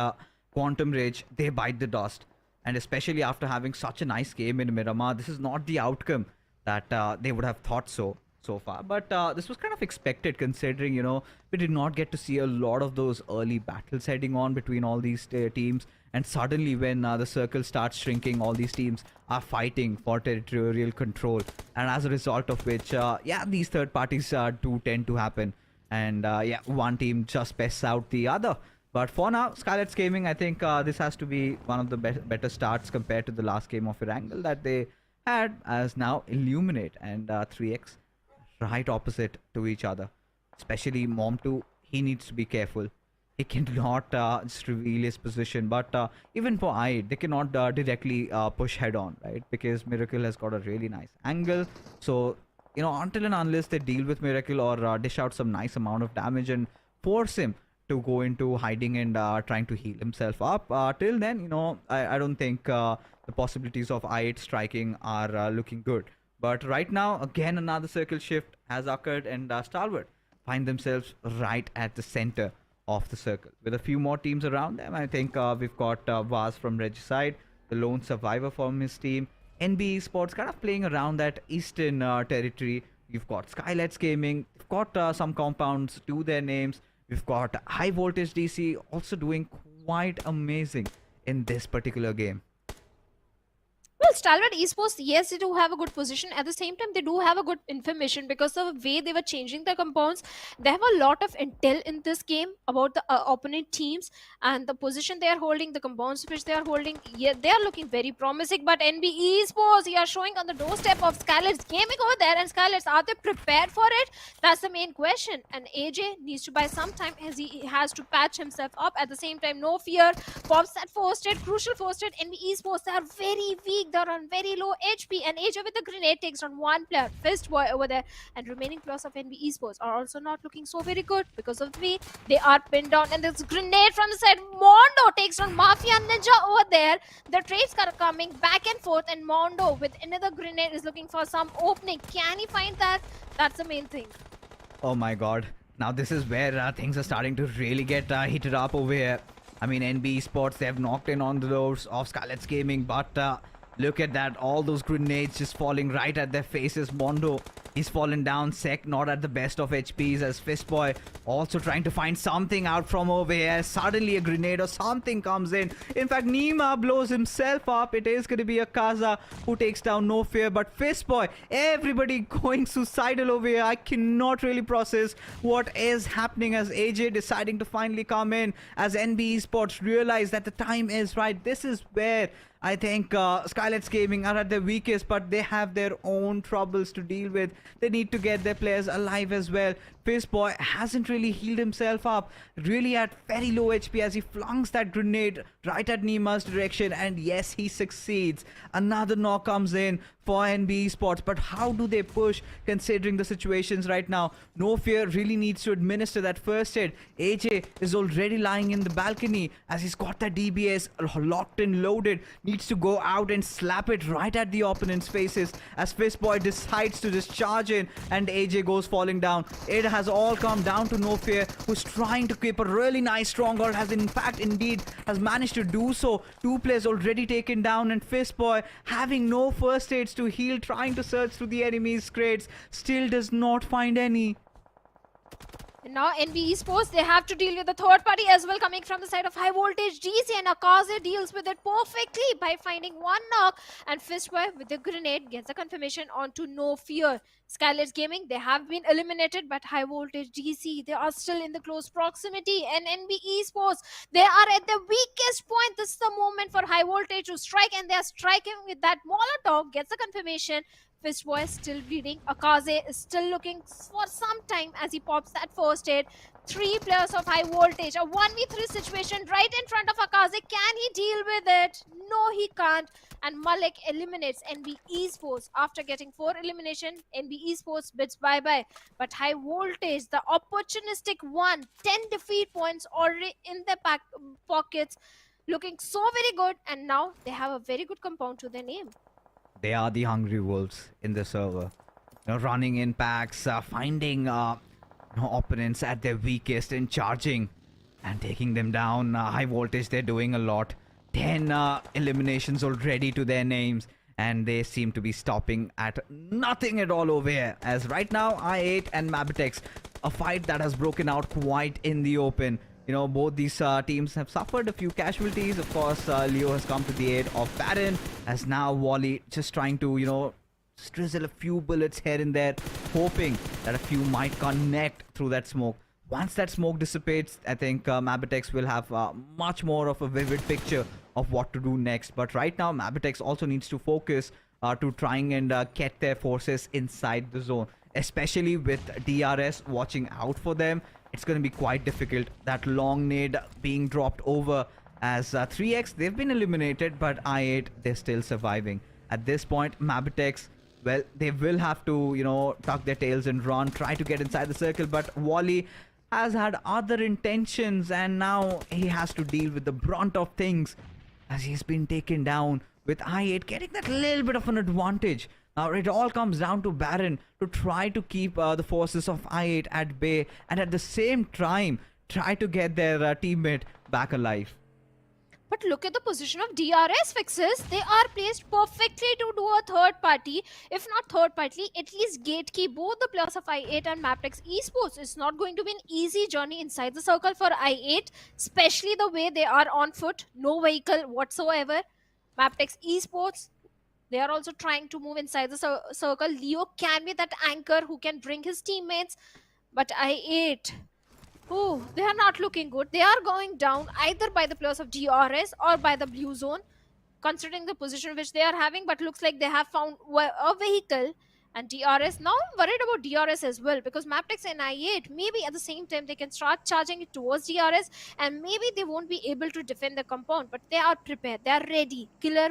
Quantum Rage, they bite the dust. And especially after having such a nice game in Miramar, this is not the outcome that they would have thought so far. But this was kind of expected, considering, you know, we did not get to see a lot of those early battles heading on between all these teams. And suddenly when the circle starts shrinking, all these teams are fighting for territorial control. And as a result of which, yeah, these third parties do tend to happen. And yeah, one team just pests out the other. But for now, SKYLIGHTZ Gaming, I think this has to be one of the better starts compared to the last game of Erangel that they had, as now Illuminate and 3x right opposite to each other. Especially Mom2, he needs to be careful. He cannot just reveal his position, but even for I, they cannot directly push head on, right? Because Miracle has got a really nice angle. So, you know, until and unless they deal with Miracle or dish out some nice amount of damage and force him to go into hiding and trying to heal himself up, till then, you know, I don't think the possibilities of I8 striking are looking good. But right now, again, another circle shift has occurred, and Stalwart find themselves right at the center of the circle with a few more teams around them. I think we've got Vaz from Regicide, the lone survivor from his team. NB Esports kind of playing around that eastern territory. You've got SKYLIGHTZ Gaming. We've got some compounds to their names. We've got Highvoltage DC also doing quite amazing in this particular game. Well, Stalwart Esports, yes, they do have a good position. At the same time, they do have a good information because of the way they were changing their compounds. They have a lot of intel in this game about the opponent teams and the position they are holding, the compounds which they are holding. Yeah, they are looking very promising. But NB Esports, you are showing on the doorstep of SKYLIGHTZ Gaming over there, and SKYLIGHTZ, are they prepared for it? That's the main question. And AJ needs to buy some time as he has to patch himself up. At the same time, no fear. Pops that first hit, crucial first hit. NB Esports, they are very weak. They're on very low HP. And AJ with the grenade takes on one player, Fist Boy over there. And remaining players of NB Esports are also not looking so very good because of the way they are pinned down. And this grenade from the side, Mondo takes on Mafia Ninja over there. The trades are coming back and forth, and Mondo with another grenade is looking for some opening. Can he find that? That's the main thing. Oh my god. Now this is where things are starting to really get heated up over here. I mean, NB Esports, they have knocked in on the doors of SKYLIGHTZ Gaming, but look at that. All those grenades just falling right at their faces. Mondo, he's fallen down. Sek not at the best of HPs, as Fistboy also trying to find something out from over here. Suddenly a grenade or something comes in. In fact, Nima blows himself up. It is going to be a Kaza who takes down No Fear, but Fistboy, everybody going suicidal over here. I cannot really process what is happening as AJ deciding to finally come in, as NB Esports realize that the time is right. This is where I think SKYLIGHTZ Gaming are at their weakest, but they have their own troubles to deal with. They need to get their players alive as well. Fistboy hasn't really healed himself up, really at very low HP, as he flunks that grenade right at Nima's direction, and yes, he succeeds. Another knock comes in for NB Esports, but how do they push considering the situations right now? No Fear really needs to administer that first hit. AJ is already lying in the balcony as he's got that DBS locked and loaded, needs to go out and slap it right at the opponent's faces as Fistboy decides to just charge in, and AJ goes falling down. It has all come down to No Fear, who's trying to keep a really nice stronghold, has in fact indeed has managed to do so. Two players already taken down, and Fistboy having no first aids to heal, trying to search through the enemy's crates, still does not find any. And now NB Esports, they have to deal with the third party as well, coming from the side of Highvoltage DC, and Akaze deals with it perfectly by finding one knock, and Fistboy with the grenade gets a confirmation onto No Fear. SKYLIGHTZ Gaming, they have been eliminated, but Highvoltage DC, they are still in the close proximity, and NB Esports, they are at the weakest point. This is the moment for Highvoltage to strike, and they are striking with that Molotov, gets a confirmation. Fistboy is still bleeding. Akaze is still looking for some time as he pops that first aid. Three players of Highvoltage. A 1v3 situation right in front of Akaze. Can he deal with it? No, he can't. And Malik eliminates NB Esports. After getting 4 elimination, NB Esports bids bye-bye. But Highvoltage, the opportunistic one, 10 defeat points already in their pockets. Looking so very good. And now they have a very good compound to their name. They are the hungry wolves in the server, running in packs, finding opponents at their weakest and charging and taking them down. Highvoltage, they're doing a lot. 10 eliminations already to their names, and they seem to be stopping at nothing at all over here, as right now I8 and MABETEX, a fight that has broken out quite in the open. Both these teams have suffered a few casualties. Of course, Leo has come to the aid of Baron, as now Wally just trying to, drizzle a few bullets here and there, hoping that a few might connect through that smoke. Once that smoke dissipates, I think MABETEX will have much more of a vivid picture of what to do next. But right now, MABETEX also needs to focus to trying and get their forces inside the zone, especially with DRS watching out for them. It's going to be quite difficult. That long nade being dropped over, as 3x, they've been eliminated, but I8, they're still surviving. At this point, MABETEX, well, they will have to, tuck their tails and run, try to get inside the circle, but Wally has had other intentions, and now he has to deal with the brunt of things as he's been taken down, with I8 getting that little bit of an advantage. Now, it all comes down to Baron to try to keep the forces of I8 at bay, and at the same time, try to get their teammate back alive. But look at the position of DRS fixes. They are placed perfectly to do a third party. If not third party, at least gatekeep both the players of I8 and MABETEX Esports. It's not going to be an easy journey inside the circle for I8, especially the way they are on foot. No vehicle whatsoever. MABETEX Esports, They are also trying to move inside the circle. Leo can be that anchor who can bring his teammates, but I8, oh, they are not looking good. They are going down either by the players of DRS or by the blue zone, considering the position which they are having. But looks like they have found a vehicle. And DRS, now I'm worried about DRS as well, because MABETEX and I8, maybe at the same time they can start charging it towards DRS, and maybe they won't be able to defend the compound, but they are prepared, they are ready. Killer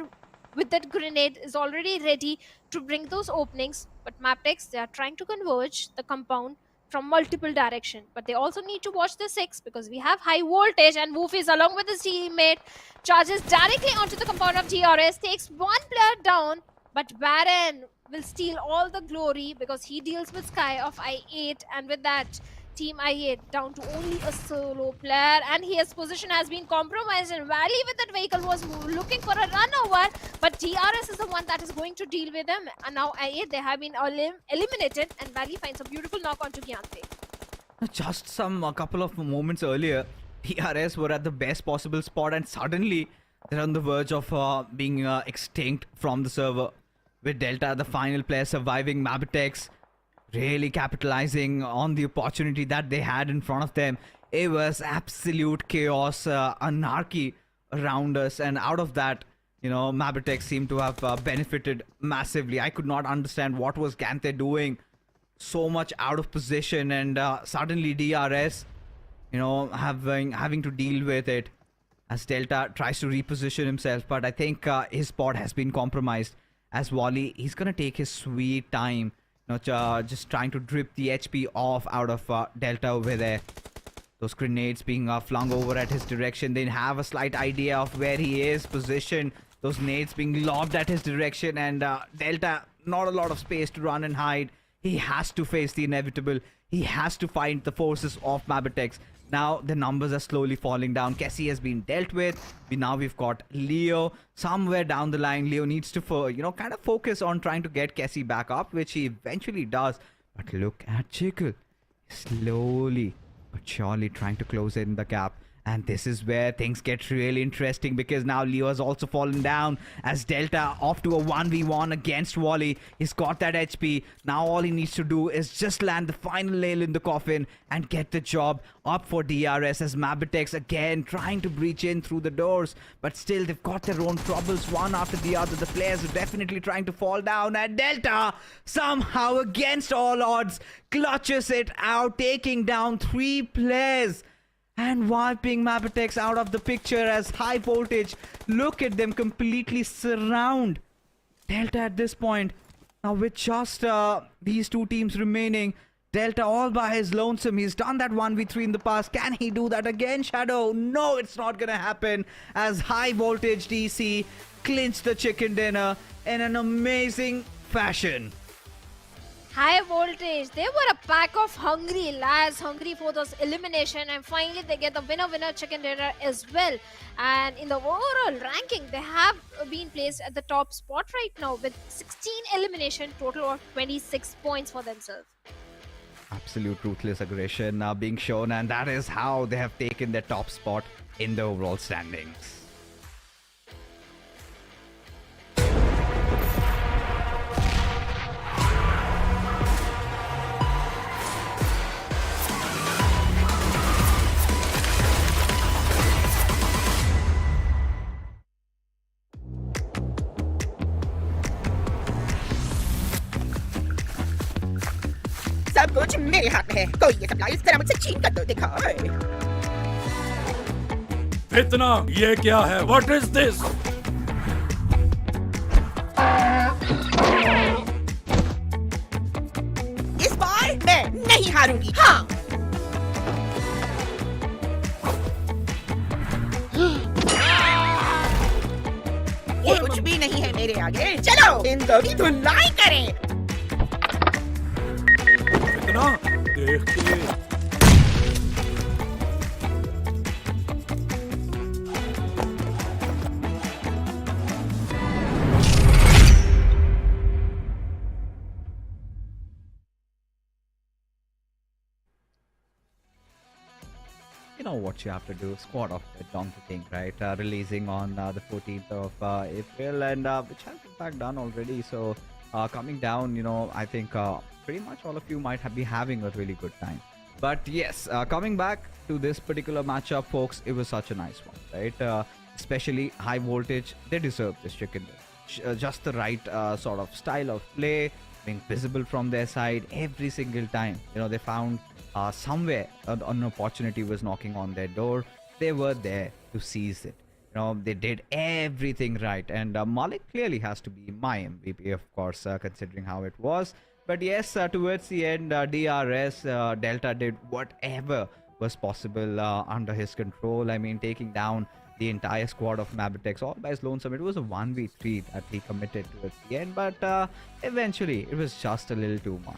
with that grenade is already ready to bring those openings. But MABETEX, they are trying to converge the compound from multiple direction, but they also need to watch the 6, because we have Highvoltage, and Woofy along with his teammate charges directly onto the compound of DRS, takes one player down. But Baron will steal all the glory, because he deals with Sky of I8, and with that, Team I8 down to only a solo player, and his position has been compromised, and Valley with that vehicle was looking for a run over, but DRS is the one that is going to deal with them. And now I8, they have been eliminated, and Valley finds a beautiful knock onto Gyante. Just a couple of moments earlier, DRS were at the best possible spot, and suddenly they're on the verge of being extinct from the server. With Delta, the final player, surviving, MABETEX really capitalizing on the opportunity that they had in front of them. It was absolute chaos, anarchy around us, and out of that, you know, MABETEX seemed to have benefited massively. I could not understand what was Ganthe doing. So much out of position, and suddenly DRS, you know, having to deal with it as Delta tries to reposition himself. But I think his spot has been compromised. As Wally, he's gonna take his sweet time, you know, just trying to drip the HP off out of Delta over there. Those grenades being flung over at his direction. They have a slight idea of where he is positioned. Those nades being lobbed at his direction, and Delta, not a lot of space to run and hide. He has to face the inevitable. He has to find the forces of MABETEX. Now the numbers are slowly falling down. Kessie has been dealt with. Now we've got Leo. Somewhere down the line, Leo needs to, kind of focus on trying to get Kessie back up, which he eventually does. But look at Chickle. Slowly but surely trying to close in the gap. And this is where things get really interesting, because now Leo has also fallen down as Delta off to a 1v1 against Wally. He's got that HP. Now all he needs to do is just land the final nail in the coffin and get the job up for DRS, as MABETEX again trying to breach in through the doors. But still, they've got their own troubles one after the other. The players are definitely trying to fall down, and Delta somehow, against all odds, clutches it out, taking down 3 players and wiping MABETEX out of the picture. As Highvoltage, look at them, completely surround Delta at this point. Now with just these 2 teams remaining, Delta all by his lonesome. He's done that 1v3 in the past. Can he do that again, Shadow? No, it's not gonna happen, as Highvoltage DC clinched the chicken dinner in an amazing fashion. Highvoltage, they were a pack of hungry lads, hungry for those elimination, and finally they get the winner chicken dinner as well. And in the overall ranking, they have been placed at the top spot right now with 16 elimination, total of 26 points for themselves. Absolute ruthless aggression being shown, and that is how they have taken their top spot in the overall standings. सब कुछ मेरे हाथ में है। कोई ये supply इस तरह मुझसे छीन कर दो दिखाओ। इतना ये क्या है? What is this? इस बार मैं नहीं हारूंगी। हाँ। ये कुछ भी नहीं है मेरे आगे। चलो इन दो की धुलाई करें। इतना देख के you know what you have to do. Squad of the Donkey King, right? Releasing on the 14th of April, and which has in fact done already. So coming down, you know, I think pretty much all of you might be having a really good time. But yes, coming back to this particular matchup, folks, it was such a nice one, right? Especially high voltage, they deserve this chicken dinner. Just the right sort of style of play, being visible from their side every single time. You know, they found somewhere an opportunity was knocking on their door. They were there to seize it. You know, they did everything right. And Malik clearly has to be my MVP, of course, considering how it was. But yes, towards the end, DRS, Delta did whatever was possible under his control. I mean, taking down the entire squad of MABETEX all by his lonesome. It was a 1v3 that he committed towards the end, but eventually it was just a little too much.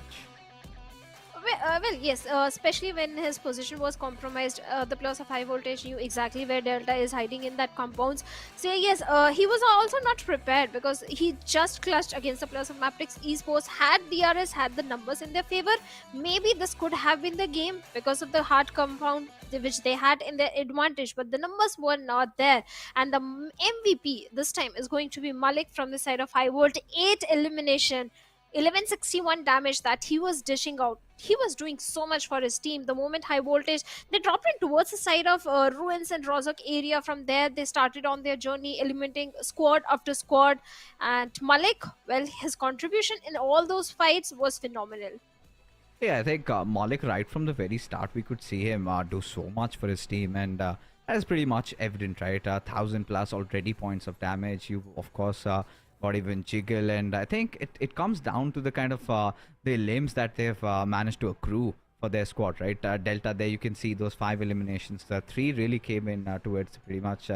Well, yes, especially when his position was compromised, the players of high voltage knew exactly where Delta is hiding in that compounds. So yes, he was also not prepared because he just clutched against the players of MABETEX Esports. Had DRS had the numbers in their favor, maybe this could have been the game because of the hard compound which they had in their advantage, but the numbers were not there. And the MVP this time is going to be Malik from the side of high voltage. 8 elimination, 1161 damage that he was dishing out. He was doing so much for his team. The moment high voltage, they dropped in towards the side of ruins and Rozok area. From there, they started on their journey, eliminating squad after squad. And Malik, well, his contribution in all those fights was phenomenal. Yeah, I think Malik, right from the very start, we could see him do so much for his team, and that is pretty much evident, right? 1,000 plus already points of damage. You, of course, got even jiggle, and I think it comes down to the kind of the limbs that they've managed to accrue for their squad, right? Delta, there you can see those 5 eliminations. The 3 really came in towards pretty much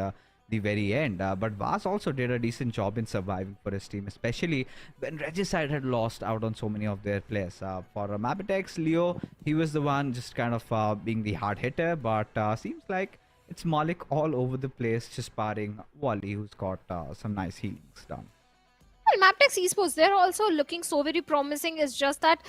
the very end, but Vaz also did a decent job in surviving for his team, especially when Regicide had lost out on so many of their players. For MABETEX, Leo, he was the one just kind of being the hard hitter, but seems like it's Malik all over the place, just sparring Wally, who's got some nice healings done. Well, MABETEX Esports, they're also looking so very promising. It's just that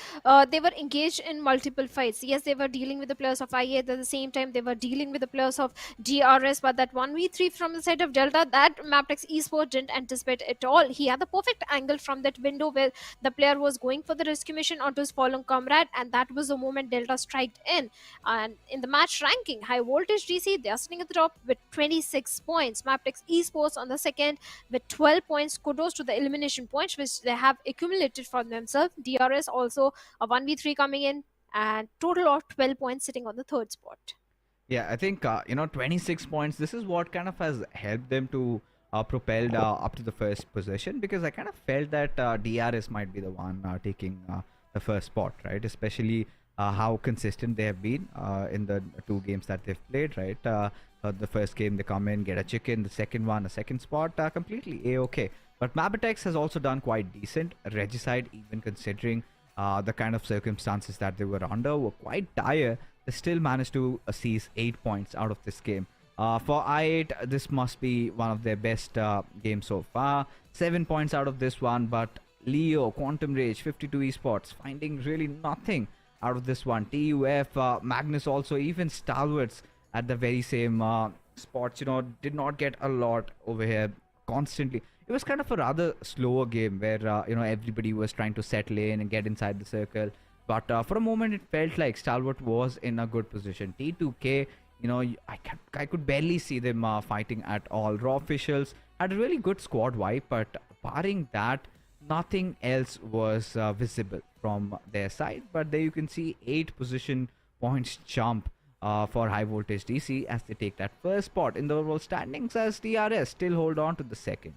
they were engaged in multiple fights. Yes, they were dealing with the players of IA. At the same time, they were dealing with the players of DRS. But that 1v3 from the side of Delta, that MABETEX Esports didn't anticipate at all. He had the perfect angle from that window where the player was going for the rescue mission onto his fallen comrade. And that was the moment Delta striked in. And in the match ranking, high voltage DC, they are sitting at the top with 26 points. MABETEX Esports on the second with 12 points. Kudos to the elimination points which they have accumulated for themselves. DRS also a 1v3 coming in, and total of 12 points sitting on the third spot. Yeah, I think, 26 points, this is what kind of has helped them to propelled up to the first position, because I kind of felt that DRS might be the one taking the first spot, right? Especially how consistent they have been in the 2 games that they've played, right? The first game they come in, get a chicken, the second one, a second spot, completely A-okay. But MABETEX has also done quite decent. Regicide, even considering the kind of circumstances that they were under, were quite dire. They still managed to seize 8 points out of this game. For I8, this must be one of their best games so far. 7 points out of this one, but Leo, Quantum Rage, 52 Esports, finding really nothing out of this one. TUF, Magnus also, even Stalwarts at the very same spots, did not get a lot over here constantly. It was kind of a rather slower game where, everybody was trying to settle in and get inside the circle. But for a moment, it felt like Stalwart was in a good position. T2K, I could barely see them fighting at all. Raw officials had a really good squad wipe, but barring that, nothing else was visible from their side. But there you can see 8 position points jump for high voltage DC as they take that first spot in the overall standings, as DRS still hold on to the second.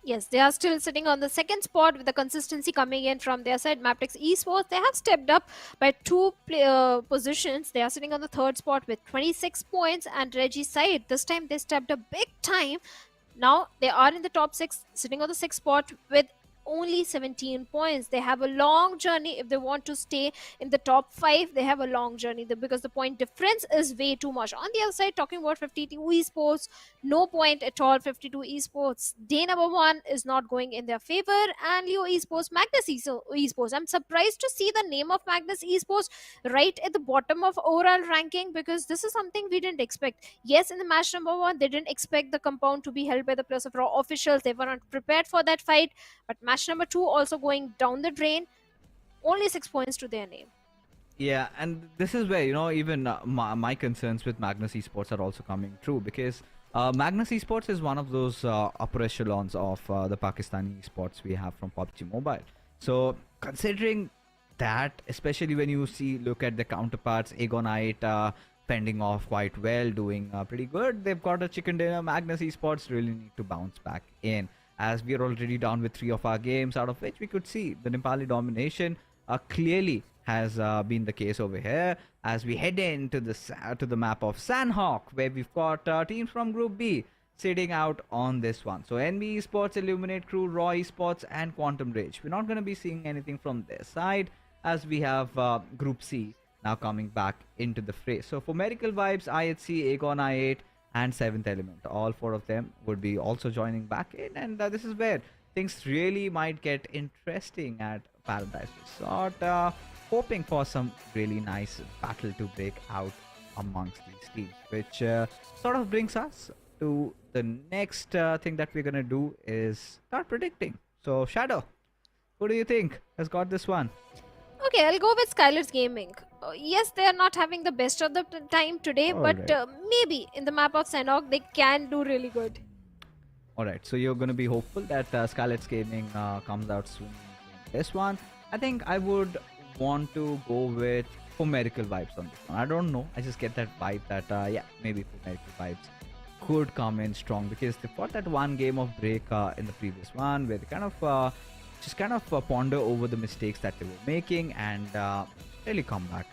Yes, they are still sitting on the second spot with the consistency coming in from their side. MABETEX Esports, they have stepped up by 2 positions. They are sitting on the third spot with 26 points. And Regicide, this time they stepped up big time. Now they are in the top 6, sitting on the 6th spot with only 17 points. They have a long journey. If they want to stay in the top 5, they have a long journey because the point difference is way too much. On the other side, talking about 52 Esports, no point at all. 52 Esports, day number 1 is not going in their favor. And Leo Esports, Magnus Esports. I'm surprised to see the name of Magnus Esports right at the bottom of overall ranking, because this is something we didn't expect. Yes, in the match number 1, they didn't expect the compound to be held by the players of Raw officials. They were not prepared for that fight. But match number 2 also going down the drain. Only 6 points to their name. Yeah, and this is where, even my concerns with Magnus Esports are also coming true, because Magnus Esports is one of those upper echelons of the Pakistani esports we have from PUBG Mobile. So considering that, especially when you look at the counterparts, Aegon 8 fending off quite well, doing pretty good. They've got a chicken dinner. Magnus Esports really need to bounce back in, as we are already down with 3 of our games, out of which we could see the Nepali domination clearly has been the case over here, as we head into the map of Sanhok, where we've got teams from Group B sitting out on this one. So NB Esports, Illuminate Crew, Raw Esports, and Quantum Rage. We're not going to be seeing anything from their side, as we have Group C now coming back into the fray. So for Miracle Vibes, IHC, Aegon I8, and 7th Element, all 4 of them would be also joining back in, and this is where things really might get interesting at Paradise Resort. Hoping for some really nice battle to break out amongst these teams, which sort of brings us to the next thing that we're gonna do is start predicting. So Shadow, who do you think has got this one? Okay, I'll go with SKYLIGHTZ Gaming. Yes, they are not having the best of the time today, but Alright. maybe in the map of Sanhok, they can do really good. Alright, so you're gonna be hopeful that SKYLIGHTZ Gaming comes out soon in this one. I think I would want to go with Miracle Vibes on this one. I don't know, I just get that vibe that yeah, maybe Miracle Vibes could come in strong, because they fought that one game of break in the previous one, where they kind of ponder over the mistakes that they were making, and really come back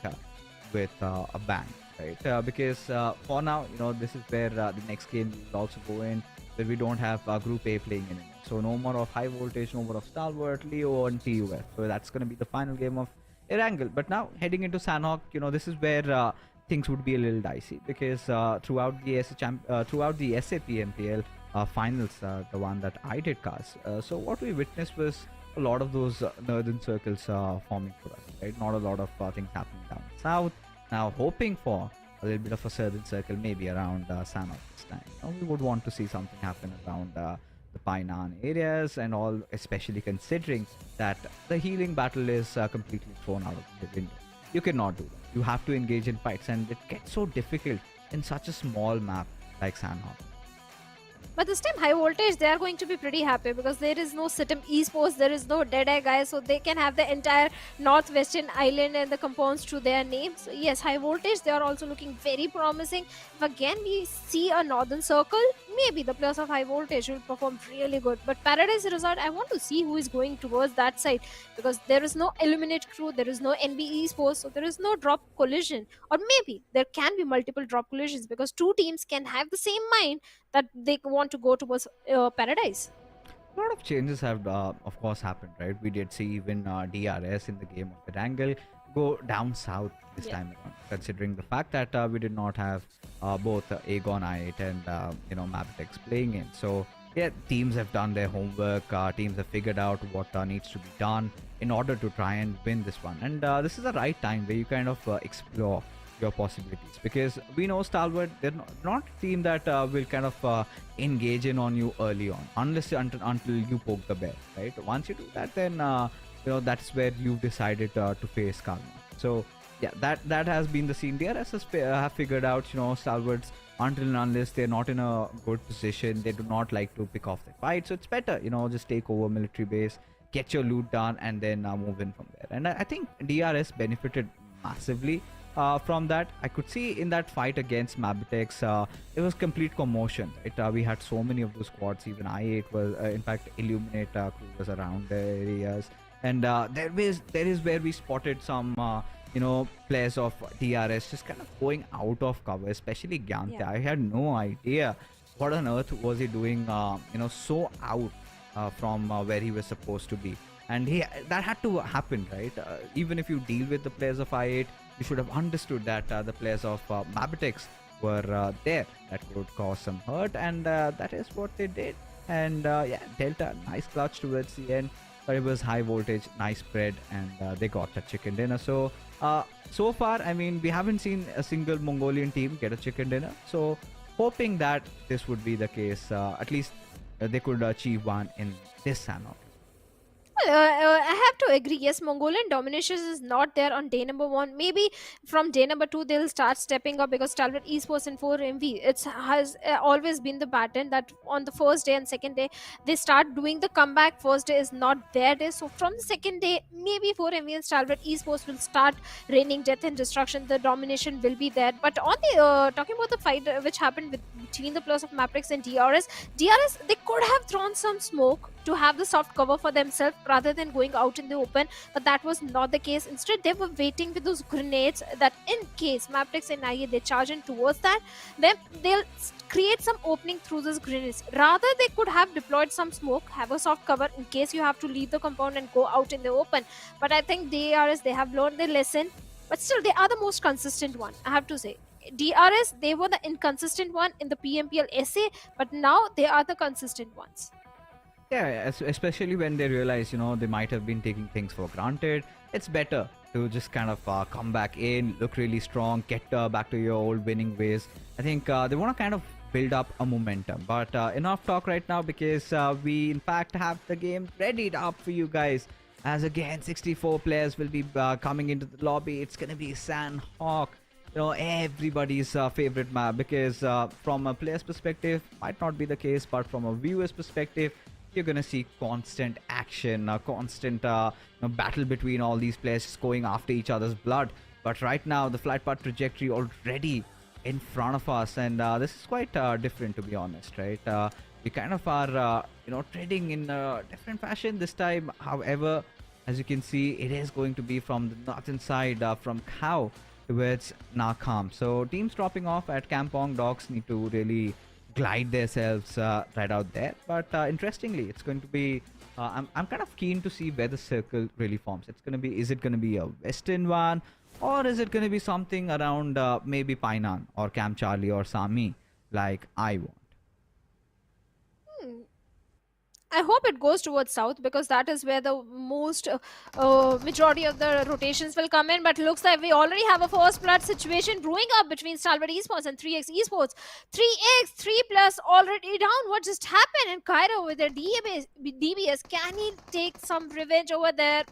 with a bang, right? Because for now, this is where the next game will also go in, where we don't have Group A playing anymore. So no more of Highvoltage, no more of Stalwart, Leo, and TUF. So that's going to be the final game of Erangel. But now heading into Sanhok, this is where things would be a little dicey, because throughout the SA PMPL finals, the one that I did cast, so what we witnessed was a lot of those northern circles forming for us, right? Not a lot of things happening down south. Now hoping for a little bit of a southern circle, maybe around Sanhok this time. We would want to see something happen around the Painan areas and all, especially considering that the healing battle is completely thrown out of the window. You cannot do that. You have to engage in fights, and it gets so difficult in such a small map like Sanhok. But this time, Highvoltage, they are going to be pretty happy, because there is no Sitim Esports, there is no Deadeye guys, so they can have the entire northwestern island and the compounds to their names. So yes, Highvoltage, they are also looking very promising. If again we see a northern circle, maybe the players of Highvoltage will perform really good. But Paradise Resort, I want to see who is going towards that side, because there is no Illuminate Crew, there is no NB Esports, so there is no drop collision. Or maybe there can be multiple drop collisions, because 2 teams can have the same mind that they want to go towards Paradise. A lot of changes have, of course, happened, right? We did see even DRS in the game of Erangel go down south this time around, considering the fact that we did not have both Aegon I8 and MABETEX playing in. So yeah, teams have done their homework. Teams have figured out what needs to be done in order to try and win this one. And this is the right time where you kind of explore your possibilities, because we know Stalwart, they're not a team that will kind of engage in on you early on, until you poke the bear, right? Once you do that, then that's where you've decided to face karma. So yeah, that has been the scene. DRS have figured out, Stalwarts, until and unless they're not in a good position, they do not like to pick off the fight. So it's better, just take over military base, get your loot done, and then move in from there. And I think DRS benefited massively from that. I could see in that fight against MABETEX, it was complete commotion. We had so many of those squads. Even I8 was, in fact, Illuminate crew was around the areas, and there is where we spotted some players of DRS just kind of going out of cover, especially Gyantya. I had no idea what on earth was he doing, so out from where he was supposed to be. And that had to happen, right? Even if you deal with the players of I8, you should have understood that the players of MABETEX were there. That would cause some hurt, and that is what they did. And yeah, Delta, nice clutch towards the end, but it was high voltage, nice spread, and they got that chicken dinner. So so far, I mean, we haven't seen a single Mongolian team get a chicken dinner. So hoping that this would be the case, at least they could achieve one in this Sanhok. Well, I have to agree. Yes, Mongolian domination is not there on day number 1. Maybe from day number 2 they'll start stepping up, because Stalwart Esports and 4MV, it has always been the pattern that on the first day and second day they start doing the comeback. First day is not their day, so from the second day maybe 4MV and Stalwart Esports will start raining death and destruction. The domination will be there. But on the talking about the fight which happened between the players of MABETEX and DRS, they could have thrown some smoke to have the soft cover for themselves rather than going out in the open, but that was not the case. Instead, they were waiting with those grenades that in case MABETEX and IA they charge in towards that, then they'll create some opening through those grenades. Rather, they could have deployed some smoke, have a soft cover in case you have to leave the compound and go out in the open. But I think DRS, they have learned their lesson, but still they are the most consistent one, I have to say. DRS, they were the inconsistent one in the PMPL SA, but now they are the consistent ones. Yeah, especially when they realize, you know, they might have been taking things for granted. It's better to just kind of come back in, look really strong, get back to your old winning ways. I think they want to kind of build up a momentum. But enough talk right now, because we in fact have the game readied up for you guys. As again, 64 players will be coming into the lobby. It's going to be Sanhok. You know, everybody's favorite map, because from a player's perspective, might not be the case, but from a viewer's perspective, you're gonna see constant action, constant battle between all these players just going after each other's blood. But right now, the flight path trajectory already in front of us, and this is quite different, to be honest, right? We kind of are, treading in a different fashion this time. However, as you can see, it is going to be from the northern side, from Khao towards Nakham. So teams dropping off at Kampong. Dogs need to really glide themselves right out there. But interestingly, it's going to be I'm kind of keen to see where the circle really forms. Is it going to be a western one, or is it going to be something around maybe Painan or Camp Charlie or Sami, like I want? I hope it goes towards south, because that is where the most majority of the rotations will come in. But looks like we already have a first blood situation brewing up between Stalwart Esports and 3x Esports. 3x, 3+ already down. What just happened? And Cairo with their DBS, can he take some revenge over there?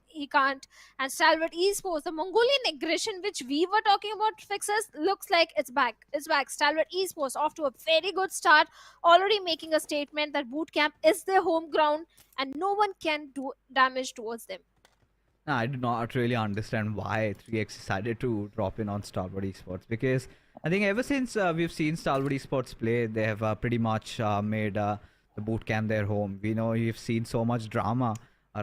He can't. And Stalwart Esports, the Mongolian aggression which we were talking about fixes, looks like it's back. It's back. Stalwart Esports off to a very good start, already making a statement that bootcamp is their home ground and no one can do damage towards them. No, I do not really understand why 3x decided to drop in on Stalwart Esports, because I think ever since we've seen Stalwart Esports play, they have pretty much made the bootcamp their home. We know you've seen so much drama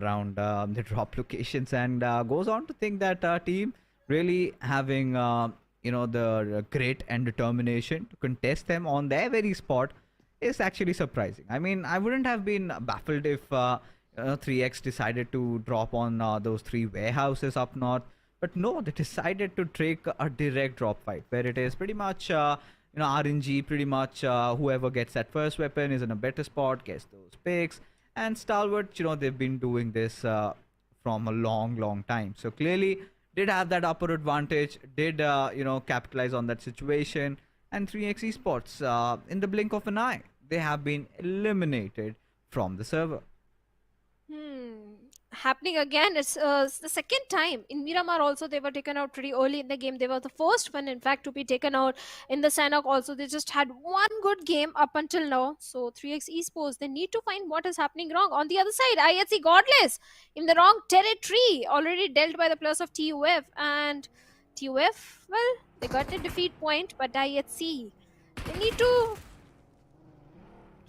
around the drop locations, and goes on to think that team really having the grit and determination to contest them on their very spot is actually surprising. I mean, I wouldn't have been baffled if 3x decided to drop on those 3 warehouses up north, but no, they decided to take a direct drop fight where it is pretty much RNG. Pretty much whoever gets that first weapon is in a better spot, gets those picks. And Stalwart, they've been doing this from a long time. So clearly did have that upper advantage, did, capitalize on that situation. And 3x Esports, in the blink of an eye, they have been eliminated from the server. Happening again. It's the second time. In Miramar also, they were taken out pretty early in the game. They were the first one, in fact, to be taken out. In the Sanhok also, they just had one good game up until now. So 3x Esports, they need to find what is happening wrong. On the other side, IHC Godless in the wrong territory, already dealt by the players of TUF. And TUF, well, they got a defeat point, but IHC, they need to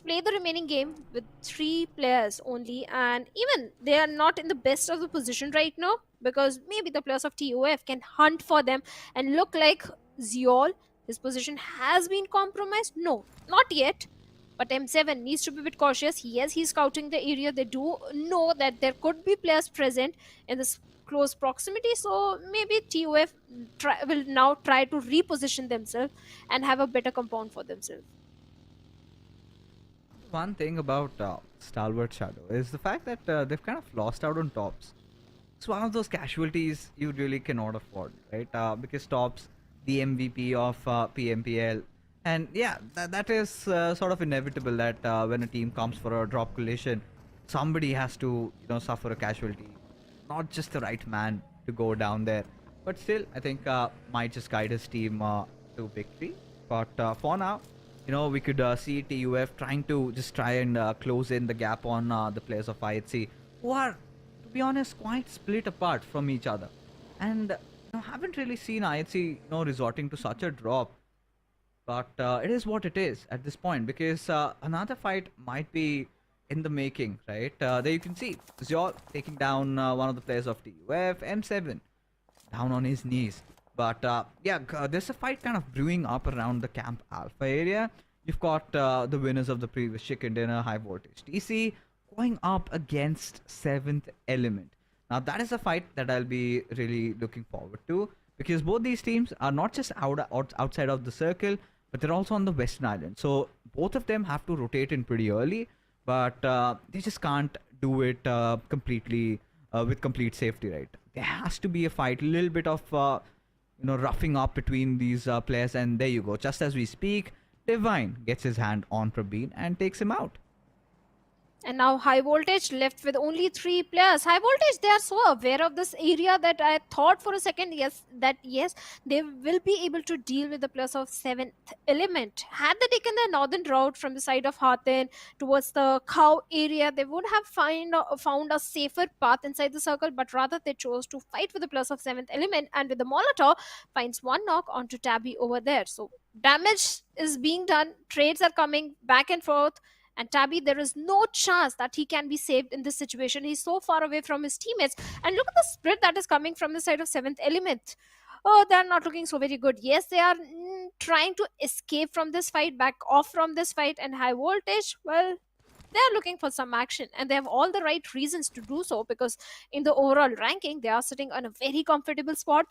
play the remaining game with 3 players only, and even they are not in the best of the position right now, because maybe the players of TUF can hunt for them. And look like Ziol, his position has been compromised. No, not yet. But M7 needs to be a bit cautious. Yes, he's scouting the area. They do know that there could be players present in this close proximity. So maybe TOF will now try to reposition themselves and have a better compound for themselves. One thing about Stalwart Shadow is the fact that they've kind of lost out on tops. It's one of those casualties you really cannot afford, right? Because tops, the MVP of PMPL, and yeah, that is sort of inevitable that when a team comes for a drop collision, somebody has to suffer a casualty, not just the right man to go down there. But still, I think might just guide his team to victory. But for now, we could see TUF trying to just try and close in the gap on the players of IHC, who are, to be honest, quite split apart from each other. And haven't really seen IHC resorting to such a drop. But it is what it is at this point, because another fight might be in the making, right? There you can see Zyor taking down one of the players of TUF, M7 down on his knees. But yeah, there's a fight kind of brewing up around the Camp Alpha area. You've got the winners of the previous chicken dinner, Highvoltage DC, going up against 7th Element. Now that is a fight that I'll be really looking forward to, because both these teams are not just outside of the circle, but they're also on the Western Island. So both of them have to rotate in pretty early, but they just can't do it completely with complete safety, right? There has to be a fight, a little bit of roughing up between these players, and there you go. Just as we speak, Divine gets his hand on Prabeen and takes him out. And now Highvoltage left with only 3 players. Highvoltage, they are so aware of this area that I thought for a second, yes, they will be able to deal with the players of 7th Element. Had they taken the northern route from the side of Hathin towards the Cow area, they would have found a safer path inside the circle, but rather they chose to fight with the players of 7th Element, and with the Molotov, finds 1 knock onto Tabby over there. So damage is being done, trades are coming back and forth. And Tabby, there is no chance that he can be saved in this situation. He's so far away from his teammates. And look at the split that is coming from the side of 7th Element. Oh, they're not looking so very good. Yes, they are trying to escape from this fight, back off from this fight. And Highvoltage, well, they're looking for some action. And they have all the right reasons to do so, because in the overall ranking, they are sitting on a very comfortable spot.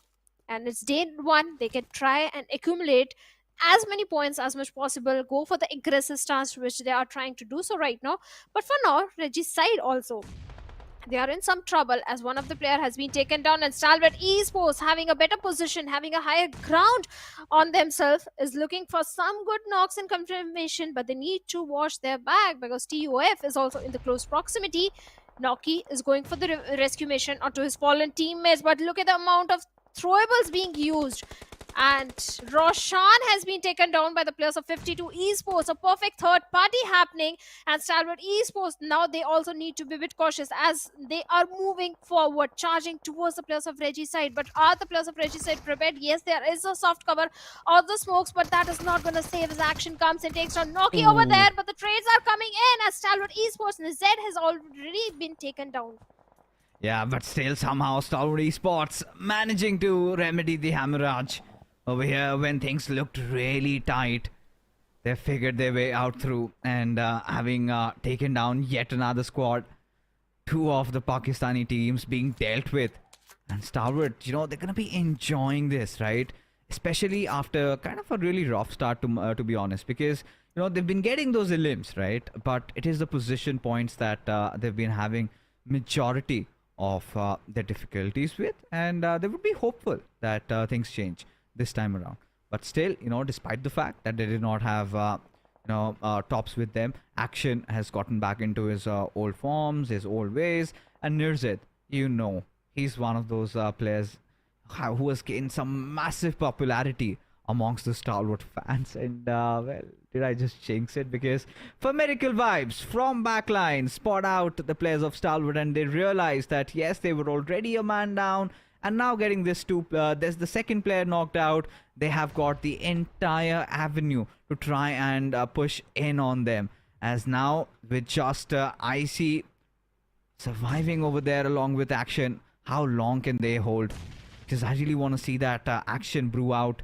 And it's day 1. They can try and accumulate as many points as much possible, go for the aggressive stance, which they are trying to do so right now. But for now, Reggie's side also, they are in some trouble, as one of the player has been taken down, and Stalwart Esports, having a better position, having a higher ground on themselves, is looking for some good knocks and confirmation, but they need to watch their back, because TUF is also in the close proximity. Noki is going for the rescue mission onto his fallen teammates, but look at the amount of throwables being used. And Roshan has been taken down by the players of 52 Esports. A perfect third party happening. And Stalwart Esports, now they also need to be a bit cautious as they are moving forward, charging towards the players of Reggie's side. But are the players of Reggie's side prepared? Yes, there is a soft cover of the smokes, but that is not going to save as action comes and takes down Noki over there. But the trades are coming in as Stalwart Esports, and Zed has already been taken down. Yeah, but still somehow Stalwart Esports managing to remedy the hemorrhage. Over here, when things looked really tight, they figured their way out through, and having taken down yet another squad, 2 of the Pakistani teams being dealt with. And Stalwart, they're going to be enjoying this, right? Especially after kind of a really rough start, to be honest, because, they've been getting those elims, right? But it is the position points that they've been having majority of their difficulties with, and they would be hopeful that things change this time around. But still, despite the fact that they did not have tops with them, Action has gotten back into his old forms, his old ways, and Nirzit, he's one of those players who has gained some massive popularity amongst the Stalwart fans. And well, did I just jinx it? Because Formidable Vibes from backline spot out the players of Stalwart, and they realize that yes, they were already a man down, and now getting this there's the second player knocked out. They have got the entire avenue to try and push in on them. As now, with just IC surviving over there along with Action, how long can they hold? Because I really want to see that Action brew out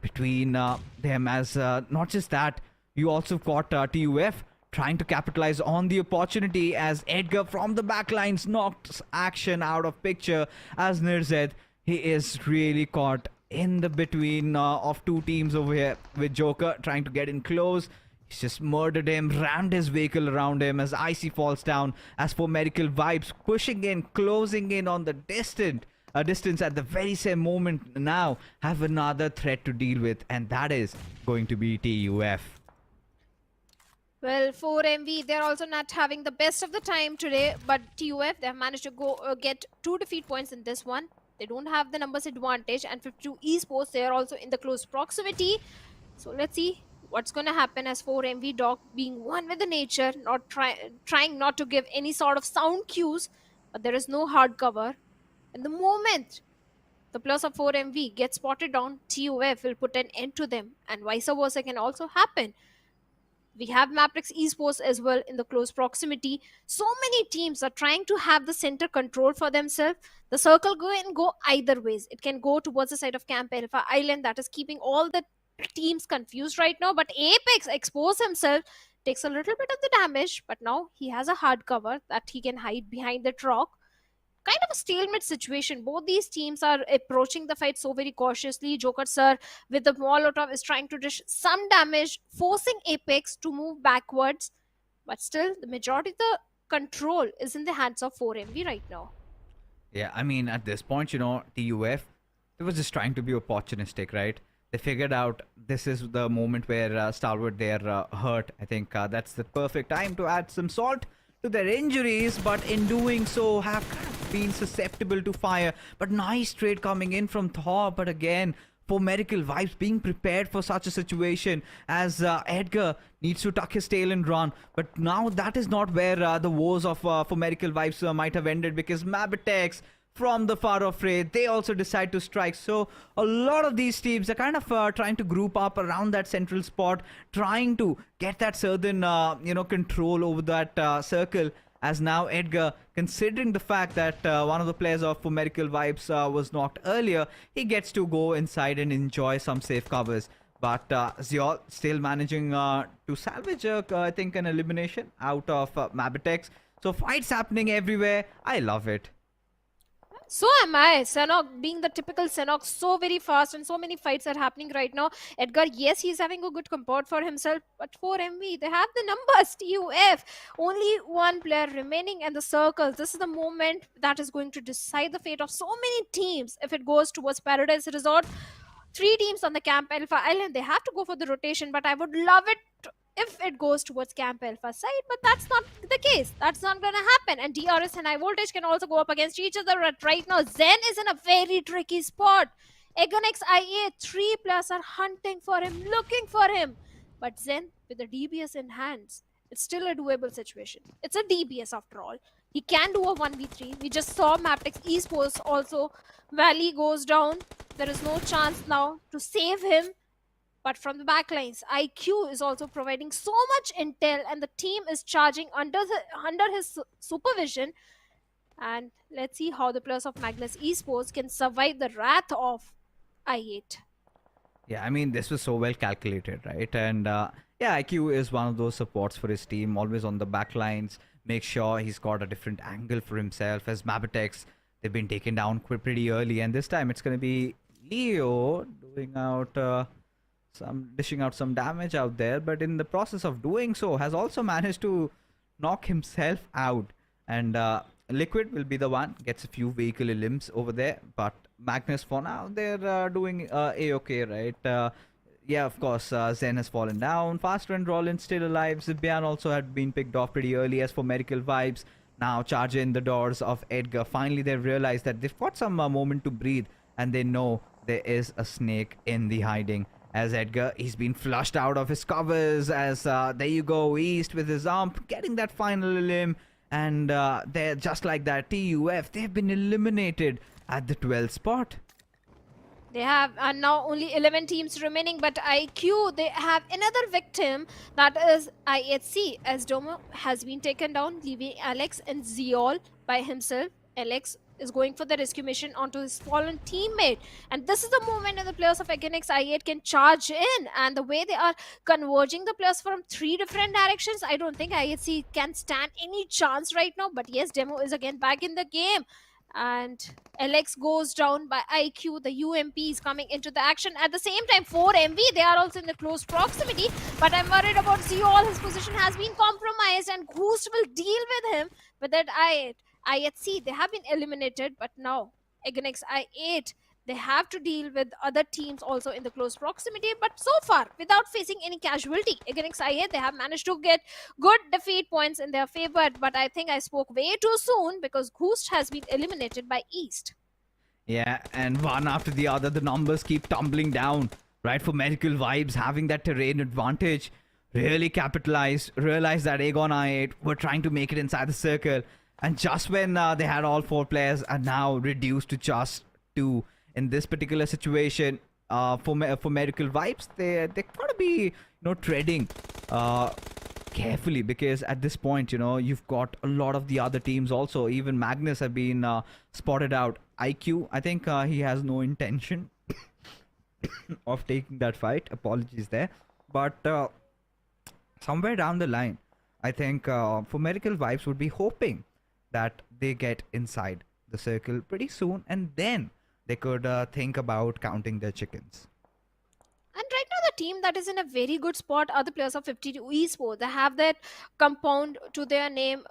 between them, as not just that, You also caught TUF trying to capitalize on the opportunity as Edgar from the backlines knocks action out of picture as Nirzed. He is really caught in the between of two teams over here with Joker trying to get in close. He's just murdered him, rammed his vehicle around him as Icy falls down. As for Medical Vibes pushing in, closing in on the distance at the very same moment now have another threat to deal with, and that is going to be TUF. Well, 4MV, they're also not having the best of the time today, but TUF, they have managed to go get 2 defeat points in this one. They don't have the numbers advantage, and 52 Esports, they are also in the close proximity. So let's see what's going to happen as 4MV Dog being one with the nature, not trying not to give any sort of sound cues, but there is no hard cover. And the moment the players of 4MV get spotted down, TUF will put an end to them, and vice versa can also happen. We have MABETEX Esports as well in the close proximity. So many teams are trying to have the center control for themselves. The circle can go either ways. It can go towards the side of Camp Alpha Island, that is keeping all the teams confused right now. But Apex expose himself, takes a little bit of the damage, but now he has a hard cover that he can hide behind that rock. Kind of a stalemate situation. Both these teams are approaching the fight so very cautiously. Joker sir with the Molotov is trying to dish some damage, forcing Apex to move backwards. But still, the majority of the control is in the hands of 4MV right now. Yeah, I mean, at this point, TUF, they was just trying to be opportunistic, right? They figured out this is the moment where Stalwart, they're hurt. I think that's the perfect time to add some salt to their injuries, but in doing so have kind of been susceptible to fire. But nice trade coming in from Thor, but again for Medical Vibes being prepared for such a situation as Edgar needs to tuck his tail and run. But now that is not where the woes of for Medical Vibes might have ended, because MABETEX from the far off raid, they also decide to strike. So a lot of these teams are kind of trying to group up around that central spot, trying to get that certain control over that circle. As now Edgar, considering the fact that one of the players of for Medical Vibes was knocked earlier, he gets to go inside and enjoy some safe covers. But Ziol still managing to salvage I think an elimination out of MABETEX. So fights happening everywhere. I love it. So am I. Sanhok being the typical Sanhok, so very fast, and so many fights are happening right now. Edgar, yes, he's having a good comport for himself, but for MV, they have the numbers. TUF, only one player remaining in the circles. This is the moment that is going to decide the fate of so many teams. If it goes towards Paradise Resort, 3 teams on the Camp Alpha Island, they have to go for the rotation, but I would love it if it goes towards Camp Alpha side, but that's not the case. That's not gonna happen. And DRS and Highvoltage can also go up against each other. But right now, Zen is in a very tricky spot. Egonix IA, 3 players are hunting for him, looking for him. But Zen, with the DBS in hands, it's still a doable situation. It's a DBS after all. He can do a 1v3. We just saw MABETEX Esports also. Valley goes down. There is no chance now to save him. But from the backlines, IQ is also providing so much intel, and the team is charging under his supervision. And let's see how the players of Magnus Esports can survive the wrath of I8. Yeah, I mean, this was so well calculated, right? And yeah, IQ is one of those supports for his team, always on the backlines, make sure he's got a different angle for himself. As MABETEX, they've been taken down pretty early, and this time it's going to be Leo doing out... dishing out some damage out there, but in the process of doing so has also managed to knock himself out. And Liquid will be the one, gets a few vehicle limbs over there, but Magnus for now, they're doing A-okay, right? Yeah, of course, Zen has fallen down. Faster and Rollin still alive. Zibian also had been picked off pretty early. As for Medical Vibes, now charge in the doors of Edgar. Finally, they've realized that they've got some moment to breathe, and they know there is a snake in the hiding. As Edgar, he's been flushed out of his covers as there you go, East with his ump, getting that final limb. And they're just like that, TUF, they've been eliminated at the 12th spot. They have now only 11 teams remaining, but IQ, they have another victim, that is IHC, as Domo has been taken down, leaving Alex and Ziol by himself. Alex is going for the rescue mission onto his fallen teammate. And this is the moment when the players of Egenix i8 can charge in. And the way they are converging the players from 3 different directions, I don't think IHC can stand any chance right now. But yes, Demo is again back in the game. And LX goes down by IQ. The UMP is coming into the action. At the same time, 4MV, they are also in the close proximity. But I'm worried about Zeol. His position has been compromised, and Ghost will deal with him. But that IHC, they have been eliminated. But now, Egenix i8, they have to deal with other teams also in the close proximity. But so far, without facing any casualty, Egenix i8, they have managed to get good defeat points in their favor. But I think I spoke way too soon, because Ghost has been eliminated by East. Yeah, and one after the other, the numbers keep tumbling down, right? For Medical Vibes, having that terrain advantage, really capitalized, realized that Aegon i8 were trying to make it inside the circle. And just when they had all 4 players are now reduced to just 2. In this particular situation, for Medical Vibes, they're gotta be treading carefully, because at this point, you've got a lot of the other teams also. Even Magnus have been spotted out. IQ, I think he has no intention of taking that fight. Apologies there, but somewhere down the line, I think for Medical Vibes would be hoping that they get inside the circle pretty soon, and then they could think about counting their chickens. And right now, the team that is in a very good spot are the players of 52 Esports. They have that compound to their name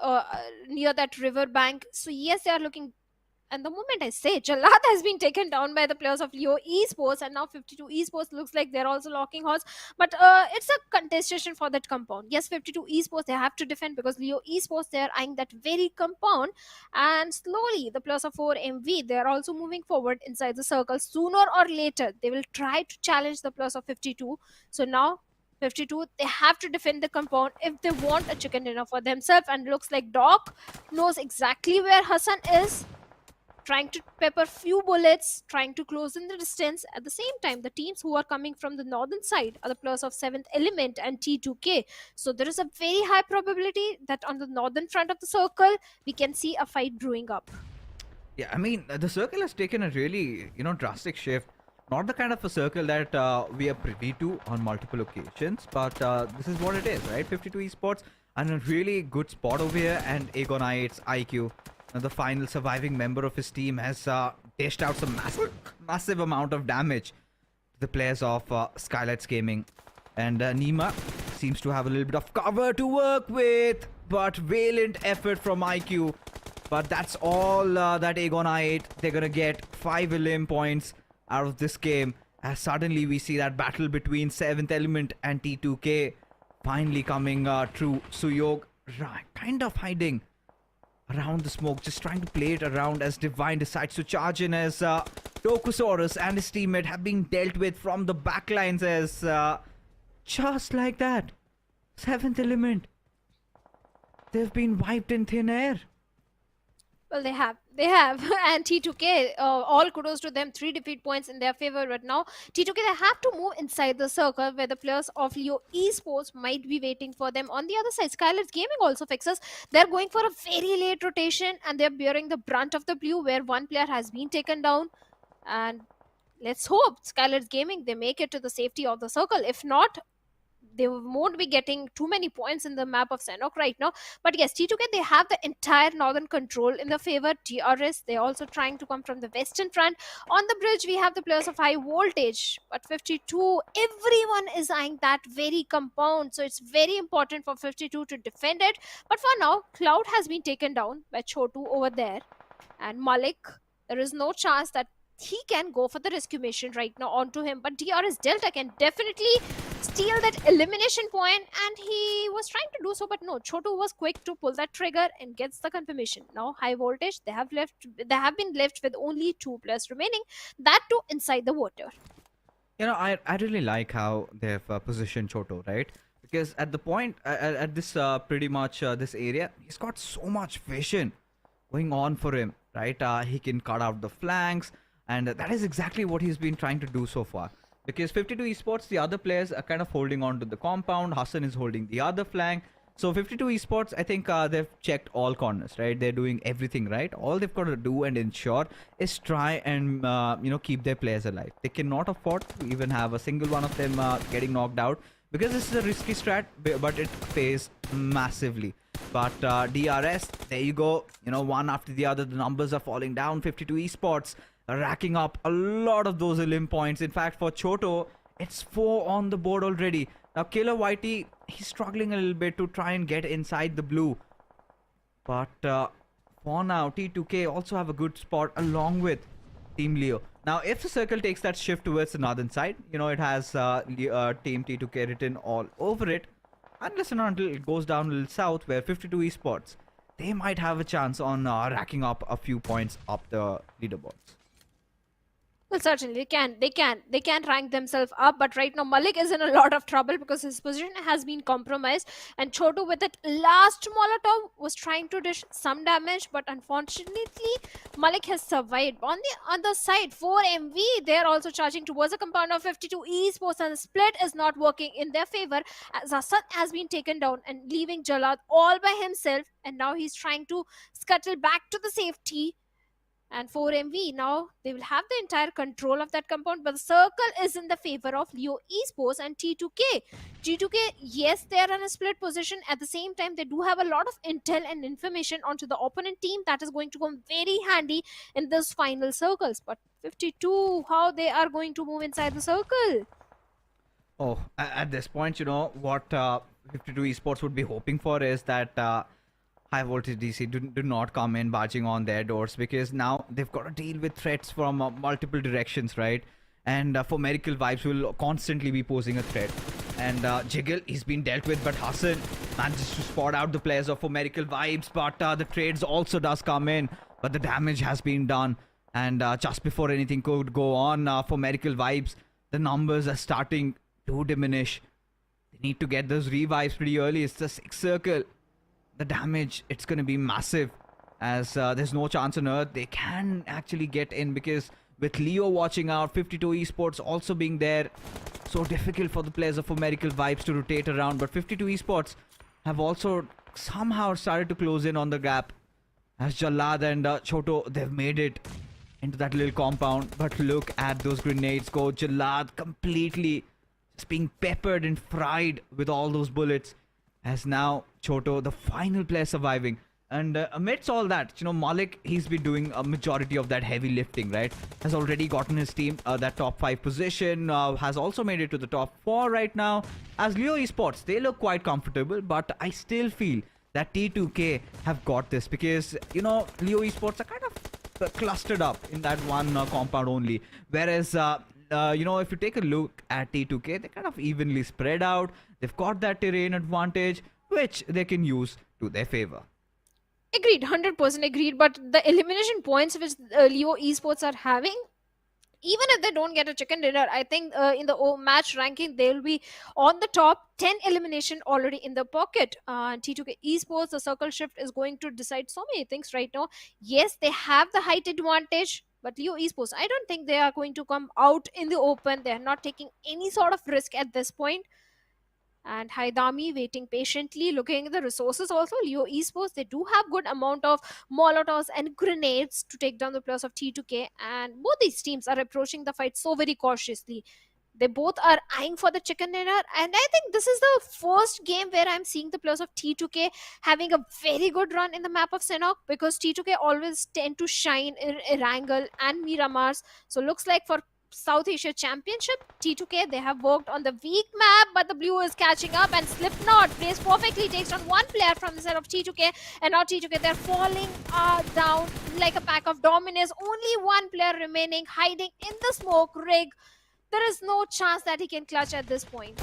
near that river bank. So yes, they are looking. And the moment I say Jalad has been taken down by the players of Leo Esports, and now 52 Esports looks like they're also locking horse. But it's a contestation for that compound. Yes, 52 Esports, they have to defend, because Leo Esports, they're eyeing that very compound. And slowly, the players of 4MV, they're also moving forward inside the circle. Sooner or later, they will try to challenge the players of 52. So now, 52, they have to defend the compound if they want a chicken dinner for themselves. And looks like Doc knows exactly where Hassan is, trying to pepper few bullets, trying to close in the distance. At the same time, the teams who are coming from the northern side are the players of 7th Element and T2K. So there is a very high probability that on the northern front of the circle, we can see a fight brewing up. Yeah, I mean, the circle has taken a really, drastic shift. Not the kind of a circle that we are privy to on multiple occasions, but this is what it is, right? 52 Esports are in a really good spot over here, and Aegon i8's IQ, the final surviving member of his team, has dished out some massive amount of damage to the players of SKYLIGHTZ Gaming. And Nima seems to have a little bit of cover to work with, but valiant effort from IQ. But that's all that Aegon i8, they're gonna get 5 elim points out of this game, as suddenly we see that battle between 7th Element and T2K finally coming through. Suyog kind of hiding around the smoke, just trying to play it around, as Divine decides to charge in, as Tokusaurus and his teammate have been dealt with from the backlines, as just like that, 7th Element, they've been wiped in thin air. Well, they have. And T2K, all kudos to them, 3 defeat points in their favor. But now, T2K, they have to move inside the circle, where the players of Leo Esports might be waiting for them. On the other side, SKYLIGHTZ Gaming also fixes. They're going for a very late rotation, and they're bearing the brunt of the blue, where one player has been taken down. And let's hope SKYLIGHTZ Gaming, they make it to the safety of the circle. If not, they won't be getting too many points in the map of Sanhok right now. But yes, T2K, they have the entire northern control in the favor. DRS, they're also trying to come from the western front. On the bridge, we have the players of Highvoltage. But 52, everyone is eyeing that very compound. So it's very important for 52 to defend it. But for now, Cloud has been taken down by Chotu over there. And Malik, there is no chance that he can go for the rescue mission right now onto him. But DRS Delta can definitely steal that elimination point, and he was trying to do so, but no, Chotu was quick to pull that trigger and gets the confirmation. Now Highvoltage, they have been left with only 2 players remaining, that too inside the water. I really like how they've positioned Chotu, right? Because at the point, at this pretty much this area, he's got so much vision going on for him, right? He can cut out the flanks, and that is exactly what he's been trying to do so far. Because 52 Esports, the other players are kind of holding on to the compound. Hassan is holding the other flank. So 52 Esports, I think they've checked all corners, right? They're doing everything right. All they've got to do and ensure is try and keep their players alive. They cannot afford to even have a single one of them getting knocked out, because this is a risky strat, but it pays massively. But DRS, there you go. One after the other, the numbers are falling down. 52 Esports are racking up a lot of those elim points. In fact, for Choto, it's 4 on the board already. Now, Killer Whitey, he's struggling a little bit to try and get inside the blue. But for now, T2K also have a good spot along with Team Leo. Now, if the circle takes that shift towards the northern side, it has Team T2K written all over it. Unless and until it goes down a little south, where 52 Esports, they might have a chance on racking up a few points up the leaderboards. Well, certainly they can rank themselves up, but right now Malik is in a lot of trouble because his position has been compromised, and Chotu with that last Molotov was trying to dish some damage, but unfortunately Malik has survived. On the other side, 4MV, they're also charging towards a compound of 52 Esports, and the split is not working in their favor as Asad has been taken down and leaving Jalad all by himself, and now he's trying to scuttle back to the safety. And 4MV, now they will have the entire control of that compound, but the circle is in the favor of Leo Esports and T2K. T2K, yes, they are in a split position. At the same time, they do have a lot of intel and information onto the opponent team that is going to come very handy in this final circles. But 52, how they are going to move inside the circle? Oh, at this point, what 52 Esports would be hoping for is that Highvoltage DC do not come in barging on their doors, because now they've got to deal with threats from multiple directions, right? And for Miracle Vibes will constantly be posing a threat. And Jiggle, he's been dealt with, but Hassan manages to spot out the players of for Miracle Vibes, but the trades also does come in, but the damage has been done. And just before anything could go on for Miracle Vibes, the numbers are starting to diminish. They need to get those revives pretty early. It's the 6th circle. The damage, it's going to be massive, as there's no chance on earth they can actually get in, because with Leo watching out, 52 Esports also being there, so difficult for the players of Miracle Vibes to rotate around. But 52 Esports have also somehow started to close in on the gap, as Jalad and Choto, they've made it into that little compound. But look at those grenades go. Jalad completely just being peppered and fried with all those bullets, as now Choto, the final player surviving. And amidst all that, Malik, he's been doing a majority of that heavy lifting, right? Has already gotten his team that top 5 position, has also made it to the top 4 right now. As Leo Esports, they look quite comfortable, but I still feel that T2K have got this, because, Leo Esports are kind of clustered up in that one compound only. Whereas, if you take a look at T2K, they're kind of evenly spread out. They've got that terrain advantage, which they can use to their favor. Agreed, 100% agreed. But the elimination points which Leo Esports are having, even if they don't get a chicken dinner, I think in the match ranking, they'll be on the top. 10 elimination already in the pocket. T2K Esports, the circle shift is going to decide so many things right now. Yes, they have the height advantage, but Leo Esports, I don't think they are going to come out in the open. They are not taking any sort of risk at this point. And Haidami waiting patiently, looking at the resources also. Leo Esports, they do have good amount of molotovs and grenades to take down the players of T2K, and both these teams are approaching the fight so very cautiously. They both are eyeing for the chicken dinner, and I think this is the first game where I'm seeing the players of T2K having a very good run in the map of Sanhok, because T2K always tend to shine in Erangel and Miramars. So looks like for South Asia Championship, T2K, they have worked on the weak map, but the blue is catching up, and Slipknot plays perfectly, takes on one player from the side of T2K, and now T2K, they're falling down like a pack of dominoes. Only one player remaining, hiding in the smoke rig. There is no chance that he can clutch at this point.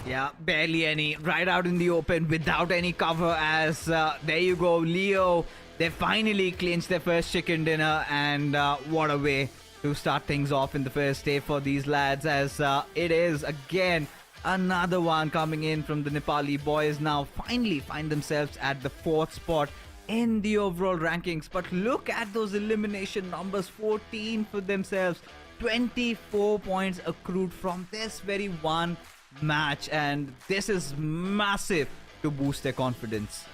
Yeah, barely any. Right out in the open without any cover, as there you go, Leo. They finally clinched their first chicken dinner, and what a way to start things off in the first day for these lads, as it is again another one coming in from the Nepali boys. Now finally find themselves at the 4th spot in the overall rankings. But look at those elimination numbers, 14 for themselves, 24 points accrued from this very one match, and this is massive to boost their confidence.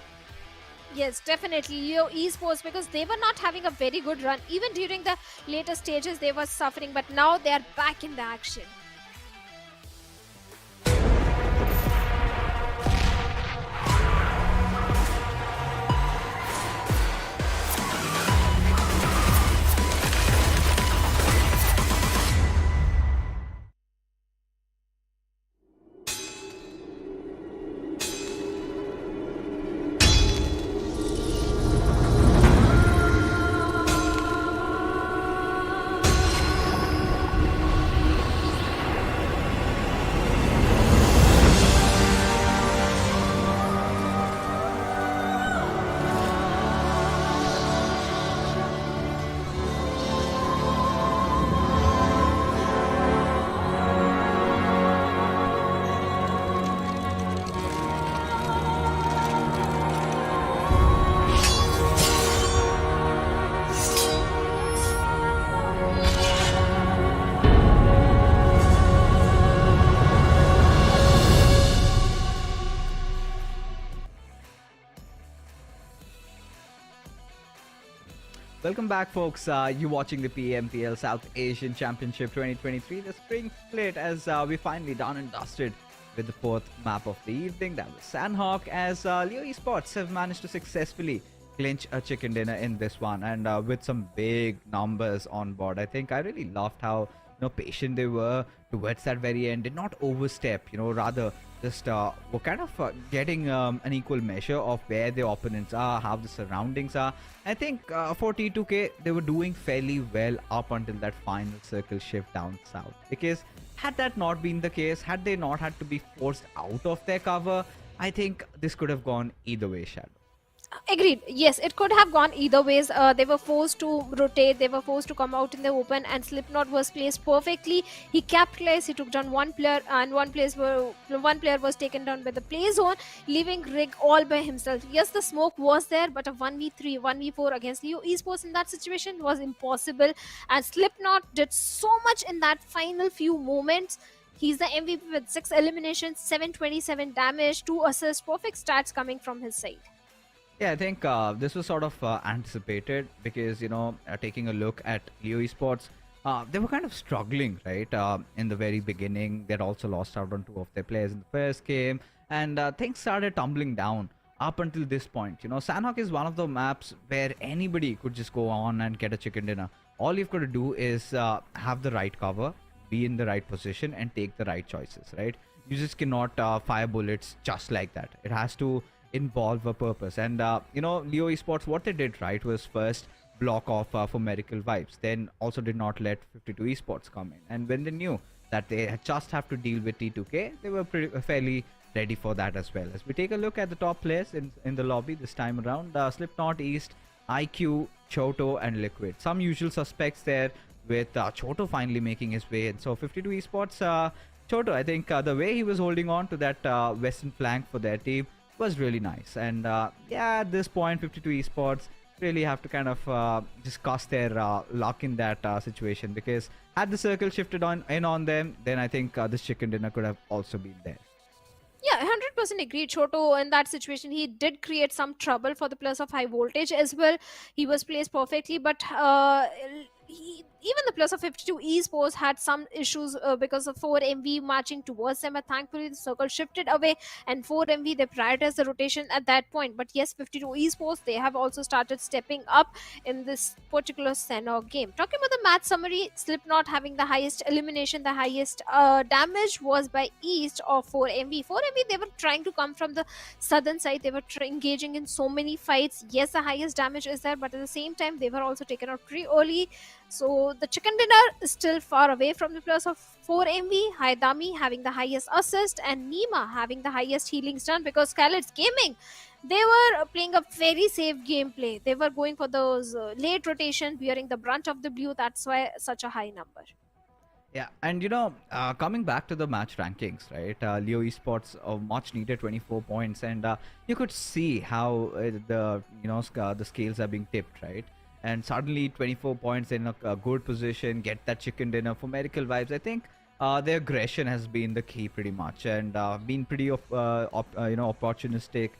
Yes, definitely. Leo Esports, because they were not having a very good run. Even during the later stages, they were suffering, but now they are back in the action. Welcome back, folks. You watching the PMPL South Asian Championship 2023, the spring split, as we finally done and dusted with the fourth map of the evening. That was Sanhok, as Leo Esports have managed to successfully clinch a chicken dinner in this one, and with some big numbers on board. I think I really loved how patient they were towards that very end, did not overstep, rather just were kind of getting an equal measure of where the opponents are, how the surroundings are. I think for T2K, they were doing fairly well up until that final circle shift down south, because had that not been the case, had they not had to be forced out of their cover, I think this could have gone either way, Shadow. Agreed. Yes, it could have gone either ways. They were forced to rotate. They were forced to come out in the open, and Slipknot was placed perfectly. He capitalized. He took down one player, and one player was taken down by the play zone, leaving Rig all by himself. Yes, the smoke was there, but a 1v3, 1v4 against Leo Esports in that situation was impossible. And Slipknot did so much in that final few moments. He's the MVP with 6 eliminations, 727 damage, 2 assists, perfect stats coming from his side. Yeah, I think this was sort of anticipated, because, taking a look at Leo Esports, they were kind of struggling, right? In the very beginning, they'd also lost out on 2 of their players in the first game, and things started tumbling down up until this point. Sanhok is one of the maps where anybody could just go on and get a chicken dinner. All you've got to do is have the right cover, be in the right position, and take the right choices, right? You just cannot fire bullets just like that. It has to involve a purpose. And Leo Esports, what they did right was first block off for Miracle Vibes, then also did not let 52 Esports come in. And when they knew that they just have to deal with T2K, they were fairly ready for that as well. As we take a look at the top players in the lobby this time around, Slipknot, East, IQ, Choto, and Liquid. Some usual suspects there, with Choto finally making his way in. So 52 Esports, Choto, I think the way he was holding on to that western flank for their team was really nice. And yeah, at this point, 52 Esports really have to kind of discuss their luck in that situation, because had the circle shifted in on them, then I think this chicken dinner could have also been there. Yeah, 100% agree. Choto, in that situation, he did create some trouble for the players of Highvoltage as well. He was placed perfectly, but even the players of 52 Esports had some issues because of 4MV marching towards them. And thankfully, the circle shifted away, and 4MV, they prioritized the rotation at that point. But yes, 52 Esports, they have also started stepping up in this particular Sanhok game. Talking about the match summary, Slipknot having the highest elimination, the highest damage was by East of 4MV. 4MV, they were trying to come from the southern side. They were engaging in so many fights. Yes, the highest damage is there, but at the same time, they were also taken out pretty early. So the chicken dinner is still far away from the players of 4MV. Haidami having the highest assist, and Nima having the highest healing stun, because SKYLIGHTZ Gaming, they were playing a very safe gameplay. They were going for those late rotation, bearing the brunt of the blue. That's why such a high number. Yeah, and coming back to the match rankings, right? Leo Esports much needed 24 points, and you could see how the scales are being tipped, right? And suddenly 24 points in a good position, get that chicken dinner for Miracle Vibes. I think their aggression has been the key pretty much, and been pretty opportunistic,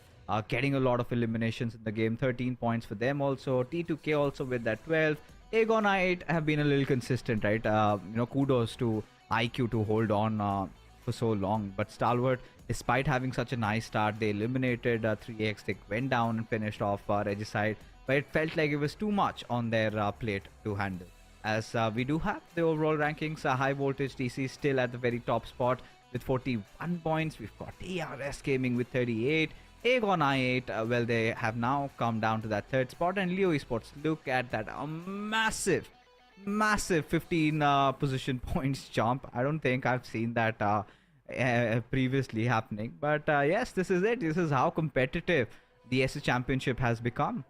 getting a lot of eliminations in the game. 13 points for them also. T2K also with that 12. Aegon I8 have been a little consistent, right? Kudos to IQ to hold on for so long. But Stalwart, despite having such a nice start, they eliminated 3x. They went down and finished off Regicide, but it felt like it was too much on their plate to handle. As we do have the overall rankings, Highvoltage DC still at the very top spot with 41 points. We've got DRS Gaming with 38. Aegon I8, well, they have now come down to that third spot. And Leo Esports, look at that massive 15 position points jump. I don't think I've seen that previously happening. But yes, this is it. This is how competitive the SS Championship has become.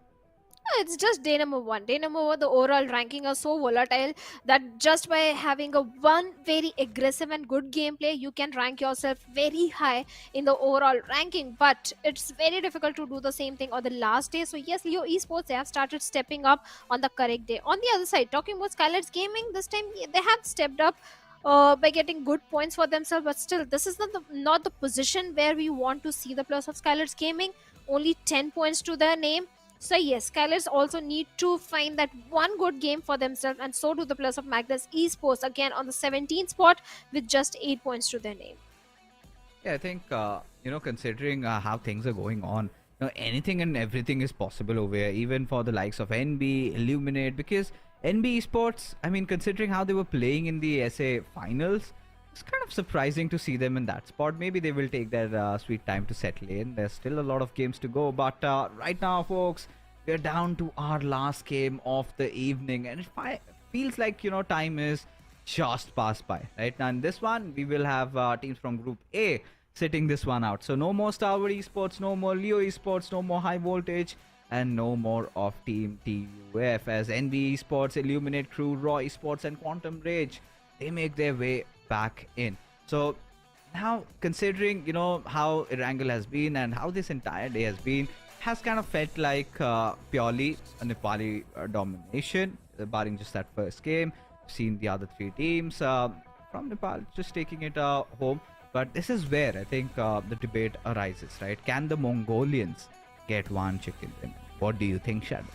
It's just day number 1. Day number 1, the overall ranking are so volatile that just by having a one very aggressive and good gameplay, you can rank yourself very high in the overall ranking. But it's very difficult to do the same thing on the last day. So yes, Leo Esports, they have started stepping up on the correct day. On the other side, talking about SKYLIGHTZ Gaming, this time they have stepped up by getting good points for themselves. But still, this is not the position where we want to see the players of SKYLIGHTZ Gaming. Only 10 points to their name. So yes, SKYLIGHTZ also need to find that one good game for themselves, and so do the players of Magnus Esports, again on the 17th spot with just 8 points to their name. Yeah, I think, considering how things are going on, anything and everything is possible over here, even for the likes of NB, Illuminate, because NB Esports, I mean, considering how they were playing in the SA finals, it's kind of surprising to see them in that spot. Maybe they will take their sweet time to settle in. There's still a lot of games to go, but right now, folks, we're down to our last game of the evening, and it feels like, time is just passed by. Right now in this one, we will have teams from Group A sitting this one out. So no more Stalwart Esports, no more Leo Esports, no more Highvoltage, and no more of Team TUF, as NB Esports, Illuminate Crew, Raw Esports, and Quantum Rage, they make their way back in. So now, considering how Erangel has been and how this entire day has been, has kind of felt like purely a Nepali domination, barring just that first game. We've seen the other 3 teams from Nepal just taking it home. But this is where I think the debate arises, right? Can the Mongolians get one chicken dinner? What do you think, Shadow?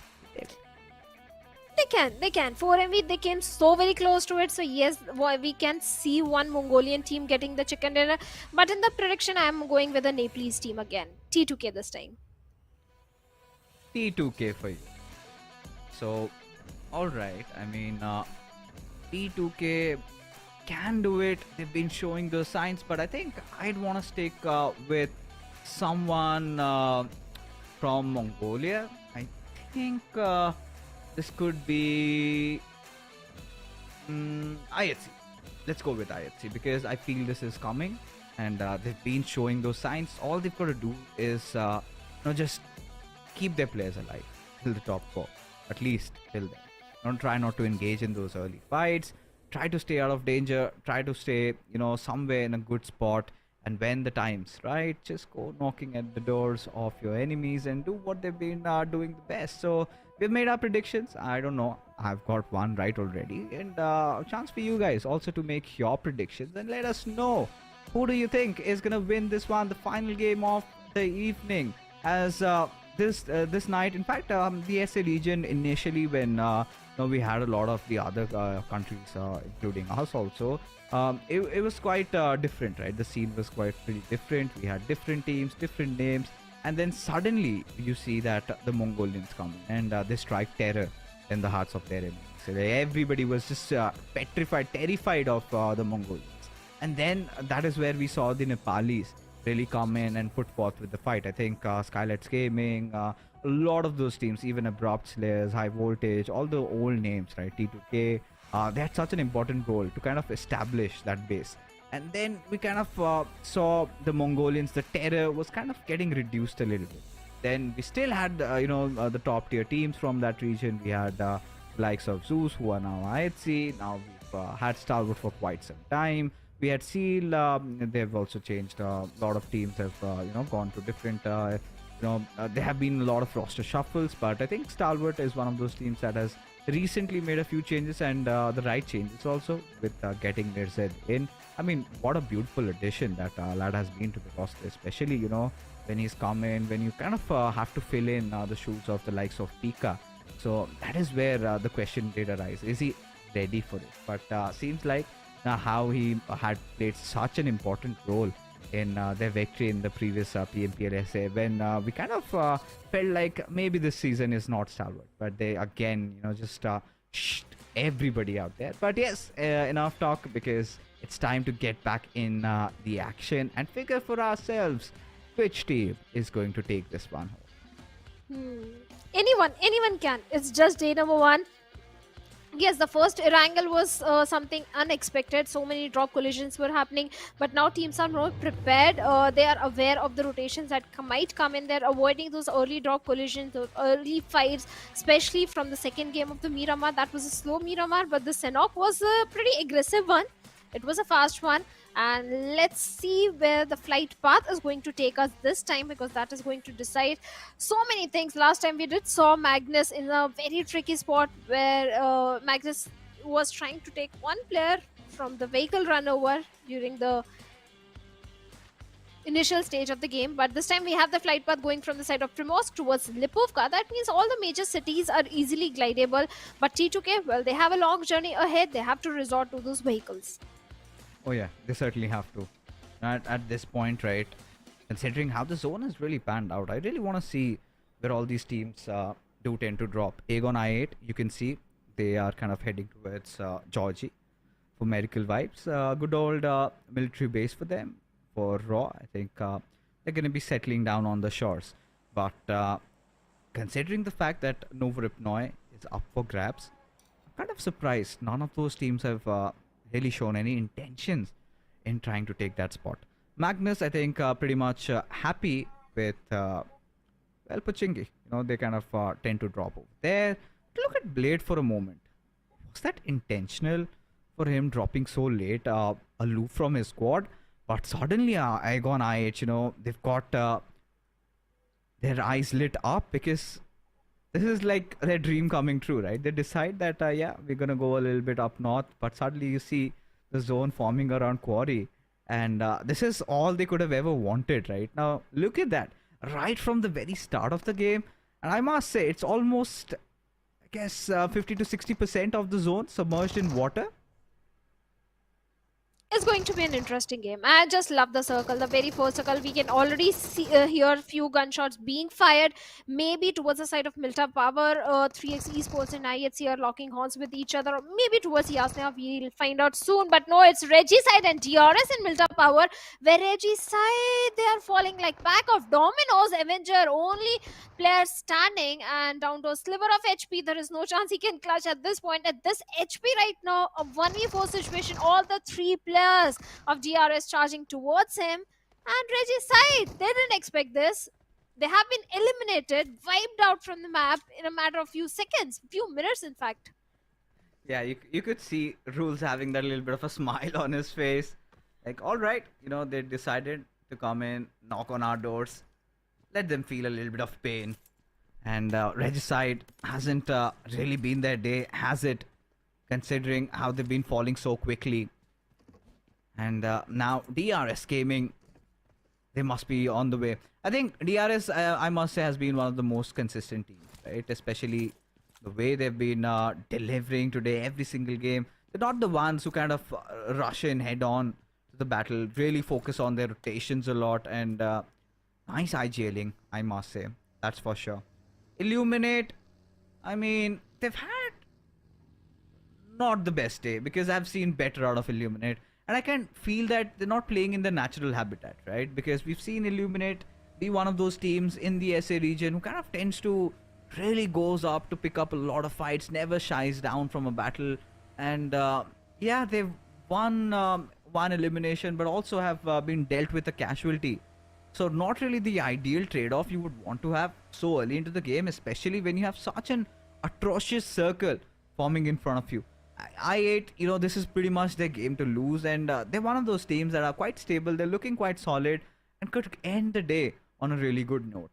They can. 4MV, they came so very close to it. So yes, we can see one Mongolian team getting the chicken dinner. But in the prediction, I am going with the Nepalese team again. T2K this time. T2K for you. So, alright. I mean, T2K can do it. They've been showing those signs. But I think I'd want to stick with someone from Mongolia. I think this could be IHC. Let's go with IHC because I feel this is coming, and they've been showing those signs. All they've got to do is just keep their players alive till the top 4, at least till then. Don't try not to engage in those early fights. Try to stay out of danger. Try to stay somewhere in a good spot. And when the time's right, just go knocking at the doors of your enemies and do what they've been doing the best. So we've made our predictions. I don't know. I've got one right already. And a chance for you guys also to make your predictions and let us know who do you think is going to win this one, the final game of the evening. As this night, in fact, the SA region initially, when we had a lot of the other countries, including us also, it was quite different, right? The scene was quite pretty different. We had different teams, different names, and then suddenly you see that the Mongolians come in and they strike terror in the hearts of their enemies. So everybody was just petrified, terrified of the Mongolians. And then that is where we saw the Nepalis really come in and put forth with the fight. I think SKYLIGHTZ Gaming, a lot of those teams, even Abrupt Slayers, Highvoltage, all the old names, right? T2K, they had such an important role to kind of establish that base. And then we kind of saw the Mongolians, the terror was kind of getting reduced a little bit. Then we still had, the top tier teams from that region. We had the likes of Zeus, who are now IHC. Now we've had Stalwart for quite some time. We had Seal. They've also changed. A lot of teams have, gone to different there have been a lot of roster shuffles, but I think Stalwart is one of those teams that has recently made a few changes and the right changes also with getting Mirzed in. I mean, what a beautiful addition that lad has been to the roster, especially, when he's come in, when you kind of have to fill in the shoes of the likes of Pika. So that is where the question did arise. Is he ready for it? But seems like how he had played such an important role in their victory in the previous PMPL SA, when we kind of felt like maybe this season is not Stalwart, but they again just everybody out there. But yes, enough talk, because it's time to get back in the action and figure for ourselves which team is going to take this one home. Anyone can. It's just day number 1. Yes, the first Erangel was something unexpected. So many drop collisions were happening, but now teams are more prepared. They are aware of the rotations that might come in. They're avoiding those early drop collisions, those early fights, especially from the second game of the Miramar. That was a slow Miramar, but the Sanhok was a pretty aggressive one. It was a fast one. And let's see where the flight path is going to take us this time, because that is going to decide so many things. Last time we did saw Magnus in a very tricky spot where Magnus was trying to take one player from the vehicle run over during the initial stage of the game. But this time we have the flight path going from the side of Primorsk towards Lipovka. That means all the major cities are easily glidable. But T2K, well, they have a long journey ahead. They have to resort to those vehicles. Oh yeah, they certainly have to. At this point, right, considering how the zone has really panned out, I really want to see where all these teams do tend to drop. Aegon I8, you can see they are kind of heading towards Georgie for medical vibes. Good old military base for them. For Raw, I think they're going to be settling down on the shores. But considering the fact that Novoripnoi is up for grabs, I'm kind of surprised none of those teams have really shown any intentions in trying to take that spot. Magnus, I think, pretty much happy with Pochinki. They kind of tend to drop over there. Look at Blade for a moment. Was that intentional for him dropping so late, aloof from his squad? But suddenly, Aegon IH, they've got their eyes lit up, because this is like their dream coming true, right? They decide that, yeah, we're going to go a little bit up north, but suddenly you see the zone forming around Quarry. And this is all they could have ever wanted, right? Now, look at that. Right from the very start of the game. And I must say, it's almost, I guess, 50 to 60% of the zone submerged in water. It's going to be an interesting game. I just love the circle. The very first circle, we can already see, hear a few gunshots being fired. Maybe towards the side of Milta Power, 3x Esports and IHC are locking horns with each other. Or maybe towards Yasna, we'll find out soon. But no, it's Regicide and DRS and Milta Power. Where Regicide, they are falling like pack of dominoes. Avenger, only player standing, and down to a sliver of HP. There is no chance he can clutch at this point. At this HP right now, a 1v4 situation. All the 3 players of DRS charging towards him, and Regicide, they didn't expect this. They have been eliminated, wiped out from the map in a matter of few seconds, few minutes in fact. Yeah, you could see Rules having that little bit of a smile on his face. Like, alright, they decided to come in, knock on our doors, let them feel a little bit of pain. And Regicide hasn't really been their day, has it? Considering how they've been falling so quickly. And now DRS Gaming, they must be on the way. I think DRS, I must say, has been one of the most consistent teams, right? Especially the way they've been delivering today, every single game. They're not the ones who kind of rush in head on to the battle, really focus on their rotations a lot, and nice IGLing, I must say. That's for sure. Illuminate, I mean, they've had not the best day, because I've seen better out of Illuminate. And I can feel that they're not playing in their natural habitat, right? Because we've seen Illuminate be one of those teams in the SA region who kind of tends to really goes up to pick up a lot of fights, never shies down from a battle. And yeah, they've won one elimination, but also have been dealt with a casualty. So not really the ideal trade-off you would want to have so early into the game, especially when you have such an atrocious circle forming in front of you. I8, this is pretty much their game to lose, and they're one of those teams that are quite stable, they're looking quite solid, and could end the day on a really good note.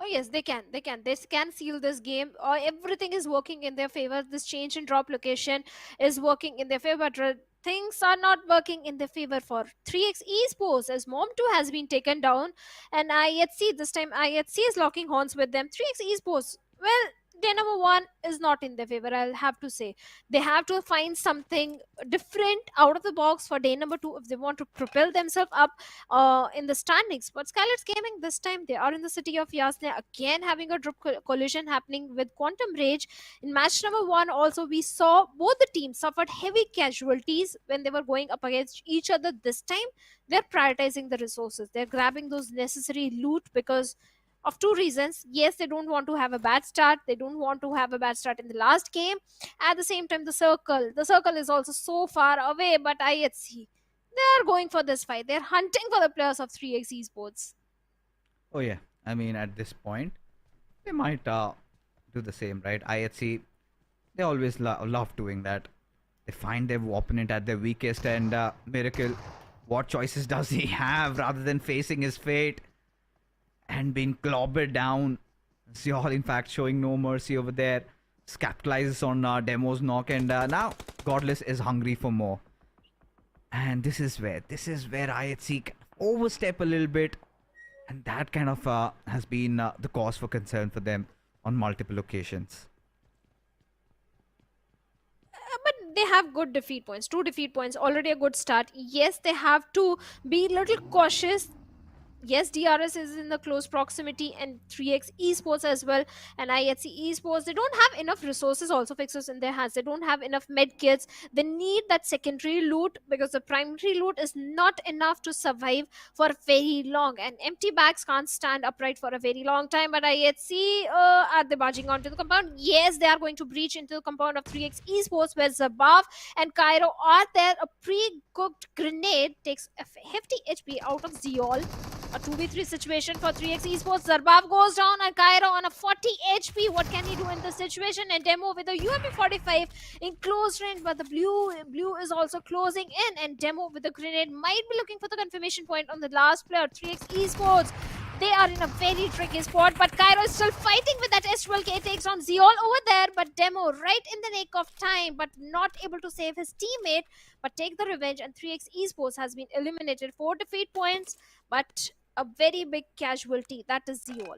Oh yes, they can. They can. They can seal this game. Everything is working in their favor. This change in drop location is working in their favor. Things are not working in their favor for 3x Esports, as Mom 2 has been taken down, and IHC this time IHC is locking horns with them. 3x Esports. Well, day number one is not in their favor. I'll have to say they have to find something different out of the box for day number two if they want to propel themselves up in the standings. But SKYLIGHTZ Gaming this time they are in the city of Yasna again, having a drop collision happening with Quantum Rage. In match number one, also we saw both the teams suffered heavy casualties when they were going up against each other. This time they're prioritizing the resources. They're grabbing those necessary loot because of two reasons. Yes, they don't want to have a bad start. They don't want to have a bad start in the last game. At the same time, the circle is also so far away, but IHC, they're going for this fight. They're hunting for the players of 3x Esports. Oh yeah, I mean at this point they might do the same, right? IHC, they always love doing that. They find their opponent at their weakest, and Miracle, what choices does he have rather than facing his fate and being clobbered down? Zeol, in fact, showing no mercy over there. Capitalizes on Demo's knock, and now Godless is hungry for more. And this is where IHC can overstep a little bit, and that kind of has been the cause for concern for them on multiple occasions. But they have good defeat points, 2 defeat points, already a good start. Yes, they have to be a little cautious. Yes, DRS is in the close proximity, and 3x Esports as well, and IHC Esports. They don't have enough resources also fixers in their hands. They don't have enough med kits. They need that secondary loot because the primary loot is not enough to survive for very long, and empty bags can't stand upright for a very long time. But IHC, are they barging onto the compound? Yes, they are going to breach into the compound of 3x Esports, where Zabav and Cairo are there. A pre-cooked grenade takes a hefty HP out of Zeol. A 2v3 situation for 3x Esports. Zarbav goes down and Cairo on a 40 HP. What can he do in this situation? And Demo with a UMP 45 in close range, but the blue is also closing in, and Demo with a grenade might be looking for the confirmation point on the last player, 3x Esports. They are in a very tricky spot, but Cairo is still fighting with that S12K, takes on Zeol over there, but Demo right in the nick of time, but not able to save his teammate, but take the revenge, and 3x Esports has been eliminated. 4 defeat points, but a very big casualty, that is Zeol.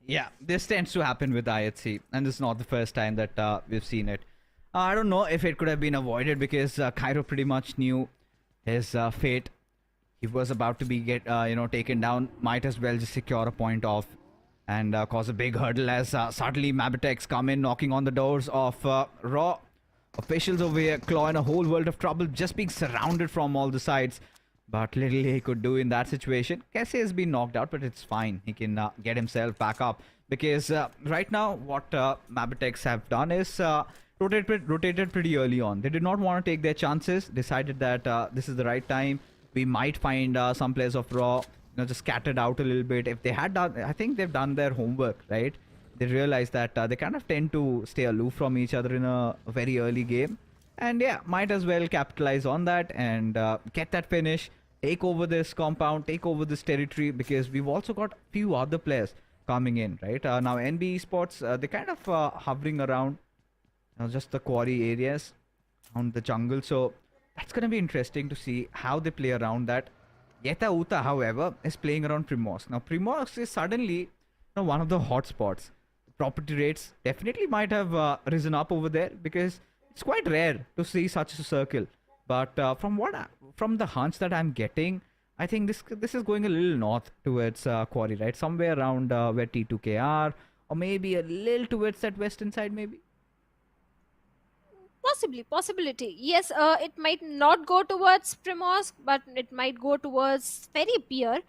Yeah, this tends to happen with IHC, and this is not the first time that we've seen it. I don't know if it could have been avoided because Cairo pretty much knew his fate. He was about to be taken down. Might as well just secure a point off and cause a big hurdle as suddenly MABETEX come in, knocking on the doors of Raw. Officials over here claw in a whole world of trouble, just being surrounded from all the sides. But little he could do in that situation. Kese has been knocked out, but it's fine. He can get himself back up. Because right now, what MABETEX have done is rotated pretty early on. They did not want to take their chances. Decided that this is the right time. We might find some players of Raw, just scattered out a little bit. If they had done, I think they've done their homework, right? They realized that they kind of tend to stay aloof from each other in a very early game. And yeah, might as well capitalize on that and get that finish. Take over this compound, take over this territory, because we've also got a few other players coming in, right? Now, NB Esports, they're kind of hovering around just the quarry areas, on the jungle. So that's going to be interesting to see how they play around that. Yeta Uta, however, is playing around Primos. Now, Primos is suddenly one of the hot spots. Property rates definitely might have risen up over there because it's quite rare to see such a circle. But from the hunch that I'm getting, I think this is going a little north towards Quarry, right? Somewhere around where T2K are, or maybe a little towards that western side, maybe. Possibility. Yes, it might not go towards Primorsk, but it might go towards Ferry Pier.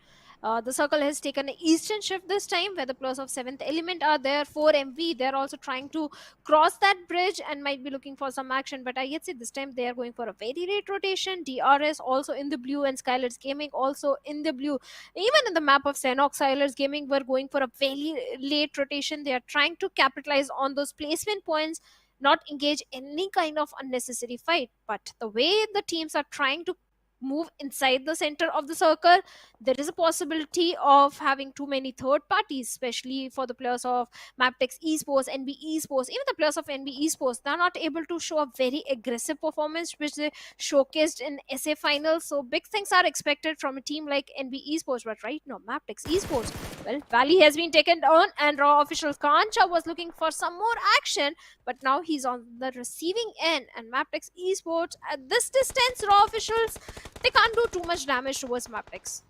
The circle has taken an eastern shift this time, where the players of 7th element are there. 4MV, they're also trying to cross that bridge and might be looking for some action. But I yet say this time they are going for a very late rotation. DRS also in the blue, and SKYLIGHTZ Gaming also in the blue. Even in the map of Sanhok, SKYLIGHTZ Gaming were going for a very late rotation. They are trying to capitalize on those placement points, not engage any kind of unnecessary fight. But the way the teams are trying to move inside the center of the circle, there is a possibility of having too many third parties, especially for the players of MABETEX Esports, NB Esports, even the players of NB Esports. They're not able to show a very aggressive performance, which they showcased in SA finals. So big things are expected from a team like NB Esports. But right now, MABETEX Esports, well, Valley has been taken down, and Raw official Kancha was looking for some more action, but now he's on the receiving end. And MABETEX Esports, at this distance, Raw officials, they can't do too much damage towards MABETEX.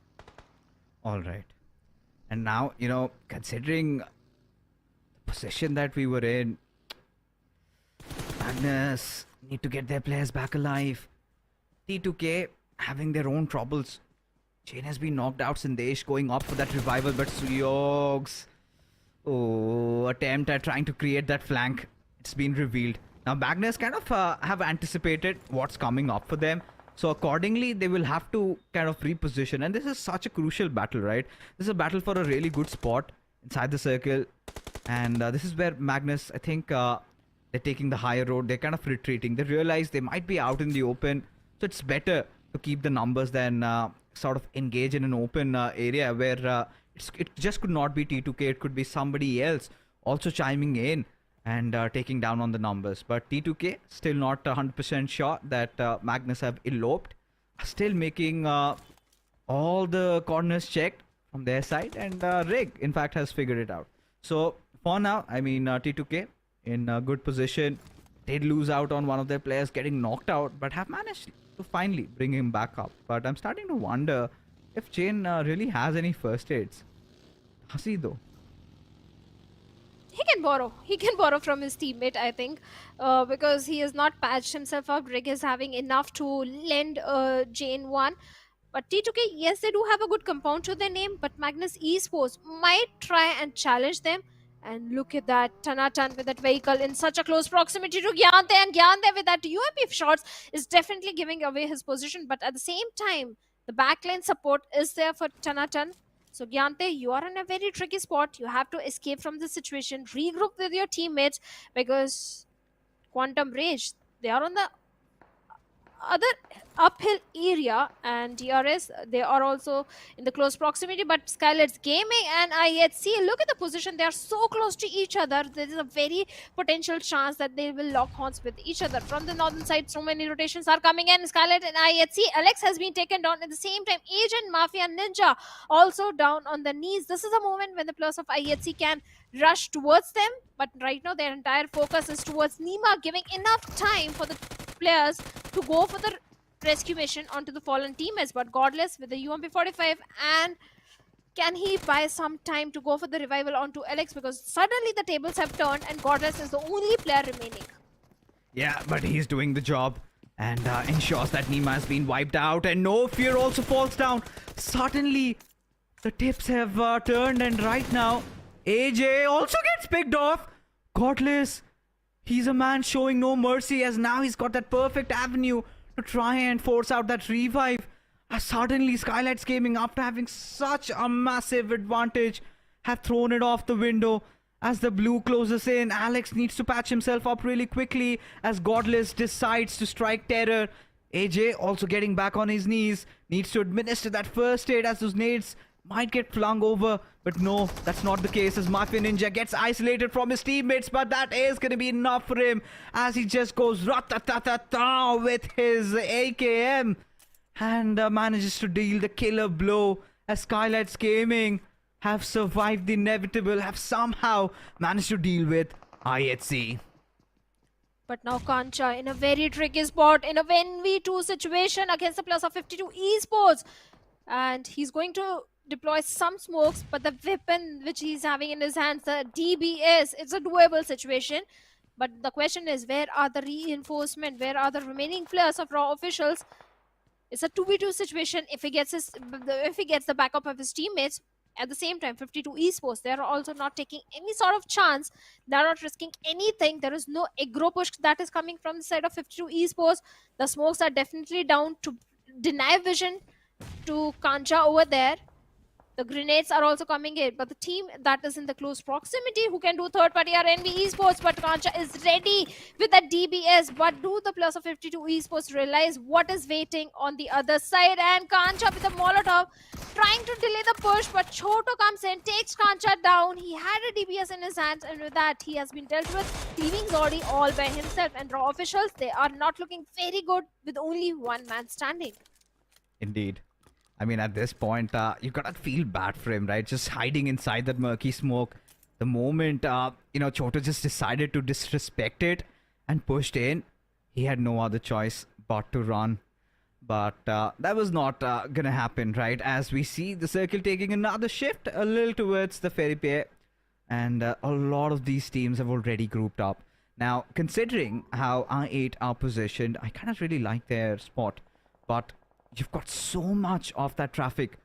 All right. And now, considering the position that we were in, Magnus need to get their players back alive. T2K having their own troubles. Jane has been knocked out. Sandesh going up for that revival, but Suyogs, attempt at trying to create that flank. It's been revealed. Now Magnus kind of have anticipated what's coming up for them. So accordingly, they will have to kind of reposition. And this is such a crucial battle, right? This is a battle for a really good spot inside the circle. And this is where Magnus, I think, they're taking the higher road. They're kind of retreating. They realize they might be out in the open. So it's better to keep the numbers than sort of engage in an open area where it just could not be T2K. It could be somebody else also chiming in and taking down on the numbers. But T2K still not 100% sure that Magnus have eloped. Still making all the corners checked from their side, and Rig in fact has figured it out. So for now, I mean, T2K in a good position. Did lose out on one of their players getting knocked out, but have managed to finally bring him back up. But I'm starting to wonder if Jane really has any first aids. Does he though? He can borrow. He can borrow from his teammate, I think, because he has not patched himself up. Rig is having enough to lend Jane one. But T2K, yes, they do have a good compound to their name, but Magnus Esports might try and challenge them. And look at that, Tanatan with that vehicle in such a close proximity to Gyante, and Gyante with that UMP shots is definitely giving away his position. But at the same time, the backline support is there for Tanatan. So Gyante, you are in a very tricky spot. You have to escape from this situation, regroup with your teammates, because Quantum Rage, they are on the other uphill area, and DRS, they are also in the close proximity. But SKYLIGHTZ Gaming and IHC, look at the position. They are so close to each other. There is a very potential chance that they will lock horns with each other. From the northern side, so many rotations are coming in. SKYLIGHTZ and IHC, Alex has been taken down. At the same time, Agent Mafia Ninja also down on the knees. This is a moment when the players of IHC can rush towards them, but right now their entire focus is towards Nima, giving enough time for the players to go for the rescue mission onto the fallen teammates. But Godless with the UMP45, and can he buy some time to go for the revival onto Alex, because suddenly the tables have turned and Godless is the only player remaining. Yeah, but he's doing the job and ensures that Nima has been wiped out, and No Fear also falls down. Suddenly the tips have turned, and right now AJ also gets picked off. Godless, he's a man showing no mercy, as now he's got that perfect avenue to try and force out that revive. Suddenly SKYLIGHTZ Gaming, after having such a massive advantage, have thrown it off the window. As the blue closes in, Alex needs to patch himself up really quickly as Godless decides to strike terror. AJ also getting back on his knees, needs to administer that first aid as those nades might get flung over, but no, that's not the case, as Mafia Ninja gets isolated from his teammates. But that is going to be enough for him as he just goes ratatatata with his AKM and manages to deal the killer blow, as SKYLIGHTZ Gaming have survived the inevitable, have somehow managed to deal with IHC. But now Kancha in a very tricky spot in a 1v2 situation against the players of 52 Esports, and he's going to deploy some smokes, but the weapon which he's having in his hands, the DBS, it's a doable situation. But the question is, where are the reinforcement? Where are the remaining players of Raw officials? It's a 2v2 situation. If he gets the backup of his teammates, at the same time 52 Esports, they're also not taking any sort of chance. They're not risking anything. There is no aggro push that is coming from the side of 52 Esports. The smokes are definitely down to deny vision to Kancha over there. The grenades are also coming in, but the team that is in the close proximity who can do third party are NV Esports, but Kancha is ready with that DBS. But do the players of 52 Esports realize what is waiting on the other side? And Kancha with the Molotov trying to delay the push, but Choto comes in, takes Kancha down. He had a DBS in his hands, and with that, he has been dealt with, leaving Zordi all by himself. And Raw officials, they are not looking very good with only one man standing. Indeed. I mean, at this point, you gotta feel bad for him, right? Just hiding inside that murky smoke. The moment, Choto just decided to disrespect it and pushed in, he had no other choice but to run. But that was not gonna happen, right? As we see the circle taking another shift a little towards the ferry pier. And a lot of these teams have already grouped up. Now, considering how I8 are positioned, I kind of really like their spot. But you've got so much of that traffic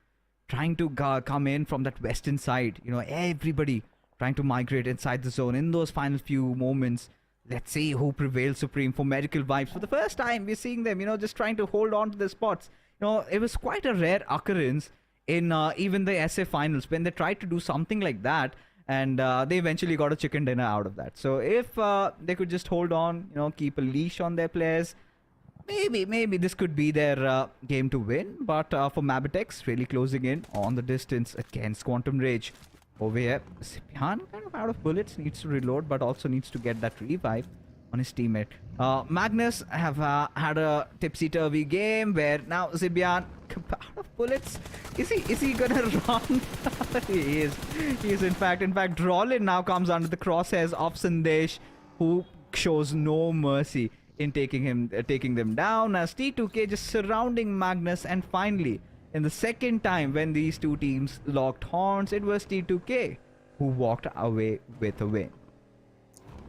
trying to come in from that western side. Everybody trying to migrate inside the zone in those final few moments. Let's see who prevails supreme for medical vibes. For the first time, we're seeing them, just trying to hold on to the spots. It was quite a rare occurrence in even the SA finals when they tried to do something like that. And they eventually got a chicken dinner out of that. So if they could just hold on, keep a leash on their players, maybe this could be their game to win. But for MABETEX, really closing in on the distance against Quantum Rage. Over here, Sipian kind of out of bullets, needs to reload, but also needs to get that revive on his teammate. Magnus have had a tipsy-turvy game where now Zibian out of bullets. Is he gonna run? He is. He is in fact. Drolin now comes under the crosshairs of Sandesh, who shows no mercy in taking them down, as T2K just surrounding Magnus. And finally, in the second time when these two teams locked horns, it was T2K who walked away with a win.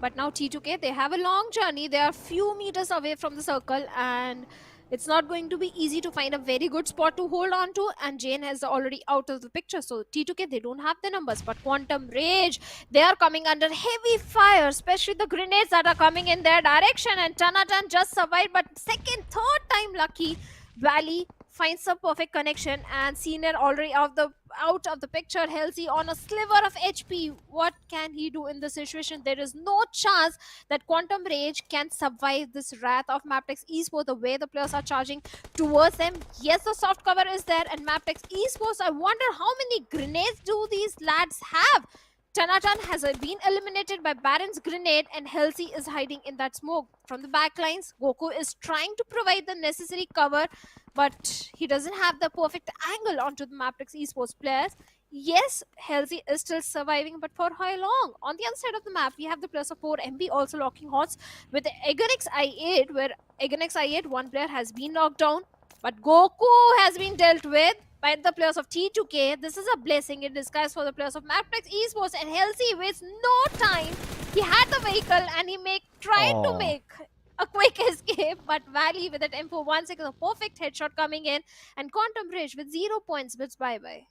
But now T2K, they have a long journey. They are few meters away from the circle, and it's not going to be easy to find a very good spot to hold on to. And Jane is already out of the picture. So T2K, they don't have the numbers. But Quantum Rage, they are coming under heavy fire, especially the grenades that are coming in their direction. And Tanatan just survived, but third time lucky. Valley finds a perfect connection, and Senior already out of the picture. Halsey on a sliver of HP. What can he do in this situation? There is no chance that Quantum Rage can survive this wrath of MABETEX Esports, the way the players are charging towards them. Yes, the soft cover is there, and MABETEX Esports, I wonder how many grenades do these lads have? Tanatan has been eliminated by Baron's grenade, and Halsey is hiding in that smoke. From the backlines, Goku is trying to provide the necessary cover, but he doesn't have the perfect angle onto the MABETEX Esports players. Yes, Halsey is still surviving, but for how long? On the other side of the map, we have the players of 4MB also locking horns with the Egonix I8, where Egonix I8, one player has been knocked down, but Goku has been dealt with by the players of T2K. This is a blessing in disguise for the players of MABETEX Esports, and Halsey wastes no time. He had the vehicle, and he tried to make a quick escape, but Valley with that M416, a perfect headshot coming in, and Quantum Rage with 0 points bids bye-bye.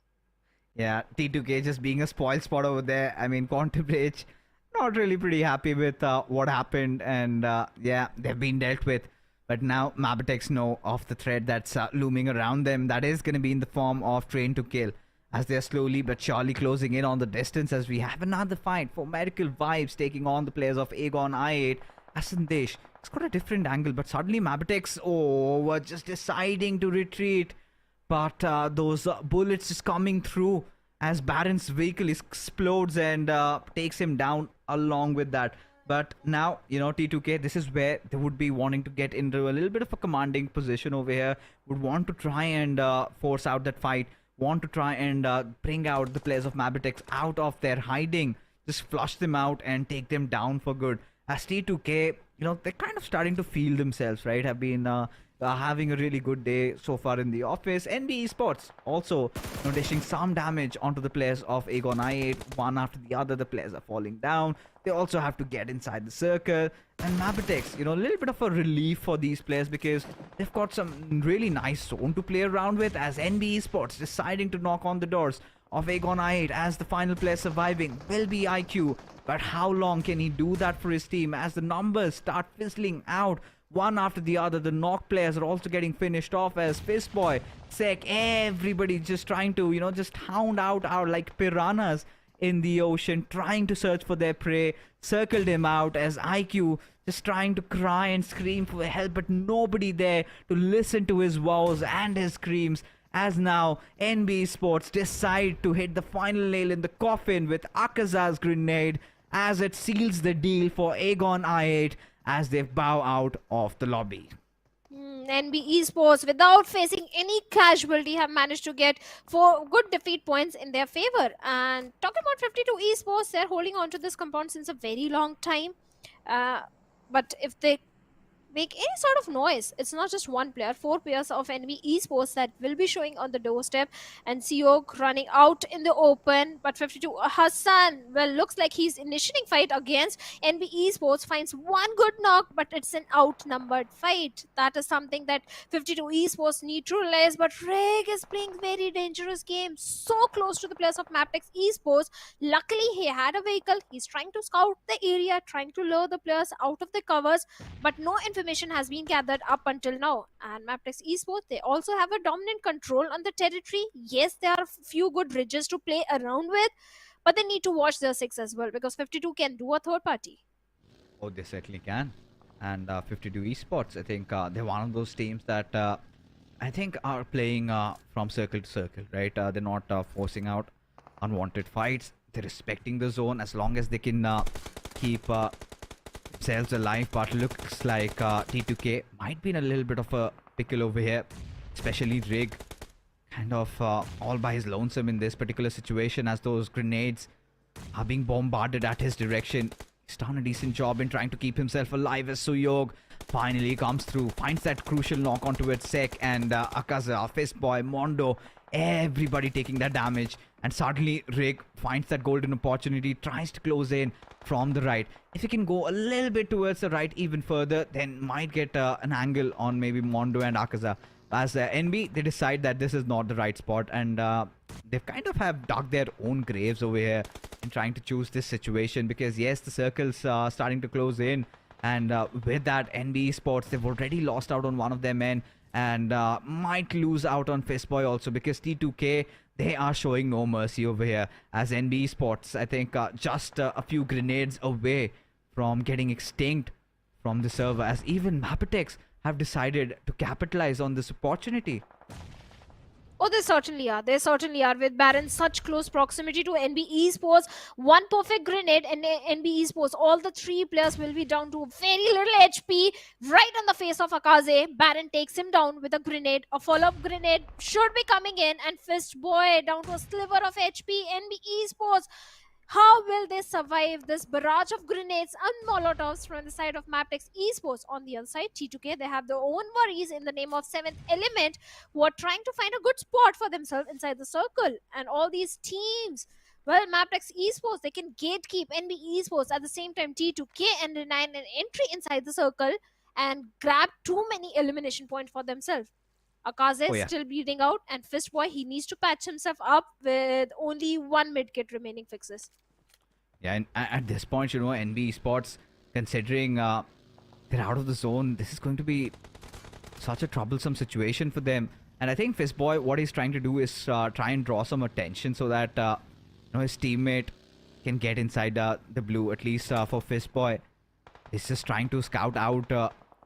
Yeah, T2K just being a spoil spot over there. I mean, Quantum Rage not really pretty happy with what happened, and yeah, they've been dealt with. But now MABETEX know of the threat that's looming around them. That is going to be in the form of Train to Kill, as they're slowly but surely closing in on the distance, as we have another fight for Medical Vibes taking on the players of Aegon I8. Asandesh, it's got a different angle, but suddenly MABETEX, were just deciding to retreat. But those bullets just coming through as Baron's vehicle explodes and takes him down along with that. But now, T2K, this is where they would be wanting to get into a little bit of a commanding position over here. Would want to try and force out that fight. Want to try and bring out the players of MABETEX out of their hiding. Just flush them out and take them down for good. As T2K, they're kind of starting to feel themselves, right? Have been having a really good day so far in the office. NB Esports also dishing some damage onto the players of Aegon I8. One after the other, the players are falling down. They also have to get inside the circle. And MABETEX, a little bit of a relief for these players, because they've got some really nice zone to play around with, as NB Esports deciding to knock on the doors of Aegon I8 as the final player surviving will be IQ. But how long can he do that for his team as the numbers start fizzling out one after the other. The knock players are also getting finished off as Fistboy, Sek, everybody just trying to, just hound out our like piranhas in the ocean, trying to search for their prey. Circled him out as IQ just trying to cry and scream for help, but nobody there to listen to his woes and his screams. As now NB Esports decide to hit the final nail in the coffin with Akaza's grenade as it seals the deal for Aegon I8 as they bow out of the lobby. NB Esports, without facing any casualty, have managed to get 4 good defeat points in their favor. And talking about 52 Esports, they're holding on to this compound since a very long time. But if they make any sort of noise, it's not just one player, 4 players of NB Esports that will be showing on the doorstep, and Seok running out in the open. But 52 Hassan, well, looks like he's initiating fight against NB Esports, finds one good knock, but it's an outnumbered fight. That is something that 52 Esports need to realize. But Reg is playing very dangerous game, so close to the players of MABETEX Esports. Luckily he had a vehicle, he's trying to scout the area, trying to lure the players out of the covers, but no information has been gathered up until now. And MABETEX Esports, they also have a dominant control on the territory. Yes, there are a few good ridges to play around with, but they need to watch their 6 as well, because 52 can do a third party. Oh, they certainly can. And 52 Esports, I think they're one of those teams that I think are playing from circle to circle, right? They're not forcing out unwanted fights. They're respecting the zone as long as they can keep themselves alive. But looks like T2K might be in a little bit of a pickle over here, especially Rig, kind of all by his lonesome in this particular situation as those grenades are being bombarded at his direction. He's done a decent job in trying to keep himself alive as Suyog finally comes through, finds that crucial knock onto it. Sek and Akaza, Fistboy, Mondo, everybody taking that damage. And suddenly Rig finds that golden opportunity, tries to close in from the right. If he can go a little bit towards the right even further, then might get an angle on maybe Mondo and Akaza. As NB, they decide that this is not the right spot, and they kind of have dug their own graves over here in trying to choose this situation, because yes, the circles are starting to close in, and with that, NB Esports, they've already lost out on one of their men, and might lose out on Fistboy also, because T2K, they are showing no mercy over here, as NB Esports, I think just a few grenades away from getting extinct from the server, as even MABETEX have decided to capitalize on this opportunity. Oh, they certainly are. They certainly are. With Baron such close proximity to NB Esports, one perfect grenade and NB Esports, all the 3 players will be down to very little HP. Right on the face of Akaze, Baron takes him down with a grenade. A follow-up grenade should be coming in, and Fistboy down to a sliver of HP. NB Esports, how will they survive this barrage of grenades and molotovs from the side of MABETEX Esports? On the other side, T2K, they have their own worries in the name of 7th Element, who are trying to find a good spot for themselves inside the circle. And all these teams, well, MABETEX Esports, they can gatekeep NB Esports. At the same time, T2K and deny an entry inside the circle and grab too many elimination points for themselves. Akaze is still bleeding out, and Fistboy, he needs to patch himself up with only 1 mid-kit remaining fixes. Yeah, and at this point, NB Esports, considering they're out of the zone, this is going to be such a troublesome situation for them. And I think Fistboy, what he's trying to do is try and draw some attention so that his teammate can get inside the blue, at least for Fistboy. He's just trying to scout out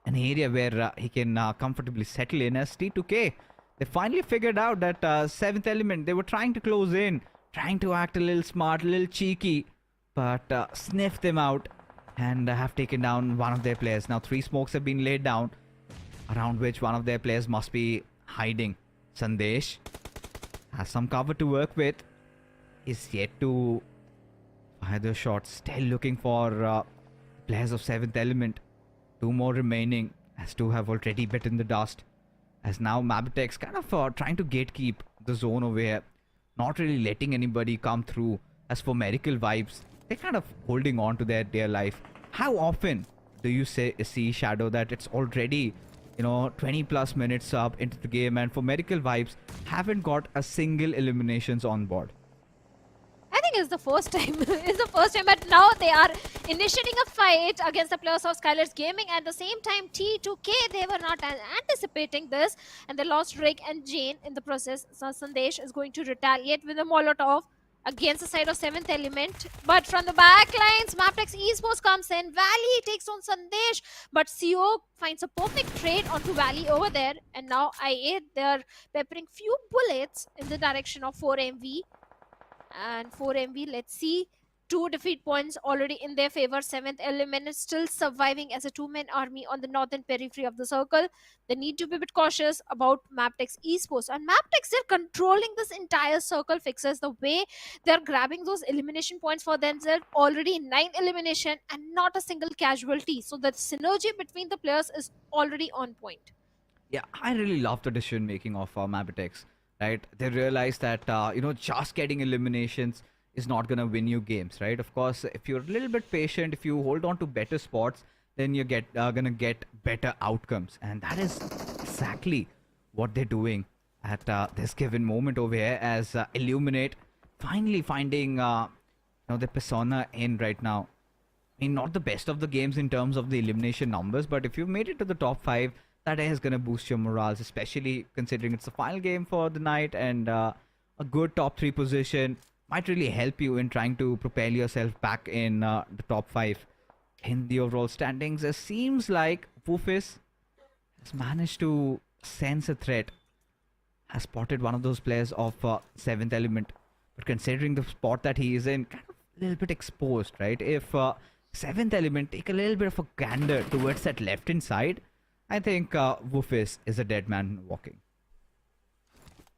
an area where he can comfortably settle in. As T2K, they finally figured out that 7th Element, they were trying to close in, trying to act a little smart, a little cheeky, but sniffed them out and have taken down one of their players. Now 3 smokes have been laid down, around which one of their players must be hiding. Sandesh has some cover to work with, is yet to fire the shots, still looking for players of 7th Element. 2 more remaining, as 2 have already bitten the dust. As now MABETEX kind of trying to gatekeep the zone over here, not really letting anybody come through. As for Medical Vibes, they're kind of holding on to their dear life. How often do you see, Shadow, that it's already 20 plus minutes up into the game, and for Medical Vibes haven't got a single eliminations on board? I think is the first time. It's the first time, but now they are initiating a fight against the players of SKYLIGHTZ Gaming. At the same time, T2K, they were not anticipating this, and they lost Rick and Jane in the process. So Sandesh is going to retaliate with a Molotov against the side of 7th Element. But from the back lines, MABETEX Esports comes in. Valley takes on Sandesh, but CO finds a perfect trade onto Valley over there. And now IA, they're peppering few bullets in the direction of 4MV. And 4MV, let's see. 2 defeat points already in their favor. 7th Element is still surviving as a 2-man army on the northern periphery of the circle. They need to be a bit cautious about MABETEX Esports. And MABETEX, they're controlling this entire circle fixes. The way they're grabbing those elimination points for themselves. Already 9 elimination and not a single casualty. So the synergy between the players is already on point. Yeah, I really love the decision making of MABETEX. Right? They realize that just getting eliminations is not gonna win you games, right? Of course, if you're a little bit patient, if you hold on to better spots, then you gonna get better outcomes, and that is exactly what they're doing at this given moment over here. As Illuminate finally finding the persona in right now. I mean, not the best of the games in terms of the elimination numbers, but if you've made it to the top 5, that is going to boost your morals, especially considering it's the final game for the night, and a good top 3 position might really help you in trying to propel yourself back in the top 5 in the overall standings. It seems like Woofis has managed to sense a threat, has spotted one of those players of 7th Element, but considering the spot that he is in, kind of a little bit exposed, right? If 7th Element take a little bit of a gander towards that left-hand side, I think Woofis is a dead man walking.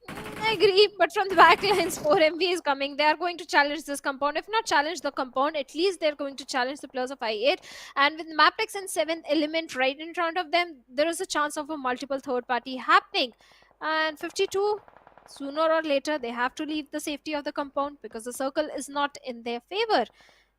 I agree, but from the backlines, 4MV is coming. They are going to challenge this compound. If not challenge the compound, at least they're going to challenge the players of I8. And with MABETEX and 7th Element right in front of them, there is a chance of a multiple third party happening. And 52, sooner or later, they have to leave the safety of the compound because the circle is not in their favor.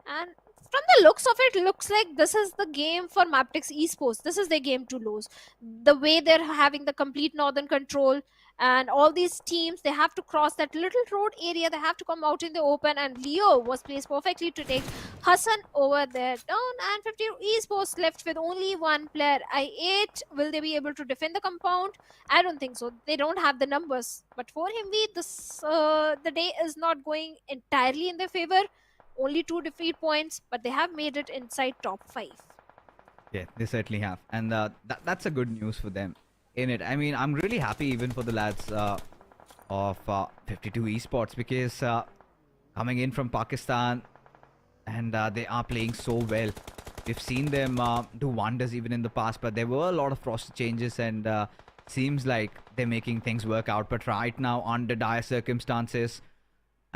And from the looks of it, looks like this is the game for MABETEX Esports. This is their game to lose. The way they're having the complete northern control, and all these teams, they have to cross that little road area. They have to come out in the open, and Leo was placed perfectly to take Hassan over there down. And 50 Esports left with only one player. I8, will they be able to defend the compound? I don't think so. They don't have the numbers. But for Himvi, the day is not going entirely in their favor. Only 2 defeat points, but they have made it inside top 5. Yeah, they certainly have, and that's a good news for them. In it, I mean, I'm really happy even for the lads of 52 Esports, because coming in from Pakistan, and they are playing so well. We've seen them do wonders even in the past, but there were a lot of roster changes, and seems like they're making things work out. But right now, under dire circumstances,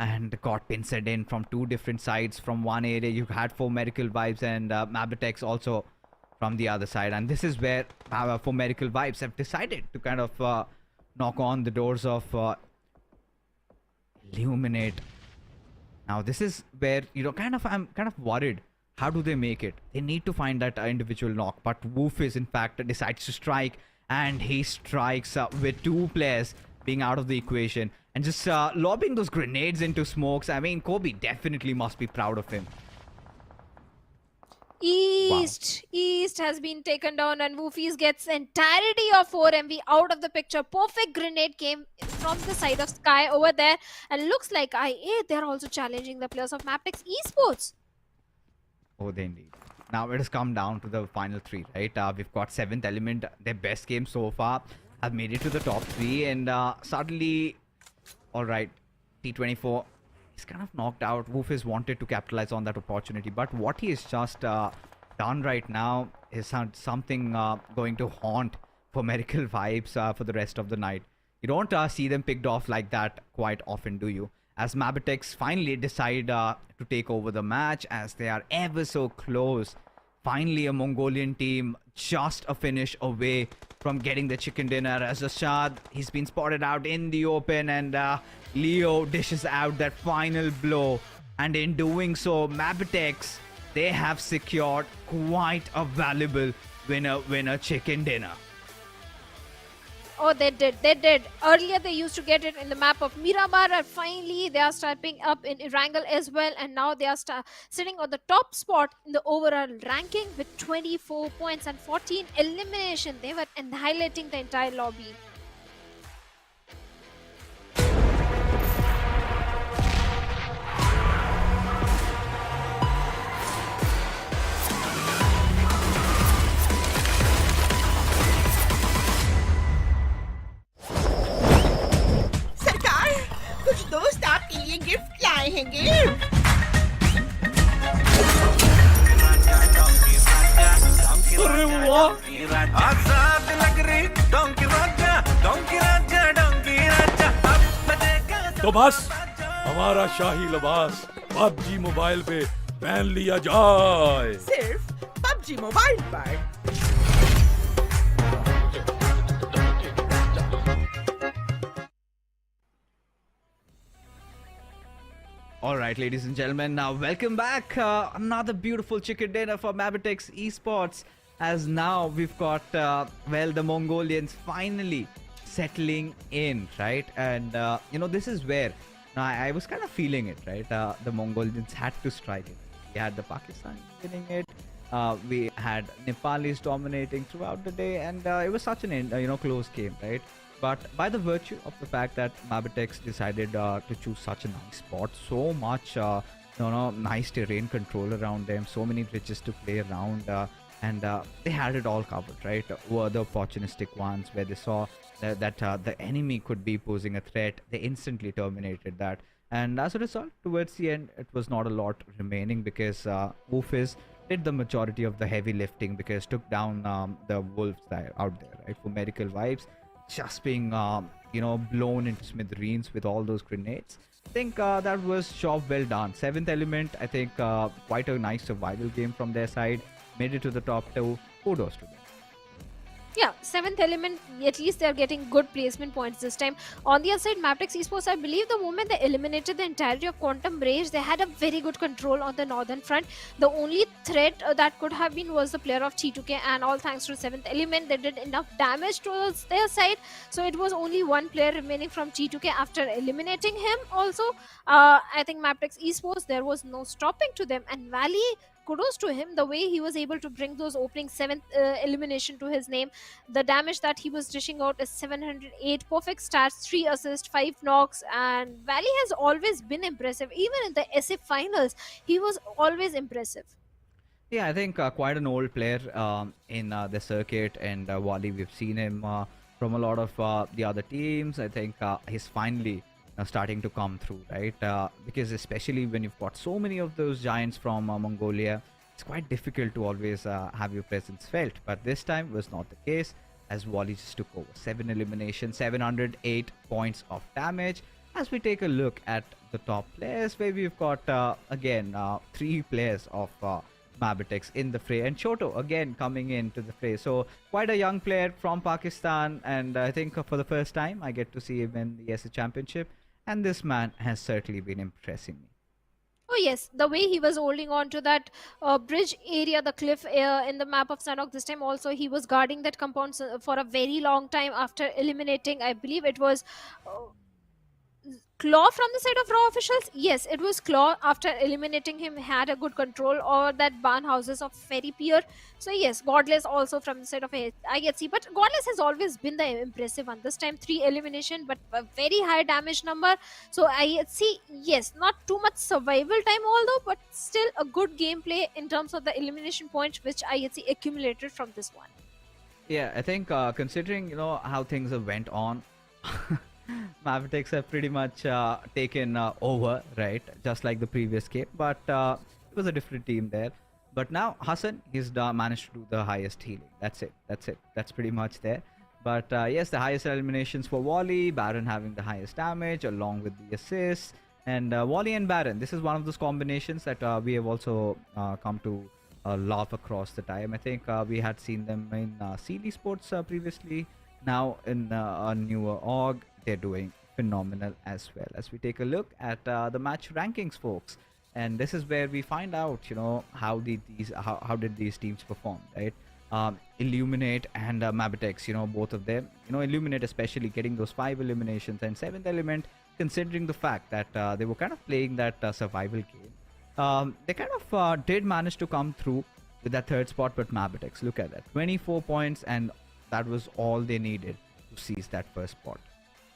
and got pinced in from 2 different sides. From one area, you had 4 Medical Vibes and MABETEX also from the other side. And this is where 4 Medical Vibes have decided to kind of knock on the doors of Illuminate. Now, this is where, I'm kind of worried. How do they make it? They need to find that individual knock. But Woofis, in fact, decides to strike. And he strikes with 2 players being out of the equation. And just lobbing those grenades into smokes. I mean, Kobe definitely must be proud of him. East has been taken down, and Woofis gets entirety of 4MV out of the picture. Perfect grenade came from the side of Sky over there, and looks like IA, they're also challenging the players of MABETEX Esports. Oh, they indeed. Now it has come down to the final 3, right? We've got 7th Element, their best game so far, have made it to the top 3, and suddenly, alright, T24 is kind of knocked out. Woofis wanted to capitalize on that opportunity, but what he has just done right now is something going to haunt for Medical Vibes for the rest of the night. You don't see them picked off like that quite often, do you? As MABETEX finally decide to take over the match, as they are ever so close. Finally, a Mongolian team just a finish away from getting the chicken dinner. As Ashad, he's been spotted out in the open, and Leo dishes out that final blow. And in doing so, MABETEX, they have secured quite a valuable winner chicken dinner. Oh, they did. They did. Earlier, they used to get it in the map of Miramar, and finally, they are stepping up in Erangel as well. And now they are sitting on the top spot in the overall ranking with 24 points and 14 elimination. They were annihilating the entire lobby. सरकार, कुछ दोस्त आपके लिए gift लाए हैं gift. अरे वाह आजाद लग रही डोंकी राजा तो बस हमारा शाही लिबास पबजी मोबाइल पे पहन लिया जाए। सिर्फ पबजी मोबाइल पर। All right, ladies and gentlemen, now welcome back. Another beautiful chicken dinner for MABETEX Esports. As now we've got, well, the Mongolians finally settling in, right? And, this is where now I was kind of feeling it, right? The Mongolians had to strike it. We had the Pakistanis winning it. We had Nepalis dominating throughout the day. And it was such an, close game, right? But by the virtue of the fact that MABETEX decided to choose such a nice spot, so much nice terrain control around them, so many bridges to play around, and they had it all covered, right? Were the opportunistic ones where they saw that the enemy could be posing a threat, they instantly terminated that. And as a result, towards the end, it was not a lot remaining because Woofis did the majority of the heavy lifting because took down the wolves that are out there, right? For medical vibes, just being blown into smithereens with all those grenades. I think that was job well done. Seventh Element, I think quite a nice survival game from their side. Made it to the top 2. Kudos to them. Yeah, Seventh Element, at least they're getting good placement points this time. On the other side, MABETEX Esports, I believe the moment they eliminated the entirety of Quantum Rage, they had a very good control on the northern front. The only threat that could have been was the player of T2K, and all thanks to Seventh Element, they did enough damage towards their side. So it was only one player remaining from T2K after eliminating him. Also, I think MABETEX Esports, there was no stopping to them, and Valley, kudos to him, the way he was able to bring those opening 7th elimination to his name. The damage that he was dishing out is 708 perfect stats, 3 assists, 5 knocks, and Valley has always been impressive. Even in the SF finals, he was always impressive. Yeah, I think quite an old player in the circuit, and Wally, we've seen him from a lot of the other teams. I think he's finally starting to come through, right? Because especially when you've got so many of those giants from Mongolia, it's quite difficult to always have your presence felt. But this time was not the case, as Wally just took over. 7 eliminations, 708 points of damage. As we take a look at the top players, where we've got again 3 players of MABETEX in the fray, and Choto again coming into the fray. So quite a young player from Pakistan, and I think for the first time I get to see him in the ESA Championship. And this man has certainly been impressing me. Oh yes, the way he was holding on to that bridge area, the cliff in the map of Sanhok. This time also he was guarding that compound for a very long time after eliminating, I believe it was Claw from the side of Raw officials. Yes, it was Claw. After eliminating him, had a good control over that barn houses of Ferry Pier. So yes, Godless also from the side of IHC. But Godless has always been the impressive one. This time 3 elimination, but a very high damage number. So IHC, yes, not too much survival time although, but still a good gameplay in terms of the elimination points which IHC accumulated from this one. Yeah, I think considering how things have went on, MABETEX have pretty much taken over, right? Just like the previous game, but it was a different team there. But now Hassan, he's managed to do the highest healing. That's it. That's pretty much there. But yes, the highest eliminations for Wally, Baron having the highest damage along with the assists, and Wally and Baron. This is one of those combinations that we have also come to love across the time. I think we had seen them in SKYLIGHTZ Esports previously. Now in a newer org, they're doing phenomenal as well. As we take a look at the match rankings, folks, and this is where we find out, how did these teams perform, right? Illuminate and MABETEX, both of them. Illuminate especially getting those 5 eliminations, and 7th Element, considering the fact that they were kind of playing that survival game. They kind of did manage to come through with that 3rd spot, but MABETEX, look at that, 24 points, and that was all they needed to seize that 1st spot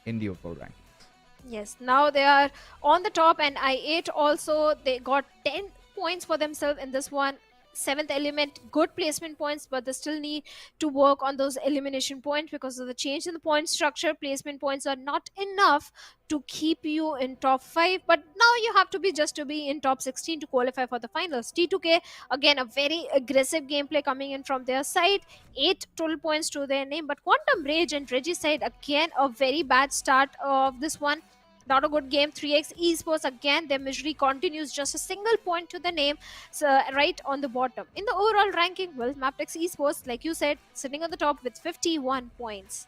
in the overall rankings. Yes, now they are on the top, and I8 also, they got 10 points for themselves in this one. 7th Element, good placement points, but they still need to work on those elimination points because of the change in the point structure. Placement points are not enough to keep you in top 5, but now you have to be just to be in top 16 to qualify for the finals. T2K, again, a very aggressive gameplay coming in from their side. 8 total points to their name, but Quantum Rage and Regicide, again, a very bad start of this one. Not a good game. 3x Esports, again, their misery continues, just a single point to the name, so right on the bottom. In the overall ranking, well, MABETEX Esports, like you said, sitting on the top with 51 points.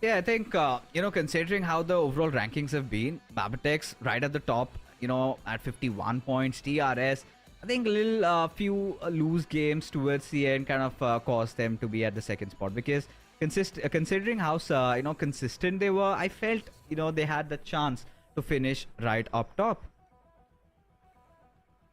Yeah, I think, considering how the overall rankings have been, MABETEX right at the top, at 51 points. DRS, I think a little few loose games towards the end kind of caused them to be at the 2nd spot, because considering how consistent they were, I felt they had the chance to finish right up top.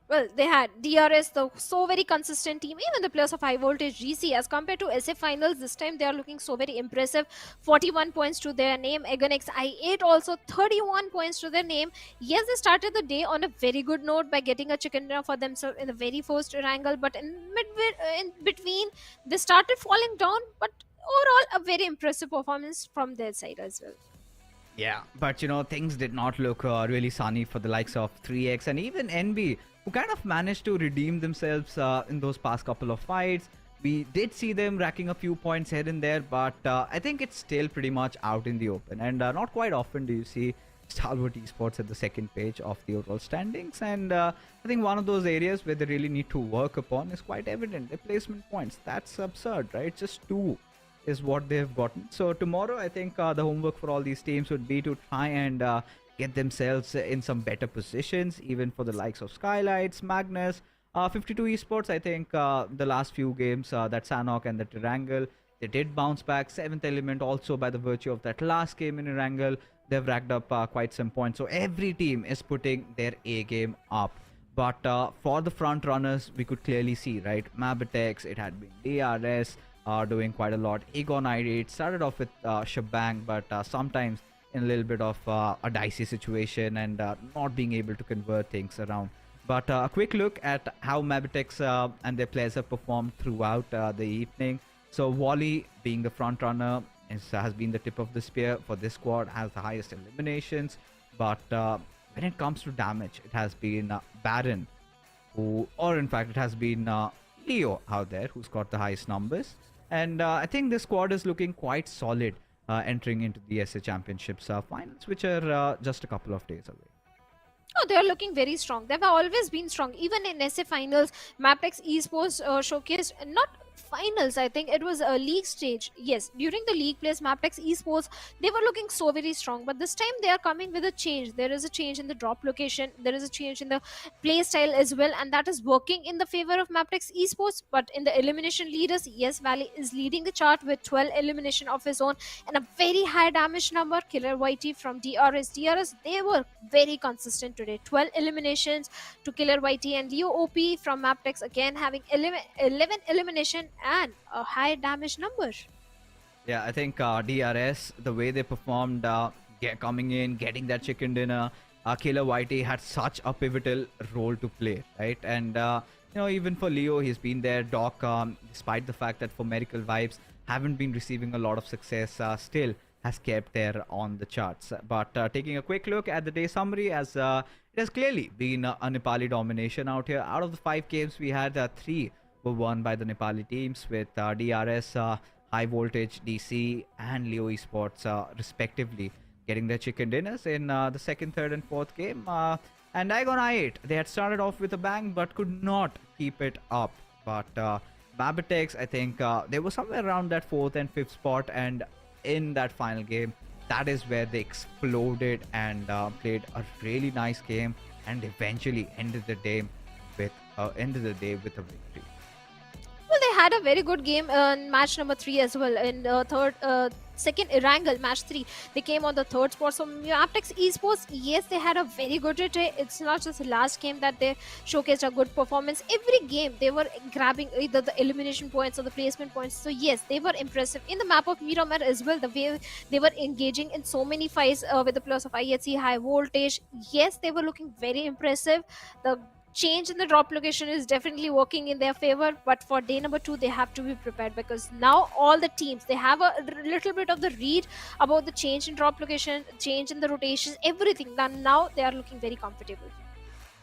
Well, they had DRS, the so very consistent team. Even the players of Highvoltage DC, as compared to SF Finals, this time they are looking so very impressive. 41 points to their name. Egonix I8 also 31 points to their name. Yes, they started the day on a very good note by getting a chicken dinner for themselves in the very first Erangel, but in between, they started falling down. But overall, a very impressive performance from their side as well. Yeah, but things did not look really sunny for the likes of 3x and even NB, who kind of managed to redeem themselves in those past couple of fights. We did see them racking a few points here and there, but I think it's still pretty much out in the open, and not quite often do you see Stalwart Esports at the 2nd page of the overall standings. And I think one of those areas where they really need to work upon is quite evident. Their placement points, that's absurd, right? Just 2 is what they've gotten. So tomorrow, I think the homework for all these teams would be to try and get themselves in some better positions, even for the likes of SKYLIGHTZ, Magnus, 52 Esports. I think the last few games, that Sanhok and that Erangel, they did bounce back. 7th Element also, by the virtue of that last game in Erangel, they've racked up quite some points. So every team is putting their A game up. But for the front runners, we could clearly see, right? MABETEX, it had been DRS doing quite a lot. Egon I8 started off with Shebang, but sometimes in a little bit of a dicey situation and not being able to convert things around. But a quick look at how MABETEX and their players have performed throughout the evening. So Wally, being the front runner, has been the tip of the spear for this squad, has the highest eliminations. But when it comes to damage, it has been Baron, it has been Leo out there who's got the highest numbers. And I think this squad is looking quite solid entering into the SA Championships finals, which are just a couple of days away. Oh, they are looking very strong. They've always been strong. Even in SA finals, MABETEX Esports showcased not finals, I think it was a league stage. Yes, during the league plays, MABETEX Esports, they were looking so very strong, but this time they are coming with a change. There is a change in the drop location, there is a change in the play style as well, and that is working in the favor of MABETEX Esports. But in the elimination leaders, yes, Valley is leading the chart with 12 elimination of his own and a very high damage number. Killer YT from DRS, they were very consistent today. 12 eliminations to Killer YT, and Leo OP from MABETEX again having 11 elimination and a high damage number. Yeah, I think DRS, the way they performed, coming in, getting that chicken dinner, Killer YT had such a pivotal role to play, right? And even for Leo, he's been there. Doc, despite the fact that for Miracle Vibes haven't been receiving a lot of success, still has kept there on the charts. But taking a quick look at the day summary, as it has clearly been a Nepali domination out here. Out of the 5 games we had, 3 were won by the Nepali teams, with DRS, Highvoltage DC and Leo Esports respectively getting their chicken dinners in the 2nd, 3rd and 4th game. And Igon I8, they had started off with a bang but could not keep it up. But MABETEX, I think they were somewhere around that 4th and 5th spot, and in that final game, that is where they exploded and played a really nice game and eventually ended the day with a victory. Well, they had a very good game in match number 3 as well. In second Erangel match 3, they came on the third spot. So MABETEX Esports, yes, they had a very good retake. It's not just the last game that they showcased a good performance. Every game they were grabbing either the elimination points or the placement points. So yes, they were impressive in the map of Miramar as well. The way they were engaging in so many fights with the players of IHC, high voltage. Yes, they were looking very impressive. The change in the drop location is definitely working in their favor, but for day number 2 they have to be prepared, because now all the teams, they have a little bit of the read about the change in drop location, change in the rotations, everything. Then now they are looking very comfortable.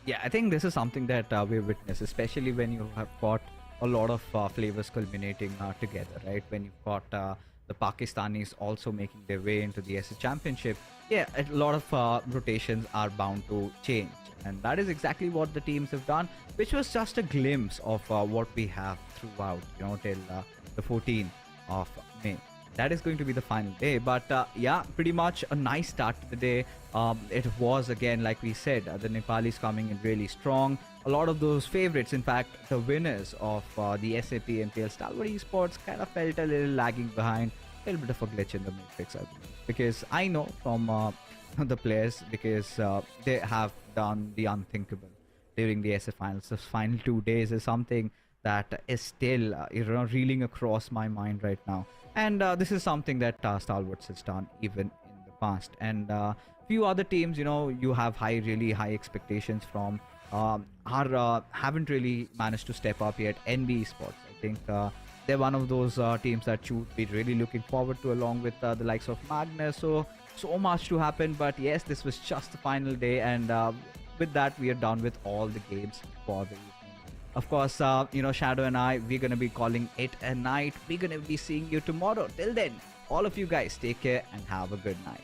Yeah, I think this is something that we witness, especially when you have got a lot of flavors culminating together, right? When you've got the Pakistanis also making their way into the SA Championship, yeah, a lot of rotations are bound to change. And that is exactly what the teams have done, which was just a glimpse of what we have throughout, till the 14th of May. That is going to be the final day. But yeah, pretty much a nice start to the day. It was, again, like we said, the Nepalis coming in really strong. A lot of those favorites, in fact, the winners of the SAP PMPL Stalwart Esports kind of felt a little lagging behind. A little bit of a glitch in the matrix, I believe. Because I know from the players, because they have done the unthinkable during the SA finals. The final 2 days is something that is still reeling across my mind right now. And this is something that Stalwarts has done even in the past. And few other teams, you have really high expectations from, haven't really managed to step up yet. NB Esports, I think they're one of those teams that you would be really looking forward to, along with the likes of Magnus. So much to happen, but yes, this was just the final day, and with that we are done with all the games for the evening. Of course, Shadow and I, we're gonna be calling it a night. We're gonna be seeing you tomorrow. Till then, all of you guys, take care and have a good night.